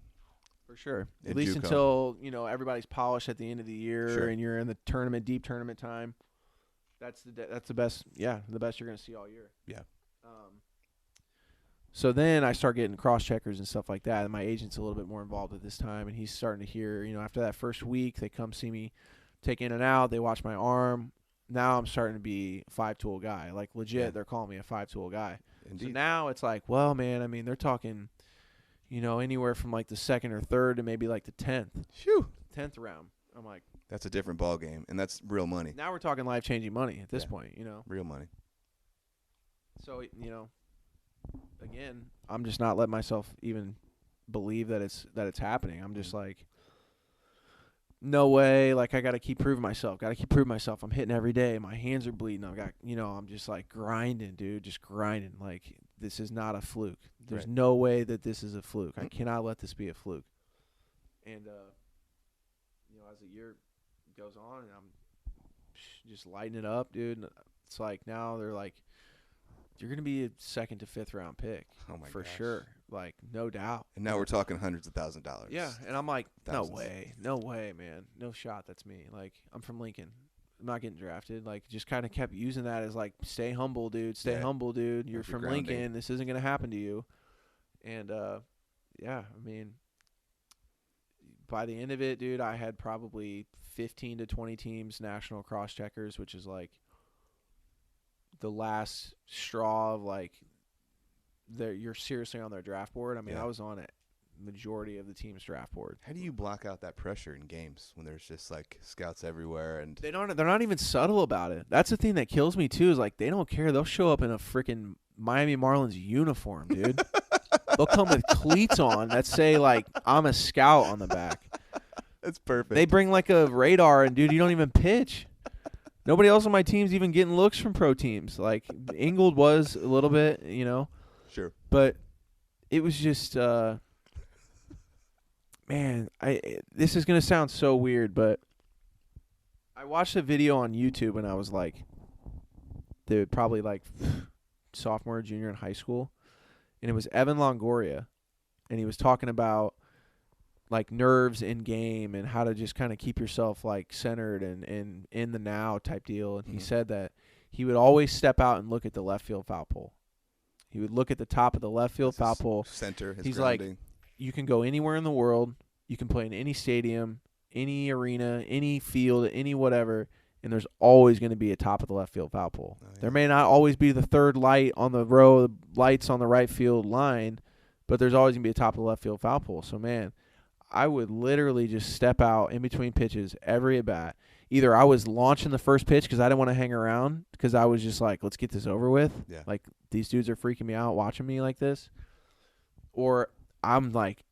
For sure. In At least JUCO. until, everybody's polished at the end of the year and you're in the tournament, deep tournament time. That's the best, the best you're going to see all year. Yeah. So then I start getting cross-checkers and stuff like that, and my agent's a little bit more involved at this time, and he's starting to hear, after that first week, they come see me take in and out. They watch my arm. Now I'm starting to be a 5-tool guy. Like, legit, they're calling me a 5-tool guy. Indeed. So now it's like, well, man, they're talking, anywhere from like the 2nd or 3rd to maybe like the 10th. Phew. 10th round. I'm like. That's a different ball game, and that's real money. Now we're talking life-changing money at this point, Real money. So, again, I'm just not letting myself even believe that it's happening. I'm just like, no way. Like, I got to keep proving myself. I'm hitting every day. My hands are bleeding. I'm just like grinding, dude. Just grinding. Like, this is not a fluke. There's no way that this is a fluke. I cannot let this be a fluke. And, as the year goes on, and I'm just lighting it up, dude. And it's like now they're like, you're going to be a 2nd to 5th round pick. Oh my for gosh. Sure. Like, no doubt. And now we're talking hundreds of $1,000s. Yeah. And I'm like, Thousands. no way, man. No shot. That's me. Like, I'm from Lincoln. I'm not getting drafted. Like, just kind of kept using that as, like, stay humble, dude. Stay humble, dude. You're from Lincoln. This isn't going to happen to you. And, yeah, I mean, by the end of it, dude, I had probably 15 to 20 teams national cross-checkers, which is, like, the last straw of, like, you're seriously on their draft board. I mean, I was on it. Majority of the team's draft board. How do you block out that pressure in games when there's just like scouts everywhere and they're not even subtle about it? That's the thing that kills me too, is like they don't care. They'll show up in a freaking Miami Marlins uniform, dude. They'll come with cleats on that say like I'm a scout on the back. That's perfect. They bring like a radar and dude, you don't even pitch. Nobody else on my team's even getting looks from pro teams. Like Ingold was a little bit, you know. Sure. But it was just man, this is going to sound so weird, but I watched a video on YouTube when I was like, dude, probably like sophomore, junior in high school, and it was Evan Longoria, and he was talking about like nerves in game and how to just kind of keep yourself like centered and in the now type deal. And he said that he would always step out and look at the left field foul pole. He would look at the top of the left field foul pole. Center, his He's grounding. like, you can go anywhere in the world. You can play in any stadium, any arena, any field, any whatever, and there's always going to be a top of the left field foul pole. There may not always be the third light on the row of lights on the right field line, but there's always going to be a top of the left field foul pole. So, man, I would literally just step out in between pitches every at bat. Either I was launching the first pitch because I didn't want to hang around because I was just like, let's get this over with. Yeah. Like, these dudes are freaking me out watching me like this. Or I'm like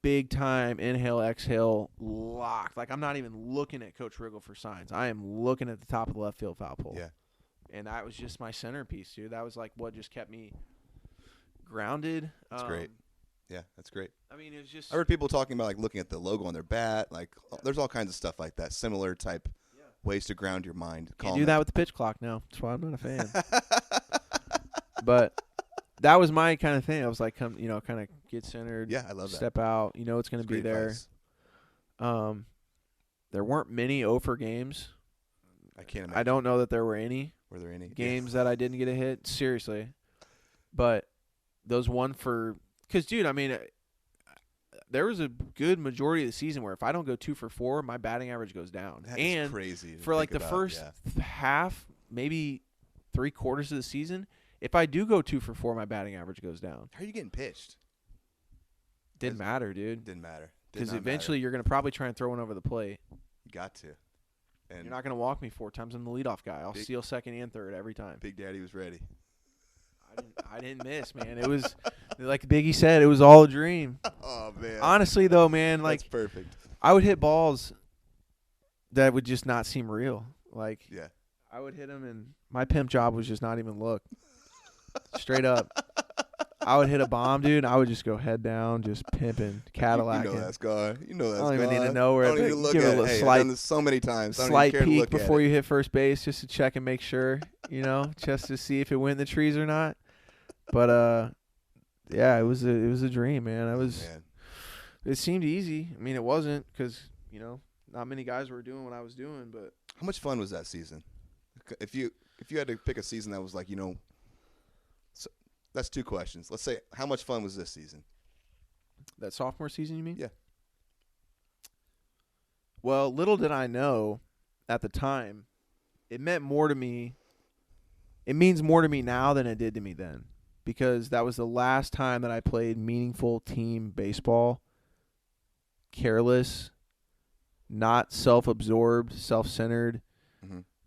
big time inhale, exhale, locked. Like, I'm not even looking at Coach Riggle for signs. I am looking at the top of the left field foul pole. Yeah. And that was just my centerpiece, dude. That was like what just kept me grounded. That's great. Yeah, that's great. I mean, it was just. I heard people talking about like looking at the logo on their bat. Like, there's all kinds of stuff like that. Similar type ways to ground your mind. Can't do that with the pitch clock now. That's why I'm not a fan. But that was my kind of thing. I was like, kind of get centered. Yeah, I love that. Step out. You know it's going to be there. Advice. There weren't many Ofer games. I can't imagine. I don't know that there were any. Were there any games that I didn't get a hit? Seriously. But those one for – because, dude, I mean, there was a good majority of the season where if I don't go 2 for 4, my batting average goes down. That is crazy. For like the first half, maybe 3/4 of the season, if I do go 2 for 4, my batting average goes down. How are you getting pitched? Didn't matter, dude. Didn't matter. Because eventually you're going to probably try and throw one over the plate. You got to. And you're not going to walk me 4 times. I'm the leadoff guy. I'll steal second and third every time. Big Daddy was ready. I didn't miss, man. It was, like Biggie said, it was all a dream. Oh, man. Honestly, though, man, like. That's perfect. I would hit balls that would just not seem real. Like, yeah. I would hit them, and my pimp job was just not even look. Straight up. I would hit a bomb, dude, and I would just go head down, just pimping, Cadillac. You know that's gone. You know that's gone. I gone. don't even need to know where. I don't need to look give at it a it. Hey, slight, I've done this so many times. I don't slight even care to peek look before at you hit first base, just to check and make sure, just to see if it went in the trees or not. But yeah, it was a dream, man. It seemed easy. I mean, it wasn't because not many guys were doing what I was doing. But how much fun was that season? If you had to pick a season that was like so that's 2 questions. Let's say how much fun was this season? That sophomore season, you mean? Yeah. Well, little did I know at the time, it meant more to me. It means more to me now than it did to me then, because that was the last time that I played meaningful team baseball. Careless, not self-absorbed, self-centered,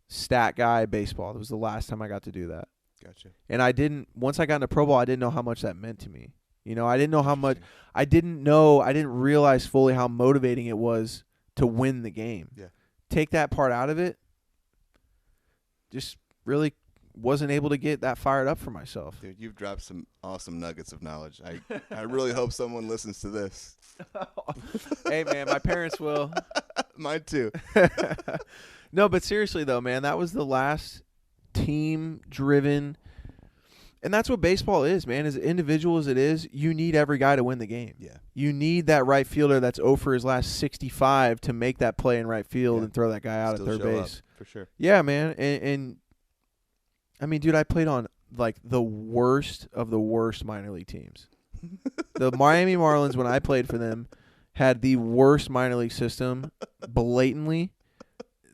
stat guy baseball. It was the last time I got to do that. Gotcha. And once I got into pro ball, I didn't know how much that meant to me. I didn't know how much. I didn't realize fully how motivating it was to win the game. Yeah. Take that part out of it, just really wasn't able to get that fired up for myself. Dude, you've dropped some awesome nuggets of knowledge. I really hope someone listens to this. Hey, man, my parents will. Mine too. No, but seriously, though, man, that was the last team-driven. And that's what baseball is, man. As individual as it is, you need every guy to win the game. Yeah. You need that right fielder that's 0 for his last 65 to make that play in right field and throw that guy out Still at third show base. up, for sure. Yeah, man. And I mean, dude, I played on like the worst of the worst minor league teams. The Miami Marlins, when I played for them, had the worst minor league system blatantly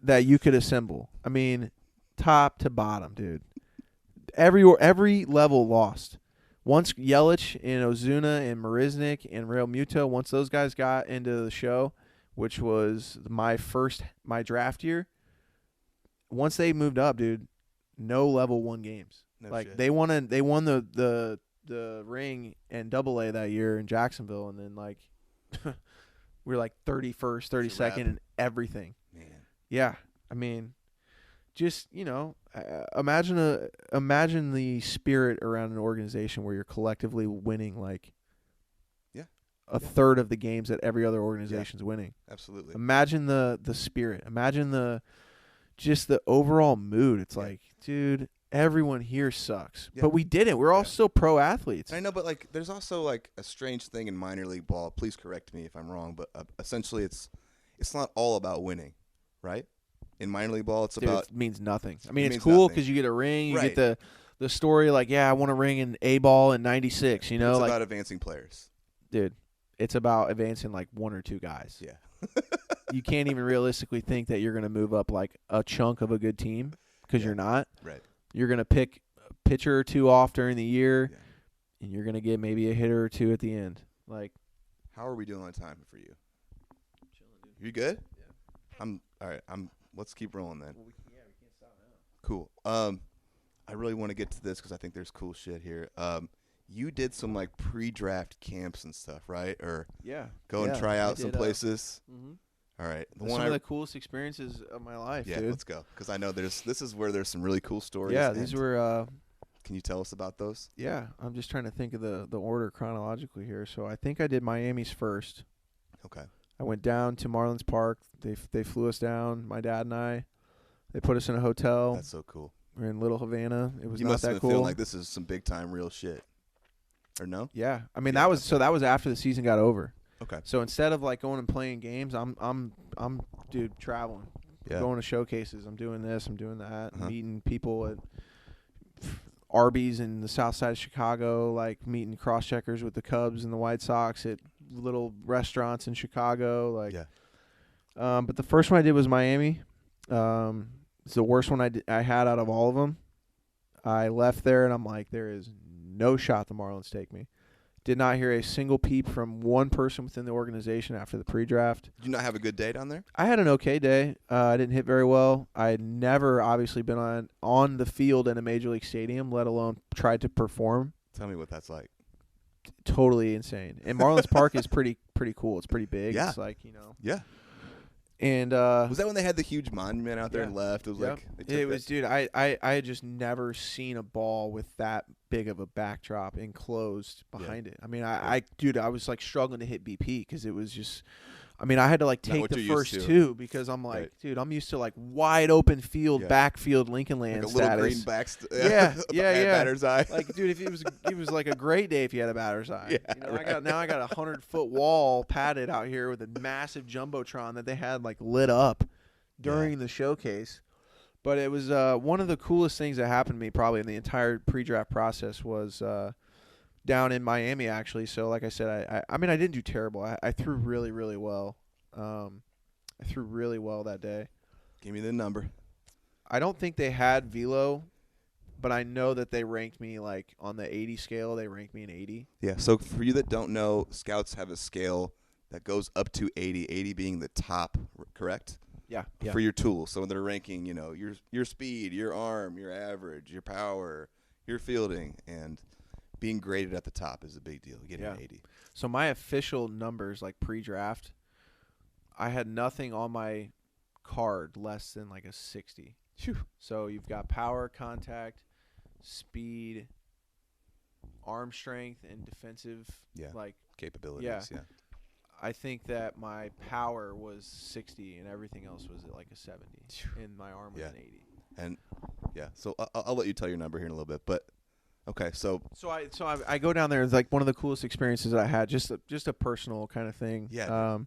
that you could assemble. I mean, top to bottom, dude. Every level lost. Once Yelich and Ozuna and Marisnik and Real Muto, once those guys got into the show, which was my draft year, once they moved up, dude, no level won games. No like shit. they won the ring and AA that year in Jacksonville, and then like we were like 31st, 32nd in everything. Man. Yeah, I mean, just imagine the spirit around an organization where you're collectively winning like a third of the games that every other organization's winning. Absolutely. Imagine the spirit. Imagine the overall mood. It's like, dude, everyone here sucks. Yeah. But we didn't. We're all still pro athletes. I know, but like there's also like a strange thing in minor league ball. Please correct me if I'm wrong, but essentially it's not all about winning, right? In minor league ball, it means nothing. I mean, it's cool because you get a ring, you get the story like, I won a ring in A ball in '96. It's like, about advancing players, dude. It's about advancing like one or two guys. Yeah. You can't even realistically think that you're going to move up like a chunk of a good team because you're not. Right. You're going to pick a pitcher or two off during the year, and you're going to get maybe a hitter or two at the end. Like, how are we doing on time for you? Chilling, dude. You good? Yeah. I'm all right. Let's keep rolling then. Well, we can't stop now. Cool. I really want to get to this because I think there's cool shit here. You did some like pre-draft camps and stuff, right? Or go and try out some places. All right. Some of the coolest experiences of my life. Yeah, dude. let's go because I know this is where there's some really cool stories. Yeah, these were. Can you tell us about those? Yeah, I'm just trying to think of the order chronologically here. So I think I did Miami's first. Okay. I went down to Marlins Park. They flew us down, my dad and I. They put us in a hotel. That's so cool. We're in Little Havana. It was you not must that have cool. Feeling like this is some big time real shit. Or no? Yeah. I mean, that was after the season got over. Okay. So instead of like going and playing games, I'm dude traveling. Going to showcases. I'm doing this, I'm doing that. Meeting people at Arby's in the south side of Chicago, like meeting cross-checkers with the Cubs and the White Sox at little restaurants in Chicago, like but the first one I did was Miami. It's the worst one I had out of all of them. I left there and I'm like, there is no shot the Marlins take me. Did not hear a single peep from one person within the organization after the pre-draft. Did you not have a good day down there? I had an okay day. I didn't hit very well. I had never obviously been on the field in a major league stadium, let alone tried to perform. Tell me what that's like. Totally insane. And Marlins Park is pretty cool. It's pretty big. Yeah. It's like, Yeah. And was that when they had the huge monument out there and left? It was like it was, dude. I had just never seen a ball with that big of a backdrop enclosed behind it. I mean, I was like struggling to hit BP because it was just. I mean, I had to like take the first two because I'm like, dude, I'm used to like wide open field, backfield Lincoln Land like a status. little green back. Yeah. Batter's eye. Like, dude, if it was like a great day if you had a batter's eye. Yeah, I got a 100-foot wall padded out here with a massive jumbotron that they had like lit up during the showcase. But it was one of the coolest things that happened to me probably in the entire pre-draft process was down in Miami, actually. So, like I said, I mean, I didn't do terrible. I threw really, really well. I threw really well that day. Give me the number. I don't think they had velo, but I know that they ranked me, like, on the 80 scale. They ranked me an 80. Yeah, so for you that don't know, scouts have a scale that goes up to 80, 80 being the top, correct? Yeah. For your tools. So they're ranking, your speed, your arm, your average, your power, your fielding, and being graded at the top is a big deal, getting an 80. So my official numbers, like pre-draft, I had nothing on my card less than like a 60. Whew. So you've got power, contact, speed, arm strength, and defensive capabilities. Yeah. I think that my power was 60 and everything else was at like a 70, and my arm was an 80. And so I'll let you tell your number here in a little bit, but. Okay, so I go down there. It's like one of the coolest experiences that I had. Just a personal kind of thing. Yeah.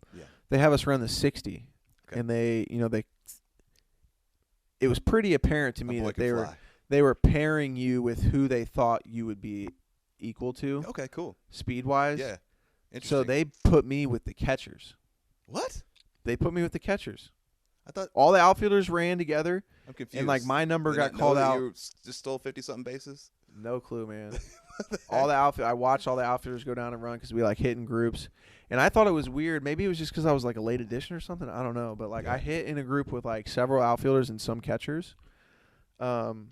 They have us run the 60, and they it was pretty apparent to me that they were pairing you with who they thought you would be equal to. Okay, cool. Speed-wise. Yeah. Interesting. So they put me with the catchers. What? They put me with the catchers. I thought all the outfielders ran together. I'm confused. And like my number Did got not called know that out. You just stole 50-something bases. No clue, man. I watched all the outfielders go down and run because we like hit in groups, and I thought it was weird. Maybe it was just because I was like a late addition or something. I don't know, but like I hit in a group with like several outfielders and some catchers. And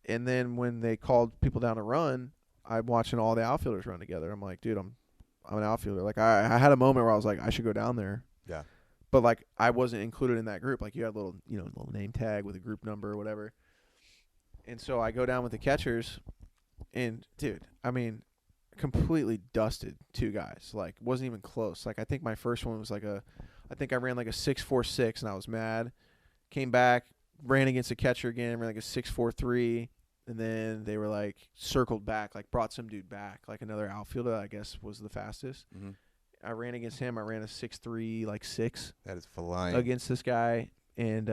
then when they called people down to run, I'm watching all the outfielders run together. I'm like, dude, I'm an outfielder. Like I had a moment where I was like, I should go down there. Yeah. But like I wasn't included in that group. Like you had a little, little name tag with a group number or whatever. And so I go down with the catchers, and dude, I mean, completely dusted two guys. Like wasn't even close. Like I think my first one was I think I ran like a 6.46, and I was mad. Came back, ran against a catcher again, ran like a 6.43, and then they were like circled back, like brought some dude back, like another outfielder. I guess was the fastest. Mm-hmm. I ran against him. I ran a 6.3, like 6. That is flying. Against this guy, and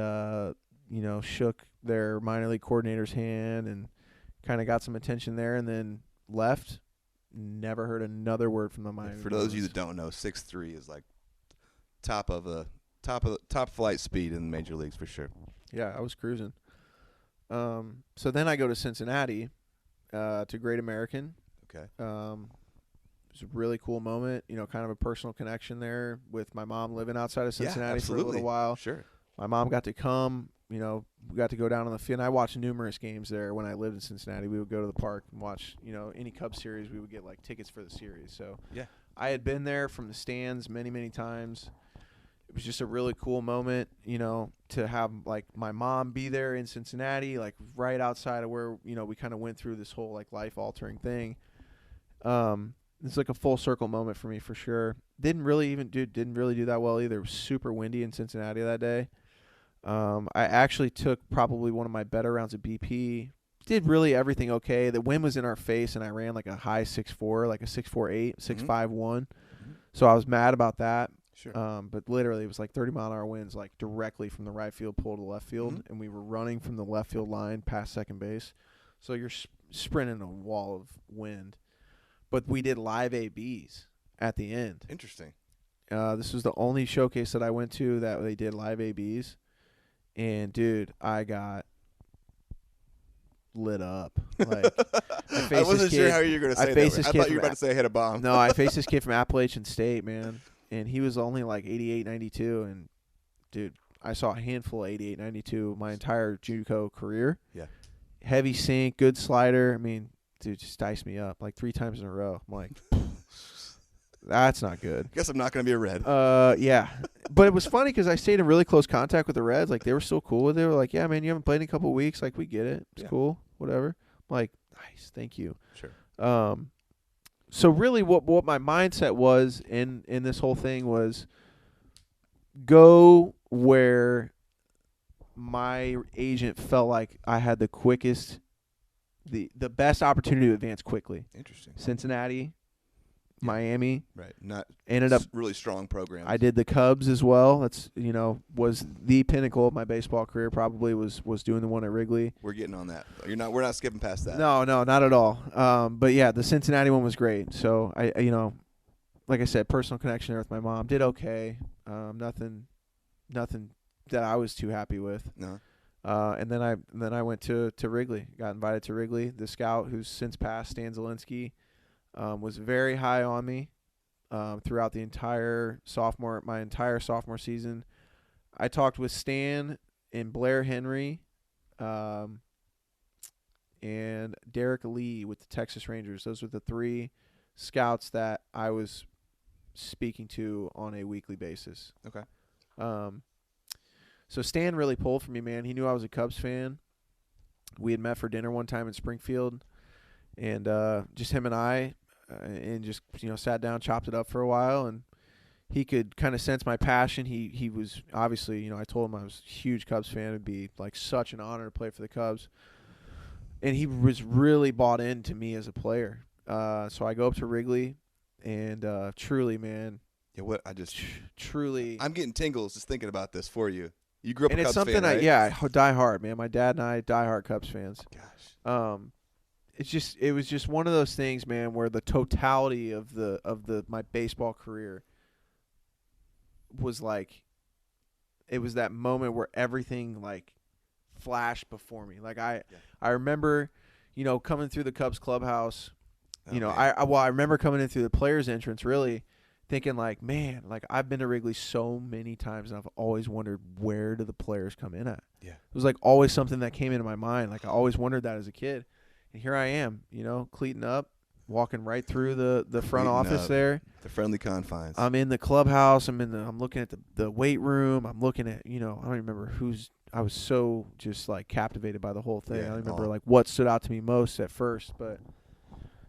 shook their minor league coordinator's hand and kind of got some attention there, and then left. Never heard another word from the minor league. For those of you that don't know, 6'3" is like top flight speed in the major leagues for sure. Yeah, I was cruising. So then I go to Cincinnati, to Great American. Okay. It was a really cool moment, kind of a personal connection there with my mom living outside of Cincinnati for a little while. Sure. My mom got to come, we got to go down on the field. And I watched numerous games there when I lived in Cincinnati. We would go to the park and watch, any Cubs series. We would get like tickets for the series. So yeah, I had been there from the stands many, many times. It was just a really cool moment, to have like my mom be there in Cincinnati, like right outside of where, we kind of went through this whole like life altering thing. It's like a full circle moment for me for sure. Didn't really do that well either. It was super windy in Cincinnati that day. I actually took probably one of my better rounds of BP. Did really everything okay. The wind was in our face, and I ran like a high 6.4, like a 6.48, 6.51. Mm-hmm. So I was mad about that. Sure. But literally, it was like 30-mile-an-hour winds, like directly from the right field pole to the left field, mm-hmm. and we were running from the left field line past second base. So you're sprinting a wall of wind. But we did live ABs at the end. Interesting. This was the only showcase that I went to that they did live ABs. And, dude, I got lit up. Like, I wasn't sure how you were going to say that. I thought you were about to say I hit a bomb. No, I faced this kid from Appalachian State, man. And he was only like 88, 92. And, dude, I saw a handful of 88, 92 my entire JUCO career. Yeah. Heavy sink, good slider. I mean, dude, just diced me up like 3 times in a row. I'm like, that's not good. Guess I'm not going to be a Red. Yeah. But it was funny because I stayed in really close contact with the Reds. Like, they were still cool with it. They were like, yeah, man, you haven't played in a couple of weeks. Like, we get it. It's cool. Whatever. I'm like, nice. Thank you. Sure. So really what my mindset was in this whole thing was go where my agent felt like I had the quickest, the best opportunity to advance quickly. Interesting. Cincinnati, Miami. Right. Not ended up really strong programs. I did the Cubs as well. That's was the pinnacle of my baseball career. Probably was doing the one at Wrigley. We're getting on that. We're not skipping past that. No, not at all. But yeah, the Cincinnati one was great. So I like I said, personal connection there with my mom. Did okay. Nothing that I was too happy with. No. And then I went to Wrigley. Got invited to Wrigley. The scout who's since passed, Stan Zielinski, was very high on me throughout my entire sophomore season. I talked with Stan and Blair Henry and Derek Lee with the Texas Rangers. Those were the 3 scouts that I was speaking to on a weekly basis. Okay. So Stan really pulled for me, man. He knew I was a Cubs fan. We had met for dinner one time in Springfield, and just him and I, and just sat down, chopped it up for a while, and he could kind of sense my passion. He was obviously, I told him I was a huge Cubs fan. It'd be like such an honor to play for the Cubs, and he was really bought into me as a player. So I go up to Wrigley, and truly, man. Yeah, truly. I'm getting tingles just thinking about this for you. You grew up and a it's Cubs something fan, right? I die hard, man. My dad and I die hard Cubs fans. Gosh. It was just one of those things, man, where the totality of my baseball career was like, it was that moment where everything like flashed before me. Like I remember, coming through the Cubs clubhouse. I remember coming in through the players' entrance, really thinking like, man, like I've been to Wrigley so many times, and I've always wondered, where do the players come in at? Yeah. It was like always something that came into my mind. Like I always wondered that as a kid, and here I am, cleating up, walking right through the front office there. The friendly confines. I'm in the clubhouse. I'm looking at the weight room. I'm looking at, I don't remember I was so just like captivated by the whole thing. I don't remember like what stood out to me most at first, but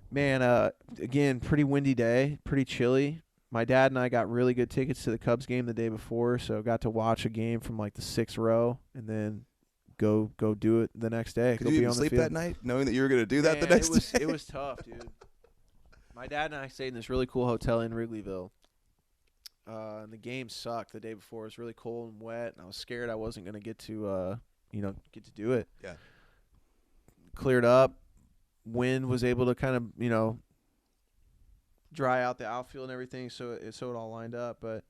man, again, pretty windy day, pretty chilly. My dad and I got really good tickets to the Cubs game the day before, so got to watch a game from like the 6th row and then go do it the next day. Could you even sleep that night knowing that you were going to do that the next day? It was tough, dude. My dad and I stayed in this really cool hotel in Wrigleyville. And the game sucked the day before. It was really cold and wet, and I was scared I wasn't going to get to do it. Yeah. Cleared up. Wind was able to kind of, dry out the outfield and everything, so it all lined up. But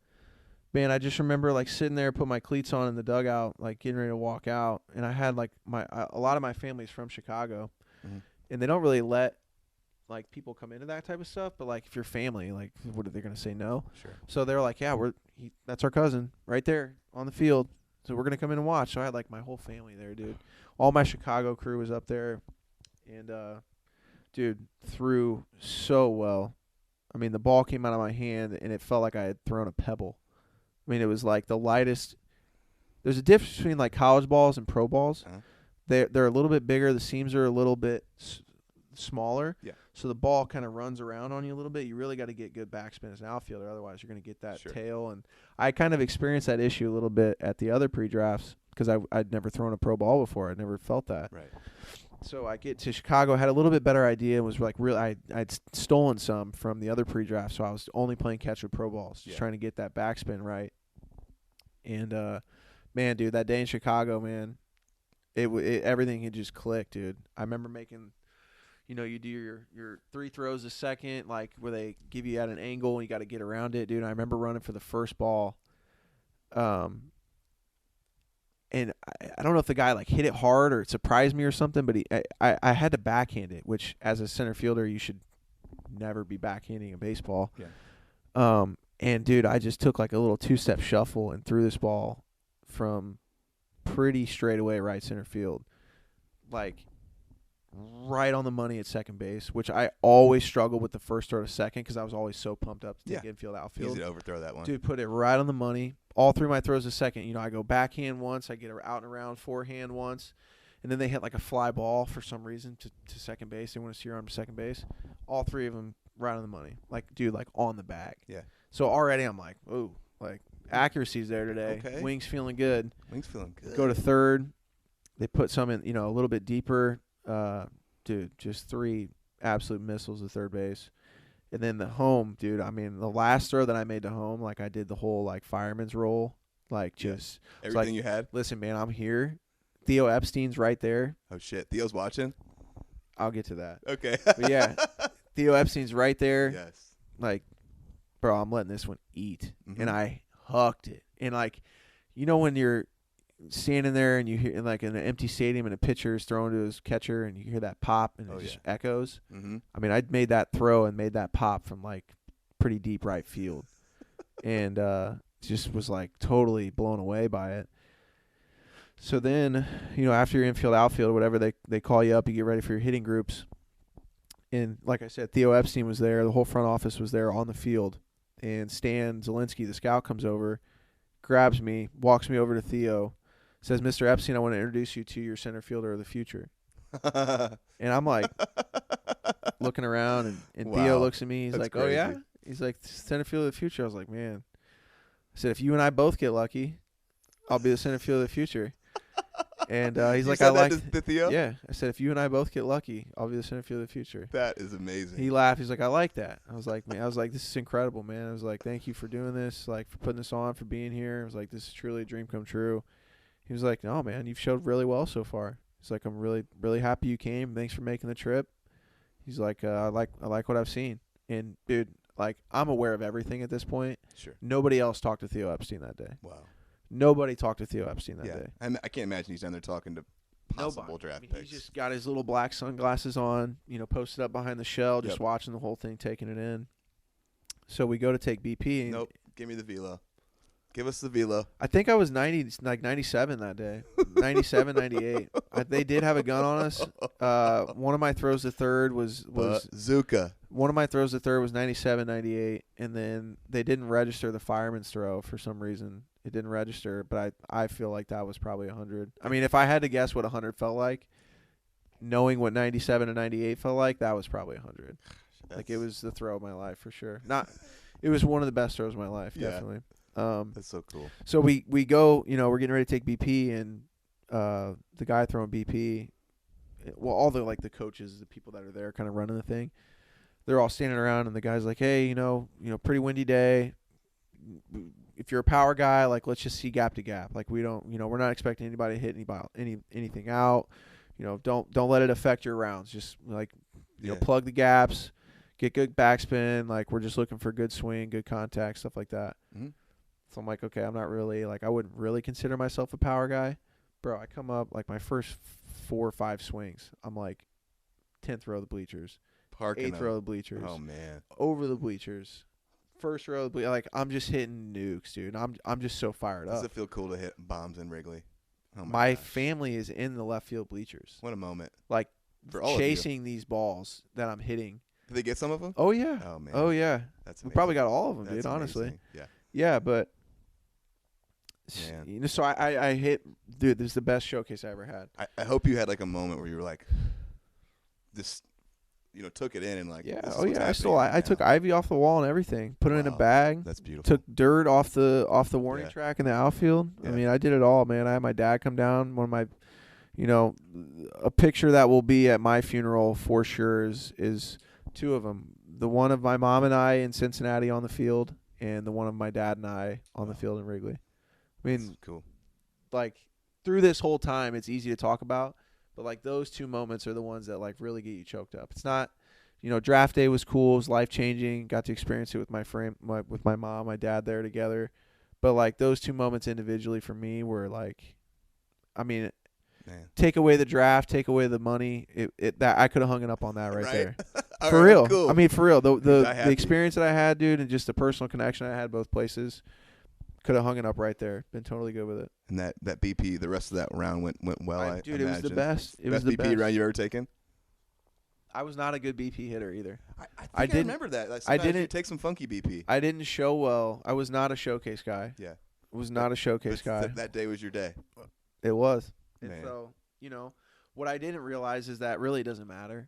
man, I just remember like sitting there, put my cleats on in the dugout, like getting ready to walk out, and I had like a lot of my family's from Chicago, and they don't really let like people come into that type of stuff. But like if you're family, like what are they gonna say no? Sure. So they're like, yeah, that's our cousin right there on the field, so we're gonna come in and watch. So I had like my whole family there, dude. All my Chicago crew was up there, and dude, threw so well. I mean, the ball came out of my hand, and it felt like I had thrown a pebble. I mean, it was like the lightest. There's a difference between like college balls and pro balls. Uh-huh. They're a little bit bigger. The seams are a little bit smaller. Yeah. So the ball kind of runs around on you a little bit. You really got to get good backspin as an outfielder, otherwise you're going to get that tail. And I kind of experienced that issue a little bit at the other pre-drafts because I'd never thrown a pro ball before. I'd never felt that. Right. So I get to Chicago, had a little bit better idea, and was like I'd stolen some from the other pre-draft, so I was only playing catch with pro balls, just trying to get that backspin right. And man, dude, that day in Chicago, man, everything had just clicked, dude. I remember making, you do your 3 throws a second, like where they give you at an angle and you got to get around it, dude. I remember running for the first ball, and I don't know if the guy like hit it hard or it surprised me or something, but I had to backhand it, which as a center fielder you should never be backhanding a baseball. Yeah. And dude, I just took like a little 2-step shuffle and threw this ball from pretty straight away right center field, like right on the money at second base, which I always struggled with the first throw to second because I was always so pumped up to take infield outfield. Easy to overthrow that one. Dude, put it right on the money. All 3 of my throws to second. I go backhand once, I get out and around forehand once, and then they hit like a fly ball for some reason to second base. They want to steer arm to second base. All 3 of them right on the money. Like, dude, like on the bag. Yeah. So already I'm like, ooh, like accuracy's there today. Okay. Wings feeling good. Wings feeling good. Go to third. They put some in, a little bit deeper. Dude, just 3 absolute missiles to third base. And then the home, dude, I mean, the last throw that I made to home, like I did the whole like fireman's roll, like just everything you had. Listen, man, I'm here. Theo Epstein's right there. Oh shit, Theo's watching. I'll get to that. Okay. But yeah, Theo Epstein's right there. Yes. Like, bro, I'm letting this one eat, Mm-hmm. and I hucked it. And like, when you're standing there and you hear like in an empty stadium and a pitcher is throwing to his catcher and you hear that pop and it just echoes. Mm-hmm. I mean, I made that throw and made that pop from like pretty deep right field, and just was like totally blown away by it. So then, after your infield, outfield, or whatever, they call you up, you get ready for your hitting groups. And like I said, Theo Epstein was there. The whole front office was there on the field. And Stan Zielinski, the scout, comes over, grabs me, walks me over to Theo, says, "Mr. Epstein, I want to introduce you to your center fielder of the future." And I'm like looking around, and Theo looks at me. He's like, crazy. "Oh, yeah?" He's like, "Center fielder of the future." I was like, man. I said, "If you and I both get lucky, I'll be the center fielder of the future." And he's like, "I like to Theo?" Yeah. I said, "If you and I both get lucky, I'll be the center fielder of the future." That is amazing. He laughed. He's like, "I like that." I was like, "Man," "This is incredible, man." I was like, "Thank you for doing this, like for putting this on, for being here." I was like, "This is truly a dream come true." He was like, "No, man, you've showed really well so far." He's like, "I'm really, really happy you came. Thanks for making the trip." He's like, I like what I've seen." And dude, like, I'm aware of everything at this point. Sure. Nobody else talked to Theo Epstein that day. Wow. Nobody talked to Theo Epstein that day. I can't imagine he's down there talking to possible draft picks. He's just got his little black sunglasses on, posted up behind the shell, just watching the whole thing, taking it in. So we go to take BP. And nope. Give me the velo. Give us the velo. I think I was 97 that day. 97, 98. They did have a gun on us. One of my throws to third was JUCO. One of my throws to third was 97, 98, and then they didn't register the fireman's throw for some reason. It didn't register, but I feel like that was probably 100. I mean, if I had to guess what 100 felt like, knowing what 97 and 98 felt like, that was probably 100. Like, it was the throw of my life for sure. It was one of the best throws of my life, definitely. That's so cool. So we go, we're getting ready to take BP, and the guy throwing BP, well, all the the coaches, the people that are there kind of running the thing, they're all standing around, and the guy's like, "Hey, pretty windy day. If you're a power guy, let's just see gap to gap. We don't, we're not expecting anybody to hit anything out. Don't let it affect your rounds. Just plug the gaps, get good backspin. We're just looking for good swing, good contact, stuff like that." Mm-hmm. So I'm like, okay, I'm not really I wouldn't really consider myself a power guy, bro. I come up my first 4 or 5 swings, I'm 10th row of the bleachers, Parking 8th row of the bleachers. Oh man, over the bleachers. First row of the bleachers. I'm just hitting nukes, dude. I'm just so fired up. Does it feel cool to hit bombs in Wrigley? Oh my gosh. family is in the left field bleachers. What a moment. For all chasing these balls that I'm hitting. Did they get some of them? Oh yeah. Oh man. Oh yeah. That's we probably got all of them, That's dude. Honestly. amazing. Yeah. Yeah, but man. So I hit, dude. This is the best showcase I ever had. I hope you had a moment where you were this, took it in and yeah. This is Oh what's yeah. happening I took Ivy off the wall and everything. Put it in a bag. That's beautiful. Took dirt off the warning track in the outfield. Yeah. I mean, I did it all, man. I had my dad come down. One of my, a picture that will be at my funeral for sure is 2 of them. The one of my mom and I in Cincinnati on the field, and the one of my dad and I on the field in Wrigley. I mean, that's cool. Through this whole time, it's easy to talk about, but those 2 moments are the ones that really get you choked up. It's not, draft day was cool, it was life changing. Got to experience it with with my mom, my dad there together, but those 2 moments individually for me were man. Take away the draft, take away the money. That I could have hung it up on that right there. For real. Cool. I mean, for real. The experience that I had, dude, and just the personal connection I had both places, could have hung it up right there. Been totally good with it. And that BP, the rest of that round went well. Dude, it was the best. It was the BP best round you ever taken? I was not a good BP hitter either. I didn't remember that. I didn't take some funky BP. I didn't show well. I was not a showcase guy. Yeah. Was not a showcase guy. That day was your day. It was. Man. And so, what I didn't realize is that really doesn't matter.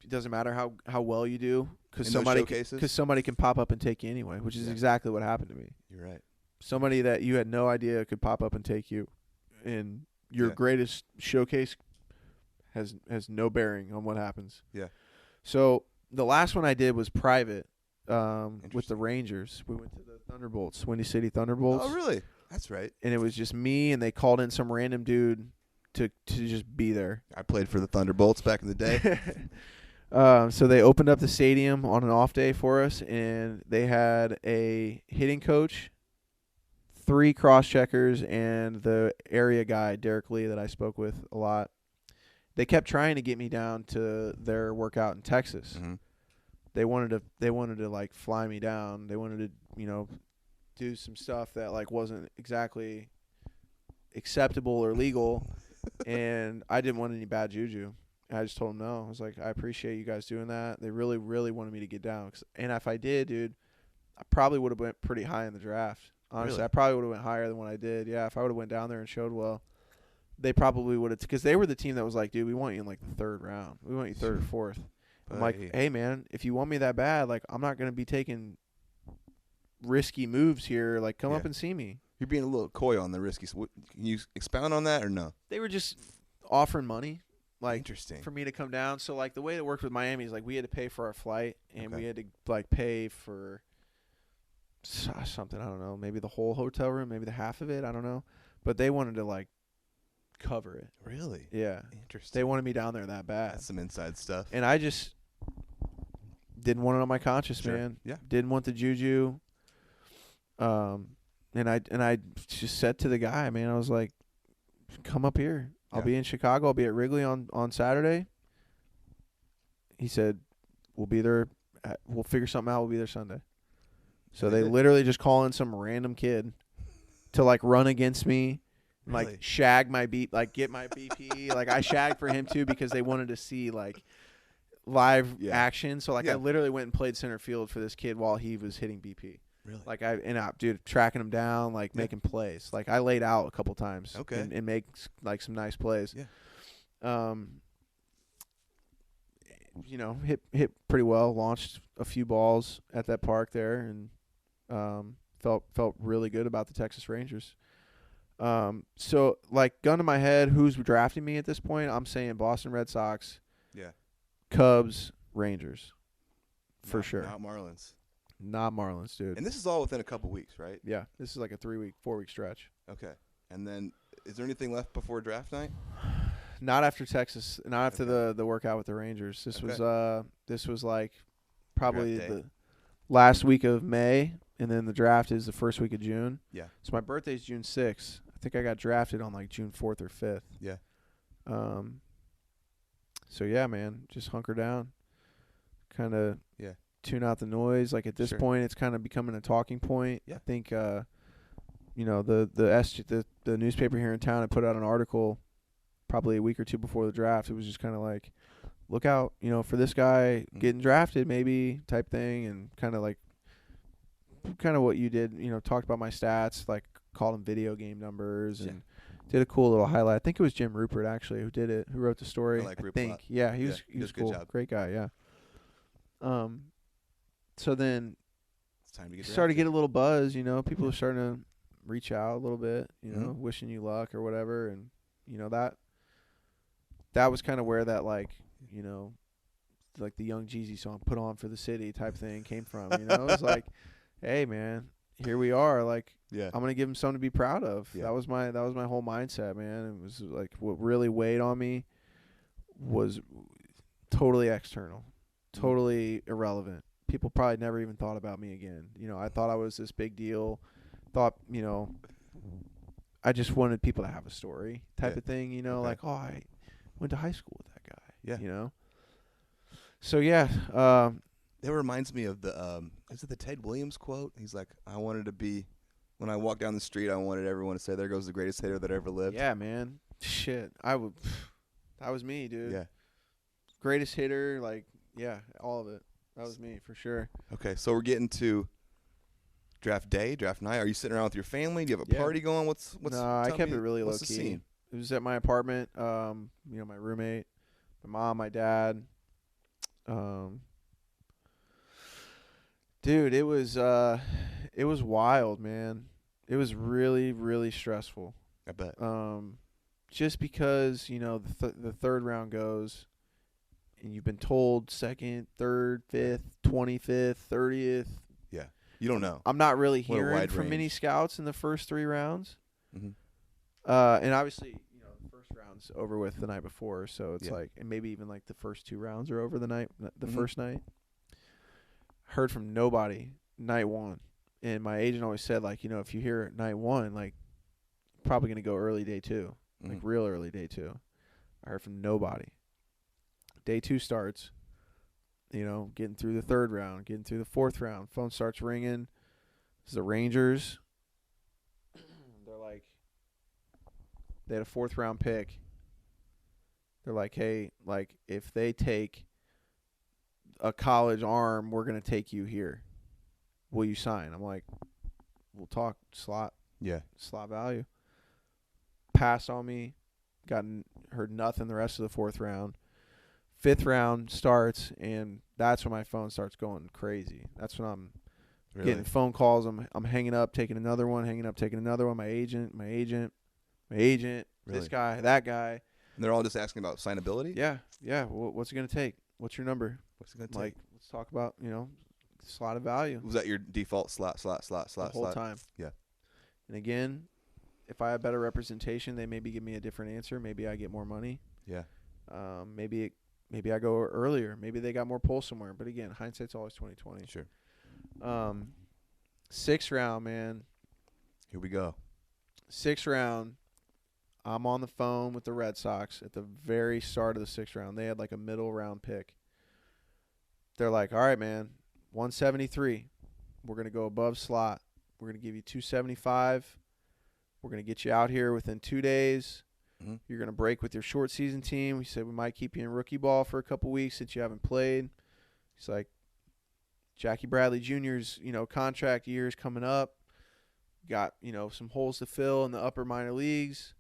It doesn't matter how well you do, because somebody can pop up and take you anyway, which is exactly what happened to me. You're right. Somebody that you had no idea could pop up and take you, and your greatest showcase has no bearing on what happens. Yeah. So the last one I did was private with the Rangers. We went to the Thunderbolts, Windy City Thunderbolts. Oh, really? That's right. And it was just me, and they called in some random dude to just be there. I played for the Thunderbolts back in the day. So they opened up the stadium on an off day for us, and they had a hitting coach, 3 cross-checkers, and the area guy, Derek Lee, that I spoke with a lot. They kept trying to get me down to their workout in Texas. Mm-hmm. They wanted to fly me down. They wanted to, do some stuff that wasn't exactly acceptable or legal. And I didn't want any bad juju. I just told them no. I was like, I appreciate you guys doing that. They really, really wanted me to get down. And if I did, dude, I probably would have went pretty high in the draft. Honestly, really? I probably would have went higher than what I did. Yeah, if I would have went down there and showed well, they probably would have. Because they were the team that was like, dude, we want you in the 3rd round. We want you 3rd or 4th. I'm like, hey, man, if you want me that bad, I'm not going to be taking risky moves here. Come up and see me. You're being a little coy on the risky. Can you expound on that or no? They were just offering money, interesting, for me to come down. So the way it worked with Miami is we had to pay for our flight, and we had to pay for something, I don't know, maybe the whole hotel room, maybe the half of it, I don't know. but they wanted to like cover it. Really? Yeah. Interesting. They wanted me down there that bad. That's some inside stuff. And I just didn't want it on my conscience, Sure. man. Yeah. Didn't want the juju. And I just said to the guy, man, I was like, come up here. I'll be in Chicago. I'll be at Wrigley on Saturday. He said, we'll be there. We'll figure something out. We'll be there Sunday. So they literally just call in some random kid to like run against me, and, Really? like shag my get my BP. Like I shagged for him too because they wanted to see like live action. So like I literally went and played center field for this kid while he was hitting BP. Really? Like dude, tracking him down, like making plays. Like I laid out a couple times. Okay. And make like some nice plays. Yeah. You know, hit pretty well. Launched a few balls at that park there, and felt really good about the Texas Rangers. So like gun to my head, who's drafting me at this point? I'm saying Boston Red Sox. Yeah. Cubs, Rangers, for sure. Not Marlins. Not Marlins, dude. And this is all within a couple weeks, right? Yeah, this is like a 4-week stretch. Okay. And then, is there anything left before draft night? Not after Texas. Not after the workout with the Rangers. This was like probably the last week of May, and then the draft is the first week of June. Yeah. So my birthday's June 6th. I think I got drafted on like June 4th or 5th. Yeah. So yeah, man, just hunker down. Kind of tune out the noise. Like at this point, it's kind of becoming a talking point. Yeah. I think you know, the newspaper here in town had put out an article probably a week or two before the draft. It was just kind of like, look out, you know, for this guy getting drafted maybe type thing, and kind of what you did, you know, talked about my stats, like called them video game numbers, and did a cool little highlight. I think it was Jim Rupert actually who wrote the story. I like Rupert a lot. Yeah, he was cool. Good job. Great guy, yeah. So then it's time to get started to get a little buzz, you know, people are starting to reach out a little bit, you know, wishing you luck or whatever, and you know that was kind of where that, like, you know, like the Young Jeezy song "Put On for the City" type thing came from. You know, it was like, hey man, here we are. Like, I'm gonna give him something to be proud of. Yeah. That was my whole mindset, man. It was like what really weighed on me was totally external, totally irrelevant. People probably never even thought about me again. You know, I thought I was this big deal. Thought, you know, I just wanted people to have a story type of thing. You know, like, oh, I went to high school with that guy. Yeah. You know. So yeah. It reminds me of is it the Ted Williams quote? He's like, I wanted to be, when I walked down the street, I wanted everyone to say, there goes the greatest hitter that ever lived. Yeah, man. Shit. That was me, dude. Yeah. Greatest hitter, like, yeah, all of it. That was me, for sure. Okay, so we're getting to draft day, draft night. Are you sitting around with your family? Do you have a party going? What's No, I kept it really low the key. Scene? It was at my apartment. You know, my roommate, my mom, my dad. Dude, it was wild, man. It was really, really stressful. I bet. Just because, you know, the third round goes, and you've been told 2nd, 3rd, 5th, 25th, 30th. Yeah. You don't know. I'm not really hearing from many scouts in the first 3 rounds. Mm-hmm. And obviously, you know, the first round's over with the night before, so it's like, and maybe even like the first 2 rounds are over the first night. Heard from nobody night 1. And my agent always said, like, you know, if you hear night 1, like, probably going to go early day 2, like real early day 2. I heard from nobody. Day 2 starts, you know, getting through the 3rd round, getting through the 4th round. Phone starts ringing. It's the Rangers. They're like, they had a 4th round pick. They're like, hey, like, if they take a college arm, we're going to take you here. Will you sign? I'm like, we'll talk slot. Yeah. Slot value. Passed on me. Heard nothing the rest of the 4th round. 5th round starts, and that's when my phone starts going crazy. That's when I'm getting phone calls. I'm hanging up, taking another one, hanging up, taking another one. My agent, this guy, that guy. And they're all just asking about signability? Yeah. What's it going to take? What's your number? What's it going to take? Like, let's talk about, you know, slot of value. Was that your default slot? The whole time. Yeah. And again, if I have better representation, they maybe give me a different answer. Maybe I get more money. Yeah. Maybe I go earlier. Maybe they got more pull somewhere. But again, hindsight's always 20/20. Sure. 6th round, man. Here we go. 6th round. I'm on the phone with the Red Sox at the very start of the 6th round. They had like a middle round pick. They're like, all right, man, 173. We're going to go above slot. We're going to give you 275. We're going to get you out here within 2 days. Mm-hmm. You're going to break with your short season team. We said we might keep you in rookie ball for a couple weeks since you haven't played. He's like, Jackie Bradley Jr.'s, contract years coming up. Got, some holes to fill in the upper minor leagues.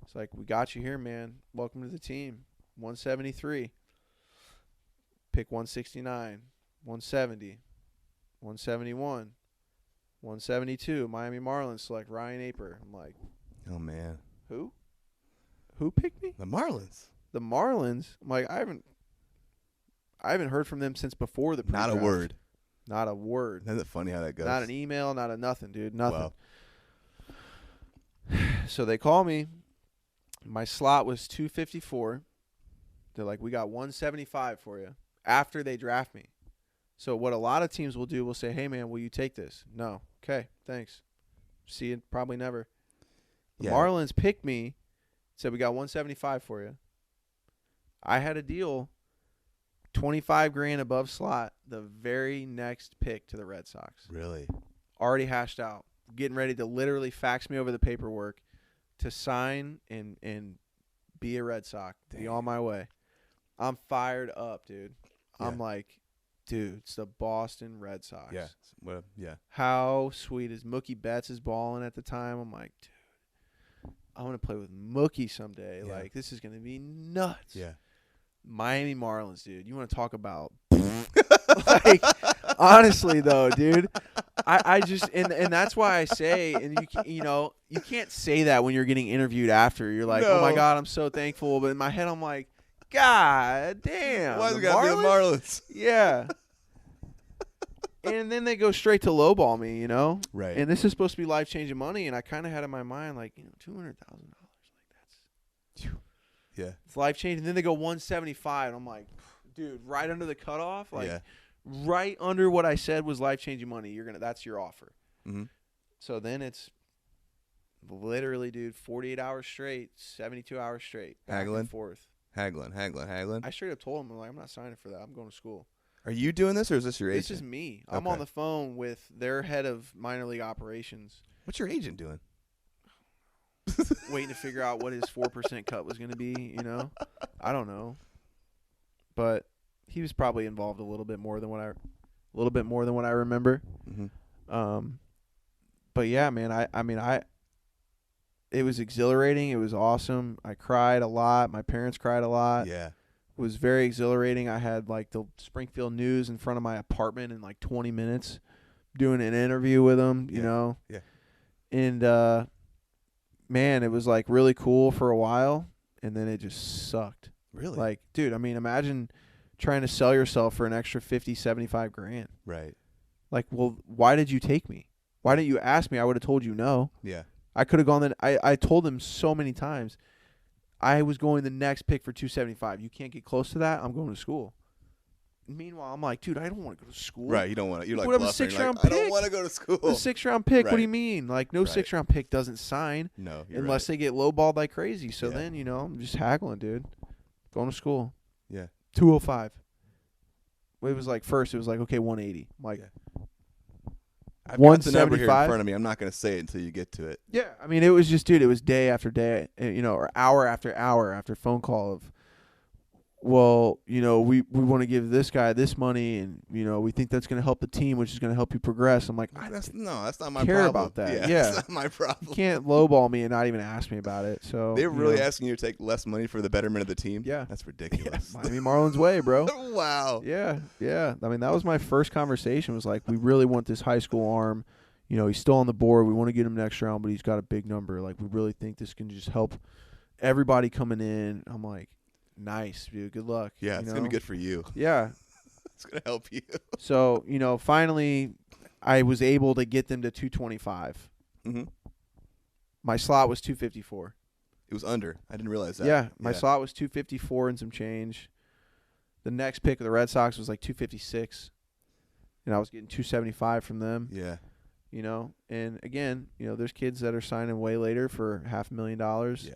It's like, we got you here, man. Welcome to the team. 173. Pick 169, 170, 171, 172. Miami Marlins select Ryan Aper. I'm like, oh, man. Who? Who picked me? The Marlins. The Marlins? I'm like, I haven't heard from them since before the pre-draft. Not a word. Not a word. Isn't it funny how that goes? Not an email, not a nothing, dude. Nothing. Wow. So they call me. My slot was 254. They're like, we got 175 for you after they draft me. So what a lot of teams will do will say, hey, man, will you take this? No. Okay, thanks. See you probably never. The Marlins picked me, said we got 175 for you. I had a deal, $25,000 above slot, the very next pick to the Red Sox. Really? Already hashed out. Getting ready to literally fax me over the paperwork to sign and be a Red Sox. Be on my way. I'm fired up, dude. Yeah. I'm like, dude, it's the Boston Red Sox. Yeah. Well, yeah. How sweet is Mookie Betts is balling at the time? I'm like, dude, I want to play with Mookie someday. Yeah. Like, this is going to be nuts. Yeah. Miami Marlins, dude. You want to talk about like, honestly though, dude, I just and that's why I say, and you can't say that when you're getting interviewed after. You're like, oh my God, I'm so thankful. But in my head, I'm like, God damn. Why's it got to be the Marlins? Yeah. And then they go straight to lowball me, Right. And this is supposed to be life-changing money, and I kind of had in my mind, like, $200,000. Like, that's, yeah, it's life-changing. Then they go 175, and I'm like, dude, right under the cutoff, like, right under what I said was life-changing money. That's your offer. Mm-hmm. So then it's literally, dude, 48 hours straight, 72 hours straight, back and forth. Haggling. I straight up told him, I'm not signing for that. I'm going to school. Are you doing this, or is this your agent? This is me. I'm on the phone with their head of minor league operations. What's your agent doing? Waiting to figure out what his 4% cut was going to be, I don't know. But he was probably involved a little bit more than what I remember. Mm-hmm. But yeah, man, it was exhilarating. It was awesome. I cried a lot. My parents cried a lot. Yeah. It was very exhilarating. I had like the Springfield News in front of my apartment in like 20 minutes doing an interview with them, you know? Yeah. And, man, it was like really cool for a while, and then it just sucked. Really? Like, dude, imagine trying to sell yourself for an extra $50,000-$75,000. Right. Like, well, why did you take me? Why didn't you ask me? I would have told you no. Yeah. I could have gone I told them so many times I was going the next pick for 275. You can't get close to that. I'm going to school. Meanwhile, I'm like, dude, I don't want to go to school. Right. You don't want to. You're like, what, a 6th-round pick? I don't want to go to school. A 6th-round pick? Right. What do you mean? Like, no 6th-round pick doesn't sign. No. Unless they get lowballed like crazy. So Yeah. then, I'm just haggling, dude. Going to school. Yeah. 205. It was like, first, it was like, okay, 180. I'm like, I've got the number here in 175? front of me. I'm not going to say it until you get to it. yeah. It was just, dude, it was day after day, or hour after phone call of, well, we want to give this guy this money, and, we think that's going to help the team, which is going to help you progress. I'm like, That's not my care problem. about that. Yeah. Yeah. That's not my problem. you can't lowball me and not even ask me about it. So They're really asking you to take less money for the betterment of the team? Yeah. That's ridiculous. Miami Marlins way, bro. Wow. Yeah. That was my first conversation. Was like, we really want this high school arm. He's still on the board. We want to get him next round, but he's got a big number. Like, we really think this can just help everybody coming in. I'm like, nice, dude. Good luck. Yeah, it's going to be good for you. Yeah. It's going to help you. So, finally, I was able to get them to 225. Mm-hmm. My slot was 254. It was under. I didn't realize that. Yeah, my slot was 254 and some change. The next pick of the Red Sox was like 256, and I was getting 275 from them. Yeah. You know, and again, you know, there's kids that are signing way later for $500,000. Yeah.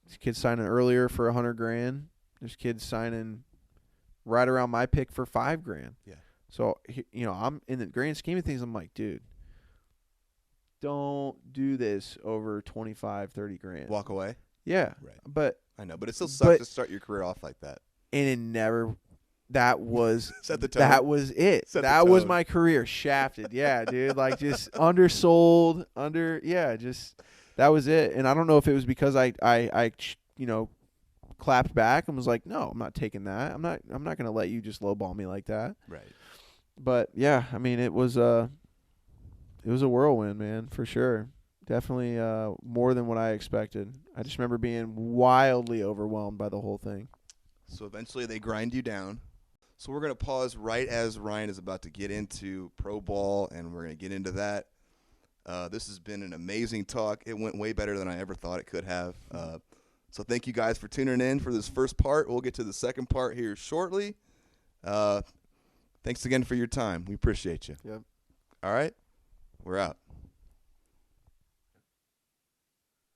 There's kids signing earlier for $100,000. There's kids signing right around my pick for $5,000. Yeah. So, you know, I'm in the grand scheme of things, I'm like, dude, don't do this over 25, 30 grand. Walk away. Yeah. Right. But I know, but it still sucks to start your career off like that. and it never that was Set the tone. that was it. Set the That was tone. my career. Shafted. Yeah, dude. Like just undersold, just that was it. And I don't know if it was because I you know, clapped back and was like, "No, I'm not taking that. I'm not going to let you just lowball me like that." Right. But yeah, I mean, it was a whirlwind, man, for sure. Definitely more than what I expected. I just remember being wildly overwhelmed by the whole thing. So eventually they grind you down. So we're going to pause right as Ryan is about to get into pro ball, and we're going to get into that. This has been an amazing talk. It went way better than I ever thought it could have. So thank you guys for tuning in for this first part. We'll get to the second part here shortly. Thanks again for your time. We appreciate you. Yep. All right. We're out.